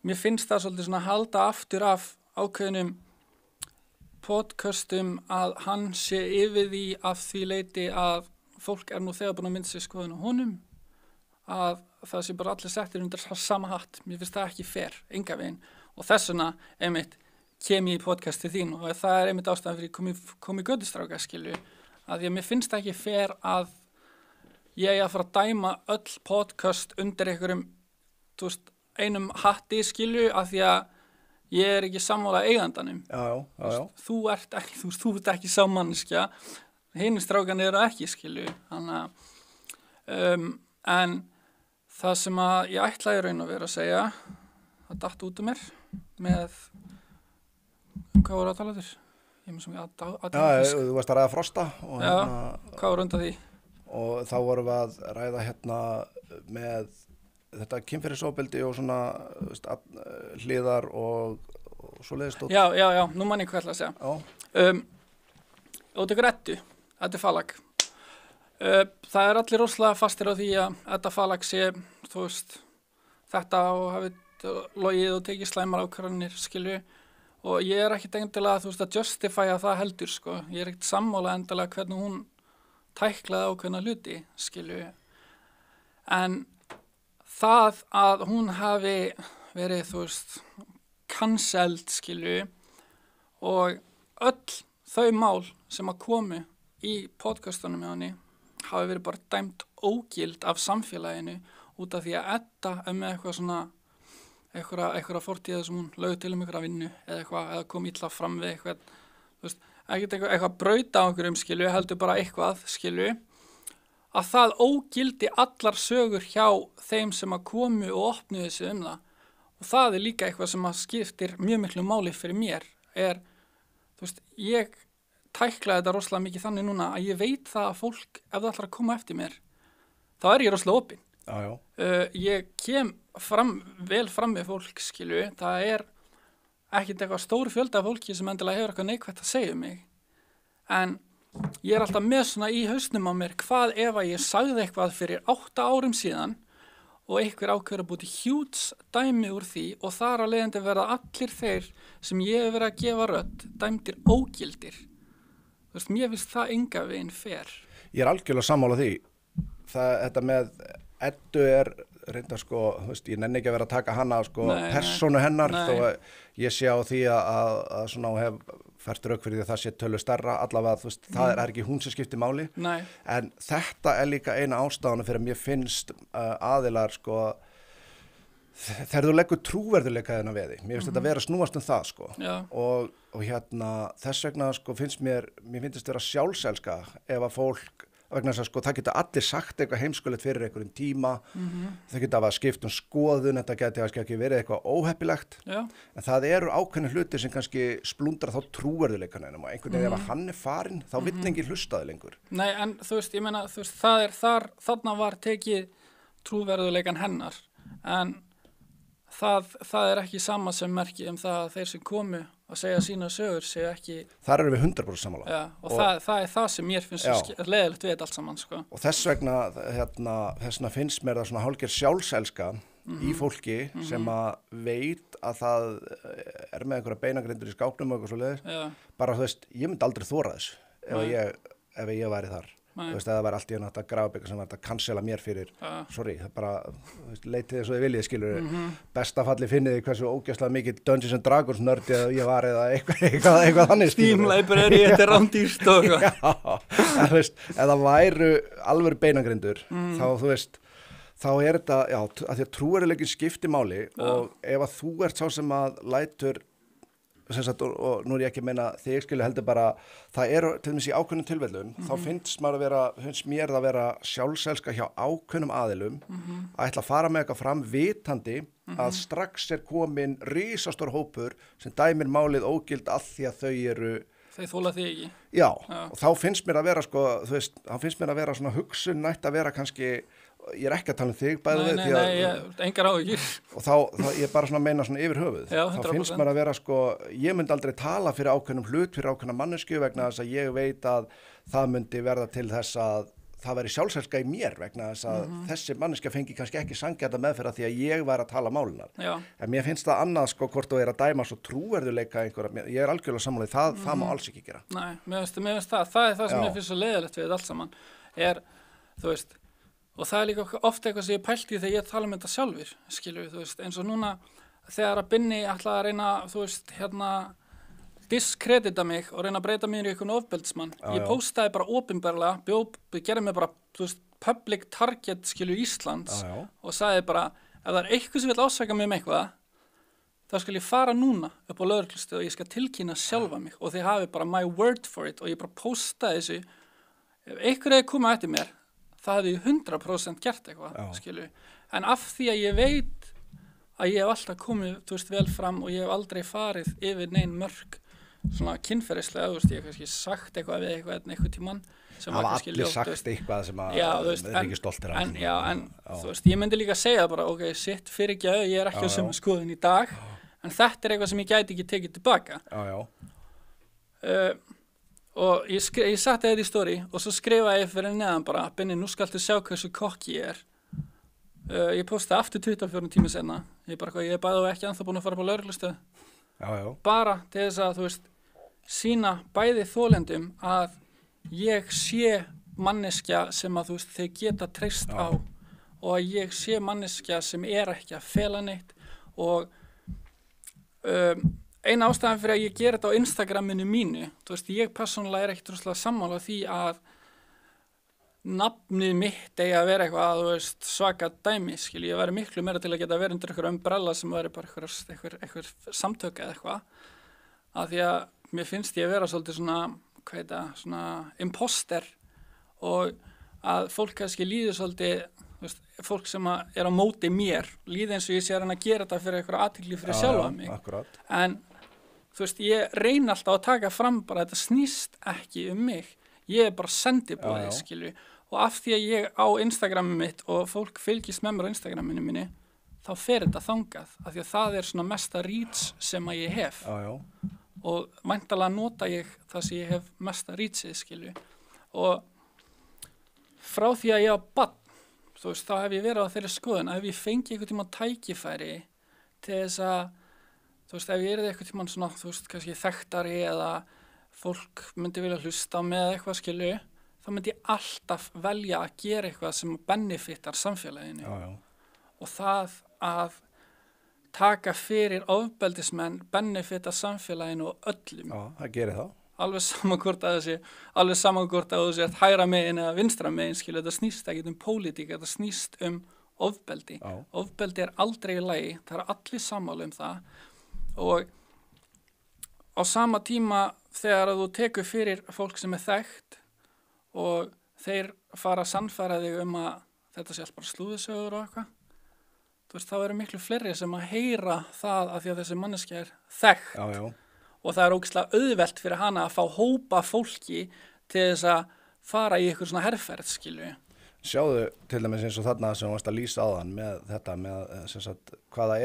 mér finnst það svolítið svona halda aftur af ákveðnum podcastum að hann sé yfir því af því leiti að fólk nú þegar búin að mynda sig skoðun á honum, að það sé bara allir settir undir sama hatt. Mér finnst það ekki fair, enga veginn. Og þess vegna, einmitt, kem ég í podcast til þín og það einmitt ástæðan fyrir komi gödustráka, skilju, að því að mér finnst það ekki fair að ég að fara að dæma öll podcast undir einhverjum, þú veist, einum hatti, skilju, að því að ég ekki sammála eigandanum. Þú ert ekki sammanneskja, hinir strákan eru ekki, skilju, þannig að, en það sem að ég ætlaði raun að vera að segja, það datt út mér með, hvað voru að tala þér? Þú varst að ræða Frosta. Og hvað voru undan því? Og þá vorum við að ræða með þetta kynferðisofbeldi og svona hliðar og svoleiðis. Já, nú man ég hvað ætla að segja. Og tekur Eddu Falag. Það allir rosalega fastir á því að Edda Falag sé, þú veist, þetta og hafi logið og tekið slæmar ákvarðanir, skilju, og ég ekkert endilega, þú veist, að justifya það heldur, sko. Ég ekkert sammála endilega hvernig hún tæklaði ákveðna hluti, skilju. En það að hún hafi verið, þú veist, cancelled, skilju, og öll þau mál sem að komu í podcastunum með henni hafi verið bara dæmt ógild af samfélaginu út af því að Edda með eitthvað svona eitthvað fortíða sem hún lögði til einhverja vinnu eða kom illa fram við eitthvað, þú veist, eitthvað brauta á einhverjum, skilju, heldur bara eitthvað, skilju, að það ógildi allar sögur hjá þeim sem að komu og opnuðu sig það. Og það líka eitthvað sem að skiptir mjög miklu máli fyrir mér þú veist, ég tæklaði þetta rosalega mikið þannig núna að ég veit það að fólk, ef það ætlar að koma eftir mér, þá ég rosalega opinn. Ég kem vel fram með fólk, skilju, það ekkert eitthvað stór fjölda af fólki sem endilega hefur eitthvað neikvætt að segja mig, en ég alltaf með svona í hausnum á mér, hvað ef að ég sagði eitthvað fyrir 8 árum síðan og einhver ákveður að búti hjúts dæmi úr því og þar að leiðandi verða allir þeir sem ég hef verið að gefa rödd dæmdir ógildir. Þú veist, mér finnst það enga veginn fer. Ég algjörlega sammála því. Þetta með Eddu reyndar sko, þú veist, ég nenni ekki að vera að taka hana sko, persónu hennar, þó að ég sé á því að svona hef fært rauk fyrir því að það sé tölu stærra, allavega, þú veist, það er ekki hún sem skiptir máli. Nei. En þetta er líka eina ástæðan fyrir að mér finnst aðilar sko, þegar þú leggur trúverðuleika þennan veði, mér finnst þetta vera snúast það sko. Og hérna þess vegna sko mér finnst vera sjálfselska ef að fólk vegna þess að sko það geta allir sagt eitthvað heimskulegt fyrir einhverjum tíma, það geta að skipta skoðun, þetta geti ekki verið eitthvað óheppilegt, en það eru ákveðnir hlutir sem kannski splundra þá trúverðuleikanum og einhvern veginn ef hann farin, þá vill enginn hlustaði lengur. Nei, en þú veist, ég meina, þú veist, þarna var tekið trúverðuleikan hennar, en það er ekki sama sem merki það að þeir sem komu að segja sína sögur séu ekki... Þar erum við 100% sammála. Já, og það er það sem mér finnst leiðilegt við allt saman, sko. Og þess vegna finnst mér það svona hálfgerð sjálfselska í fólki sem að veit að það er með einhverja beinagrindur í skápnum og eitthvað svo leiðis. Bara, þú veist, ég myndi aldrei þora þessu ef ég væri þar. Þú veist, það var allt í að grafa eitthvað sem var að cancela mér fyrir, sorry, það bara, leitið eins og þið viljið, skilur, besta falli finniði hversu ógeðslega mikið Dungeons and Dragons nördi að ég var eða eitthvað þannig, skilur. Steam-læpur þetta er rándýrt og eitthvað. Já, en þú veist, ef það væru alvöru beinagrindur, þá, þú veist, þá er þetta, já, að því að trúverðuleikin skiptir máli og ef að þú ert sá sem að lætur og nú er ég ekki að meina þig skilju heldur bara, það eru til dæmis í ákveðnum tilfellum, þá finnst mér það vera sjálfselska hjá ákveðnum aðilum að ætla að fara með eitthvað fram vitandi að strax er komin risastór hópur sem dæmir málið ógild af því að þau eru Þau þola þig ekki. Já, og þá finnst mér að vera sko, þú veist, þá finnst mér að vera svona hugsun nætt að vera kannski, ég er ekki að tala þig bæði við. Nei, engar áhyggjur. Og þá ég bara svona meina svona yfir höfuð. Já, 100%. Þá finnst mér að vera sko, ég myndi aldrei tala fyrir ákveðnum hlut, fyrir ákveðna mannesku vegna þess að ég veit að það myndi verða til þess að það væri sjálfselska í mér vegna þess að þessi manneska fengi kannski ekki sanngjarna meðferð því að ég væri að tala málunar. En mér finnst það annað sko hvort þú er að dæma svo trúverðuleika einhverja, ég er algjörlega sammála það má alls ekki gera. Nei, mér finnst það er það sem mér finnst svo leiðilegt við allt saman, þú veist, og það er líka ofta eitthvað sem ég pælt í þegar ég tala um þetta sjálfur, skilur við, þú veist, eins og núna þegar að Binni ætlaði að reyna, þú veist, diskredita mig og reyna að breyta mér í einhvern ofbeldismann. Ég postaði bara opinberlega, gerði mig bara, þú veist, public target, skilur Íslands og sagði bara, ef það er eitthvað sem vil ásaka mig eitthvað, þá skal ég fara núna upp á lögreglustöð og ég skal tilkynna sjálfa mig og þið hafi bara my word for it og ég bara postaði þessu. Ef einhver hefði komið eftir mér, það hefði 100% gert eitthvað, skilur. En af því að ég veit að ég hef alltaf komið, þú veist, vel fram og ég hef aldrei farið yfir nein mörk svona kynferðislega, þú veist, ég hef kannski sagt eitthvað við eitthvað tímann sem var kannski ljótt. Það var allir sagt eitthvað sem að er ekki stoltir af. En þú veist, ég myndi líka segja bara, ok, sitt fyrir ekki að ég er ekki á sömu skoðun í dag, en þetta er eitthvað sem ég gæti ekki tekið tilbaka. Og ég setti þetta í story og svo skrifaði ég fyrir neðan bara, Binni, nú skaltu sjá hversu kokki ég er. Ég postaði aftur 24 tíma senna, ég er bæði og ekki ennþá búin að fara upp á lögreglustöð. Bara til þess að, þú veist, sýna bæði þolendum að ég sé manneskja sem að, þú veist, þeir geta treyst á og að ég sé manneskja sem er ekki að fela neitt og eina ástæðan fyrir að ég gera þetta á Instagraminu mínu, þú veist, ég persónulega er ekkert rosalega sammála því að nafnið mitt eigi að vera eitthvað, þú veist, svaka dæmi, ég væri miklu meira til að geta verið undir einhver umbrella sem væri bara einhver samtök eða eitthvað, af því að mér finnst ég að vera svolítið svona imposter og að fólk kannski líður svolítið, þú veist, fólk sem er á móti mér, líði eins og ég sé að reyna að gera þetta fyrir einhver athygli fyrir sjálfa mig. Akkurat. En, þú veist, ég reyni alltaf að taka fram bara þetta snýst ekki um mig. Ég er bara sendibóðið, skilju. Og af því að ég á Instagramið mitt og fólk fylgist með mér á Instagraminu minni, þá fer þetta þangað. Af því að það er svona mesta reach sem að ég hef. Og væntanlega nota ég það sem ég hef mesta reachið, skilju. Og frá því að ég á barn, þú veist, þá hef ég verið á þeirri skoðun að ef ég fengi einhvern tímann tækifæri til þess að, þú veist, ef ég einhvern tímann svona, þú veist, kannski þekktari eða fólk myndi vilja hlusta með eitthvað skilu, þá myndi ég alltaf velja að gera eitthvað sem benefitar samfélaginu. Og það að taka fyrir ofbeldismenn benefita samfélaginu og öllum. Já, það gerir það. Alveg saman hvort að þú sért hægra megin eða vinstra megin, skilu, þetta snýst ekki pólitík, þetta snýst ofbeldi. Já. Ofbeldi aldrei í lagi, það allir sammála það og á sama tíma þegar að þú tekur fyrir fólk sem þekkt og þeir fara að sannfæra þig að þetta sé allt bara slúðusögur og eitthvað, þú veist, þá eru miklu fleiri sem að heyra það að því að þessi manneskja þekkt. Já. Og það ógeðslega auðvelt fyrir hana að fá hópa fólki til þess að fara í eitthvað svona herferð, skilu. Sjáðu til dæmis eins og þarna sem varst að lýsa áðan með þetta, með sem sagt, hvaða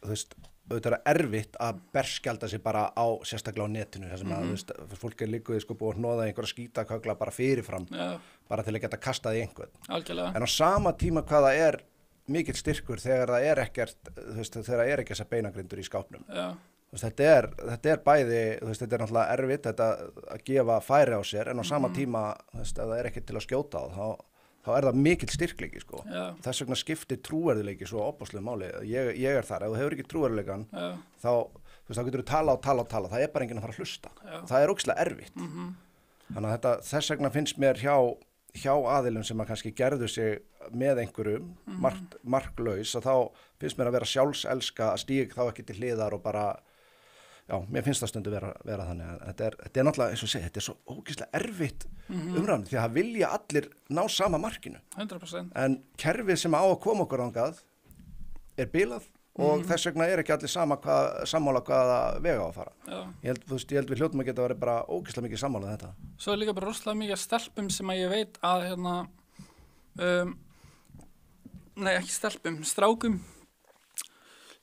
þú veist, auðvitað erfitt að berskjalda sig bara á, sérstaklega á netinu, þar sem að, þú veist, fólk líkuði sko búið að hnoða einhverja skítakögla bara fyrirfram, bara til að geta kastað í einhvern. Algjörlega. En á sama tíma hvaða mikill styrkur þegar það ekkert, þú veist, þegar það ekki þessa beinagrindur í skápnum. Já. Þetta bæði, þú veist, þetta náttúrulega erfitt þetta að gefa færi á sér, en á sama tíma, þú veist, ef það ekki til að skjóta á, þá það mikill styrkleiki, sko. Já. Þess vegna skiptir trúverðuleiki svo opastlegu máli. Ég þar, ef þú hefur ekki trúverðuleikan, þá, þú veist, þá getur þú tala, það bara enginn að fara að hlusta. Já. Það ógeðslega erfitt. Þannig að þess vegna finnst mér hjá aðilum sem að kannski gerðu sig með einhverjum marklaus, að þá finnst mér að vera sjálfselska að stíg þá ekki til hliðar og bara, já, mér finnst það stundu vera þannig að þetta náttúrulega, eins og segja, þetta svo ógeðslega erfitt umræðan, því að það vilja allir ná sama markinu. 100%. En kerfið sem á að koma okkur þangað bilað og þess vegna ekki allir sammála hvaða vega á að fara. Já. Ég held við hljótum að geta verið bara ógeðslega mikið sammála þetta. Svo líka bara rosalega mikið stelpum sem að ég veit að ekki stelpum, strákum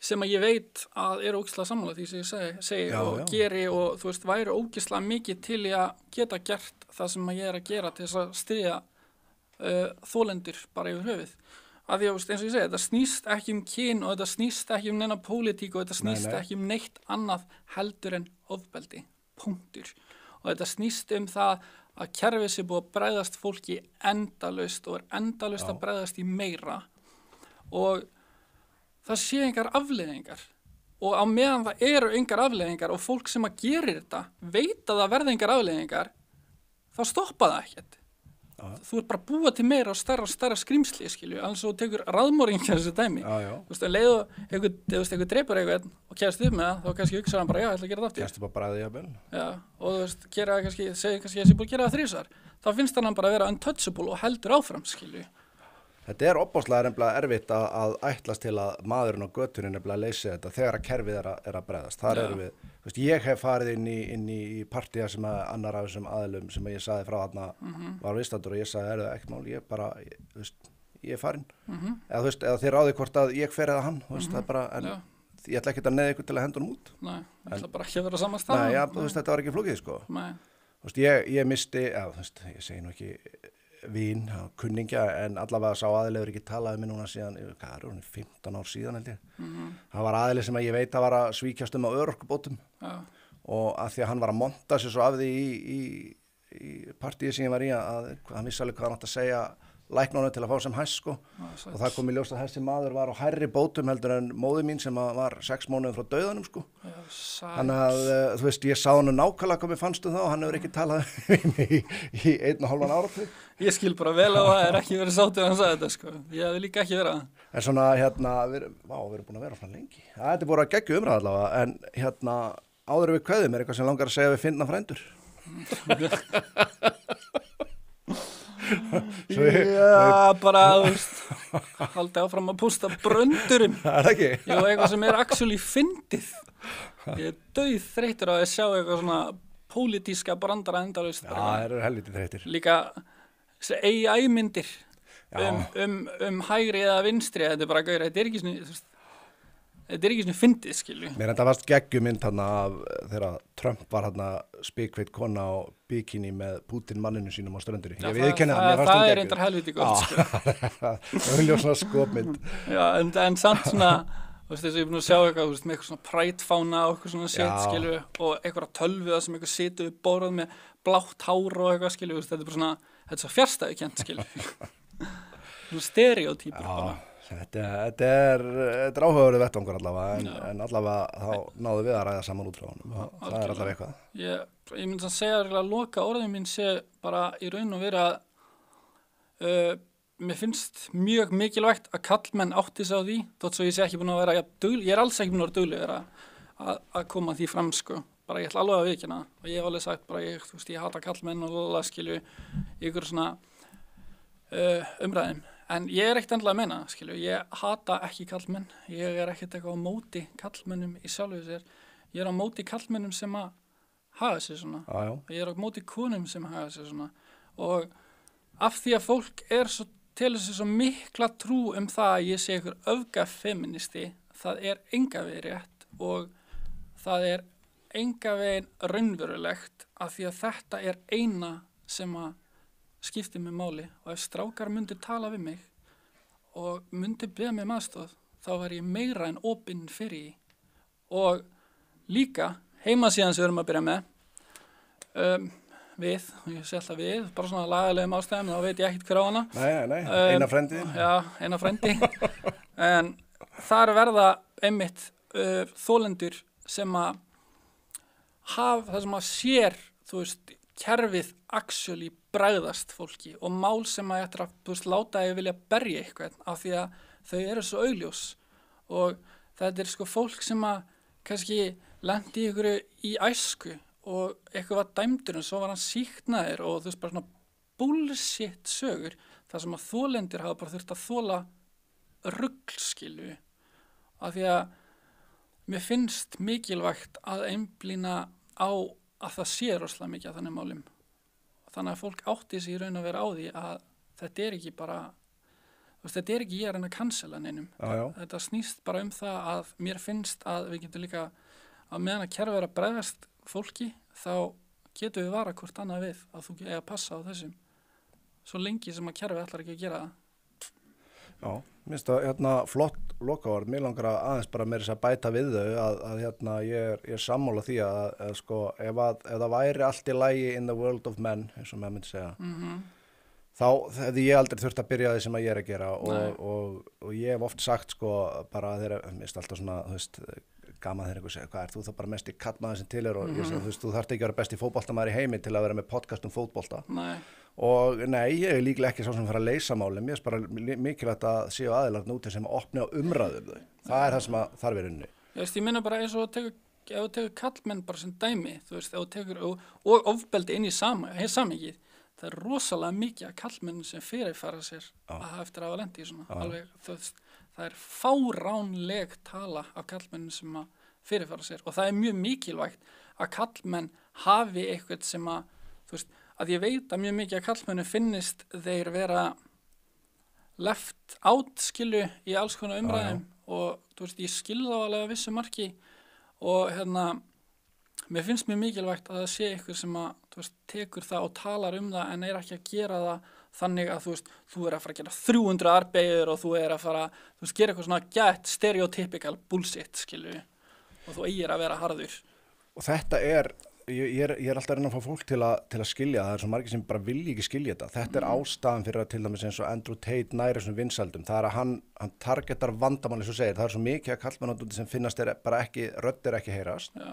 sem að ég veit að eru ógeðslega sammála því sem ég segi og geri og þú veist, væri ógeðslega mikið til í að geta gert það sem að ég að gera til þess að styðja þolendur bara yfir höfuð. Að því að, eins og ég segi, þetta snýst ekki kyn og þetta snýst ekki neina pólitík og þetta snýst ekki neitt annað heldur en ofbeldi, punktur. Og þetta snýst það að kerfið sé búið að bregðast fólki endalaust og endalaust að bregðast í meira og það sé engar afleiðingar og á meðan það eru engar afleiðingar og fólk sem að gerir þetta veit að það verða engar afleiðingar, þá stoppa það ekkert. Þú bara búa til meira og stærra skrýmsli, skilju, alveg svo tekur raðmóringja þessu dæmi. Þú veist, leiðu einhver dreipur eitthvað og kæðast upp með það, þá kannski hugsaði hann bara, já, ég ætla að gera það aftur. Kæðast bara bræðið jafnvel. Já, og þú veist, segir kannski að ég búið að gera það 3 svar. Þá finnst hann bara að vera untouchable og heldur áfram, skilju. Þetta opaslega nefnilega erfitt að ætlast til að maðurinn á götunni nefnilega leysi þetta þegar að kerfið að bregðast. Þar erum við, þú veist, ég hef farið inn í partíja sem annar af þessum aðilum sem ég sagði frá þarna var viðstaddur og ég sagði, ekkert mál, ég er farinn. Eða þú veist, eða þið ráðið hvort að ég fer eða hann, þú veist, það er bara, en ég ætla ekkert að neða ykkur til að henda honum út. Nei, ég ætla bara ekki að vera á sama stað. Nei, já, þú veist, þetta var ekki flókið, sko. Nei. Þú veist, ég misti, þú veist, ég segi nú ekki vín, kunningja, en allavega sá aðilegur ekki talaði mig núna síðan, hvað er 15 ár síðan held ég. Það var aðileg sem að ég veit að var að svíkjast á örorkubótum og að því að hann var að monta sér svo af því í partíi sem ég var í að hann vissi alveg hvað hann átt að segja læknunum til að fá sem hæst, sko. Og það kom í ljós að þessi maður var á hærri bótum heldur en móðir mín sem var 6 mánuðum frá dauðanum, sko. Þannig að, þú veist, ég sá hann nákvæmlega hvað mér fannst þá, hann hefur ekki talað við mig í 1,5 áratug. Ég skil bara vel á að það ekki verið sáttur að hann sagði þetta, sko. Ég hefði líka ekki verið að. En svona, við erum búin að vera svona lengi. Þetta er búin að geggju umræða allavega, en áður við kveðum eitthvað sem langar að segja við fyndna frændur. Já, bara, þú veist, haldi áfram að pústa bröndurum. Það er ekki. Jú, eitthvað sem er actually fyndið. Ég er dauðþreyttur á að sjá eitthvað svona pólitíska brandara endalaust. Já, það eru helviti þreyttir. Líka AI-myndir hægri eða vinstri, þetta er bara gaur, þetta er ekki svona, þú veist, þetta er ekki svona fyndið, skilju. Mér enda varst geggjumynd hann af þegar Trump var hann spikveit kona á bikini með Putin manninu sínum á ströndinni. Já, Ég viðurkenni það, mér fannst það hún er geggjuð. reyndar helviti gott, sko. Það vilja svona skopmynd. Já, en samt svona, þú veist, þess að ég er búin að sjá eitthvað, þú veist, með eitthvað svona prætfána og eitthvað svona shit, Já. skilju, og eitthvað tölvu það sem eitthvað situr við borðað með blátt hár og eitthvað, skilju, þú veist, þetta er bara svona, þetta er svo fjarstæðukent, skilju. Svona stereótýpur bara. Þetta er áhugaverið vettvangur allavega, en allavega þá náðu við að ræða saman út frá honum. Það er allavega eitthvað. Ég myndi að segja að loka orðið mín sé bara í raun og vera að mér finnst mjög mikilvægt að kallmenn átti sig á því, þótt svo ég sé ekki búin að vera ég er alls ekki búin að vera duglegur að koma því fram, sko. Bara ég ætla alveg að viðurkenna og ég hef alveg sagt bara þú veist, ég hata kallmenn og skilju í ykkur svona umræðum. En ég er ekkert endilega að meina, skilju, ég hata ekki kallmenn, ég er ekkert eitthvað á móti kallmennum í sjálfu sér, ég er á móti kallmennum sem að haga sér svona, ég er á móti konum sem haga sér svona og af því að fólk er telur sér svo mikla trú það að ég sé ykkur öfgafeministi, það er enga veginn rétt og það er enga veginn raunverulegt af því að þetta er eina sem að skiptir mig máli og ef strákar myndi tala við mig og myndi beða mig aðstoð þá var ég meira en opinn fyrir og líka heimasíðan sem við erum að byrja með ég sé alltaf við, bara svona lagalegum ástæðum þá veit ég ekkert hver á hana Nei, eina frendi Já, eina frendi en þar verða einmitt þolendur sem að hafa það sem að sér þú veist, kerfið actually bregðast fólki og mál sem að eftir að þú veist, láta ég vilja berja eitthvað af því að þau eru svo augljós og þetta er sko fólk sem að kannski lendi í ykkur í æsku og eitthvað var dæmdur en svo var hann sýknaður og þú veist bara svona bullshit sögur þar sem að þolendur hafa bara þurft að þola ruglskilu af því að mér finnst mikilvægt að einblína á að það sé rosalega mikið að þannig málum þannig að fólk átti sig í raun að vera á því að þetta er ekki bara þetta er ekki ég að reyna að cancela neinum þetta snýst bara það að mér finnst að við getum líka að meðan að kerfið er að bregðast fólki þá getum við vara hvort annað við að þú eiga að passa á þessum svo lengi sem að kerfið ætlar ekki að gera það Já, minnst að flott lokaorð, mér langar að aðeins bara meira þess að bæta við þau að ég er sammála því að sko ef það væri allt í lagi in the world of men, eins og maður myndi segja þá hefði ég aldrei þurft að byrja því sem að ég er að gera og ég hef oft sagt sko bara þegar, mér finnst alltaf svona, þú veist gaman þegar einhver segir, hvað er þú þá bara mest í kallmaður sem til er og ég segi, þú veist, þú þarft ekki að vera besti fótboltamaður í heimi til að vera með podcast fótbolta og nei, ég er líklega ekki svo sem fara að leysa málum, ég er bara mikilvægt að séu aðilar úti sem opni á umræðum þau, það er það sem að þarf í rauninni. Ég minna bara eins og ef þú tekur kallmenn bara sem dæmi, þú veist, ef þú tekur og ofbeldi inn í samhengið, það er rosalega mikið að kallmenn sem fyrirfara sér að hafa eftir að hafa lent í svona, alveg, þú veist, það er fáránleg tala af kallmenn sem að fyrirfara sér og það er mjög mikilvægt að kallmenn hafi eitthvað sem að, þú veist, að ég veit að mjög mikið að kallmennu finnist þeir vera left out skilu í alls konar umræðum og þú veist, ég skil þá alveg að vissu marki og mér finnst mjög mikilvægt að það sé eitthvað sem að, þú veist, tekur það og talar það en er ekki að gera það þannig að, þú veist, þú er að fara að gera 300 arbegur og þú er að fara, þú veist, gera eitthvað svona get stereotypical bullshit, skilu, og þú eigir að vera harður. Og þetta ég er alltaf að reyna að fá fólk til að skilja, það er svo margir sem bara vilja ekki skilja þetta. Þetta er ástæðan fyrir að til dæmis eins og Andrew Tate næri þessum vinsældum. Það er að hann targetar vandamáli, svo segir, það er svo mikið að kallmenn sem finnast bara ekki, röddir ekki heyrast. Já.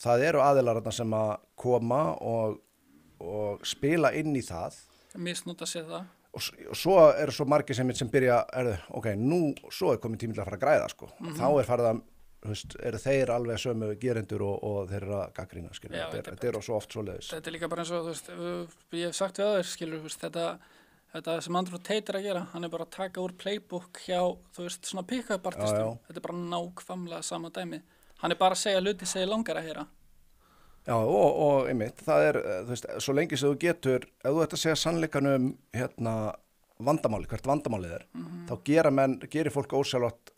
Það eru aðilarna sem að koma og spila inn í það. Misnota sér það. Og svo eru svo margir sem byrja, svo er komið tími til að fara að græða, sko. Þá er farið að eru þeir alveg sömu gerendur og þeir eru að gagnrýna, skilur. Þetta er svo oft svoleiðis. Þetta er líka bara eins og, þú veist, ég hef sagt við aðeins, skilur, þetta sem Andrew Tate er að gera, hann er bara að taka úr playbook hjá, þú veist, svona pick-up artistum. Þetta er bara nákvæmlega sama dæmi. Hann er bara að segja hluti sem ég langar að heyra. Já, og einmitt, það er, þú veist, svo lengi sem þú getur, ef þú ert að segja sannleikann vandamáli, hvert vandamálið er, þá gerir fólk ósjálfrátt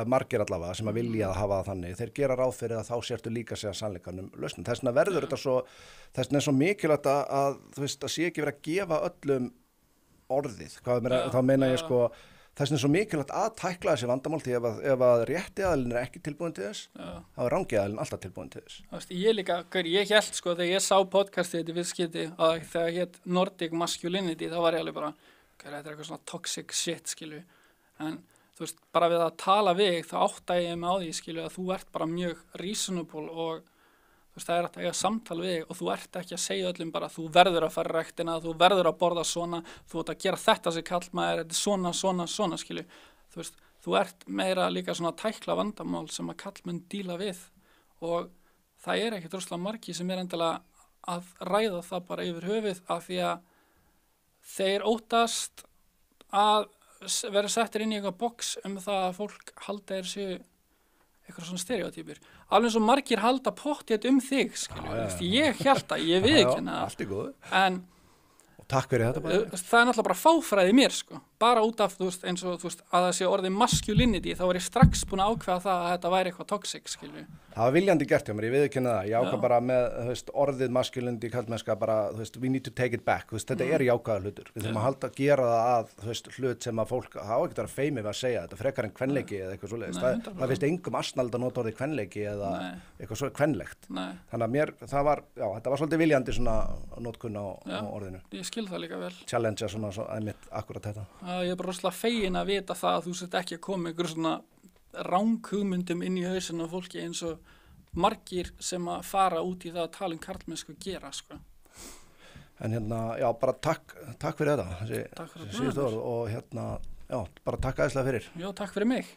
margir allavega sem að vilja að hafa það þannig, þeir gera ráð fyrir að þá sértu líka segja sannleikanum lausnum. Þess vegna verður þetta svo, þess vegna svo mikilvægt að þú veist, að sé ekki verið að gefa öllum orðið. Þá meina ég sko, þess vegna svo mikilvægt að tækla þessi vandamál því ef að rétti aðilin ekki tilbúin til þess, þá rangi aðilin alltaf tilbúin til þess. Þú veist, ég held sko, þegar ég sá podcastið þetta viðskipti að þegar hétt Nordic Masculinity, þá var ég alveg bara, þetta er eitthvað svona toxic shit, skilu, en þú veist, bara við að tala við þá átta ég mig á því, skilu, að þú ert bara mjög reasonable og þú veist, það er að eiga samtal við þig og þú ert ekki að segja öllum bara þú verður að fara ræktina, þú verður að borða svona, þú ert að gera þetta sem kallmaður, þetta er svona, skilu. Þú veist, þú ert meira líka svona tækla vandamál sem að kallmenn díla við og það er ekkert rosalega margi sem er endilega að ræða það bara yfir höfuð af því að þeir óttast að vera settir inn í eitthvað box það að fólk halda þessu eitthvað svona stereotypur. Alveg eins og margir halda pottþétt þig, skilju. Ég hélt að, ég viðurkenni það. Allt í góðu. En takk fyrir þetta bara. Það er náttúrulega bara fáfræði mér, sko. Bara út af, þú veist, eins og, þú veist, að það sé orðið masculinity, þá var ég strax búin að ákveða það að þetta væri eitthvað toxic, skilju. Það var viljandi gert hjá mér, ég viðurkenni það. Ég ákvað bara með, þú veist, orðið masculinity, kallmennska bara, þú veist, we need to take it back. Þú veist, þetta er jákvæða hlutur. Við þurfum að halda að gera það að, þú veist, hlut sem að fólk hafa ekkert að vera feimið við að segja þetta, frekar en kvenleiki eða eitthvað svoleiðis. Það finnst engum asnald að nota orðið kvenleiki eða eitthvað svo kvenlegt. Þannig að mér, það var, já, þetta var svolítið viljandi svona notkun á orðinu. Ég skil það líka vel. Challenge svona einmitt akkurat þetta. Ég er bara rosalega fegin að vita það að þú sett ekki að koma einhver svona ranghugmyndum inn í hausinn á fólki eins og margir sem að fara út í það að tala karlmennsku gera, sko. En hérna, já, bara takk fyrir þetta, þessi síðustu orð og hérna, já, bara takk æðislega fyrir. Já, takk fyrir mig.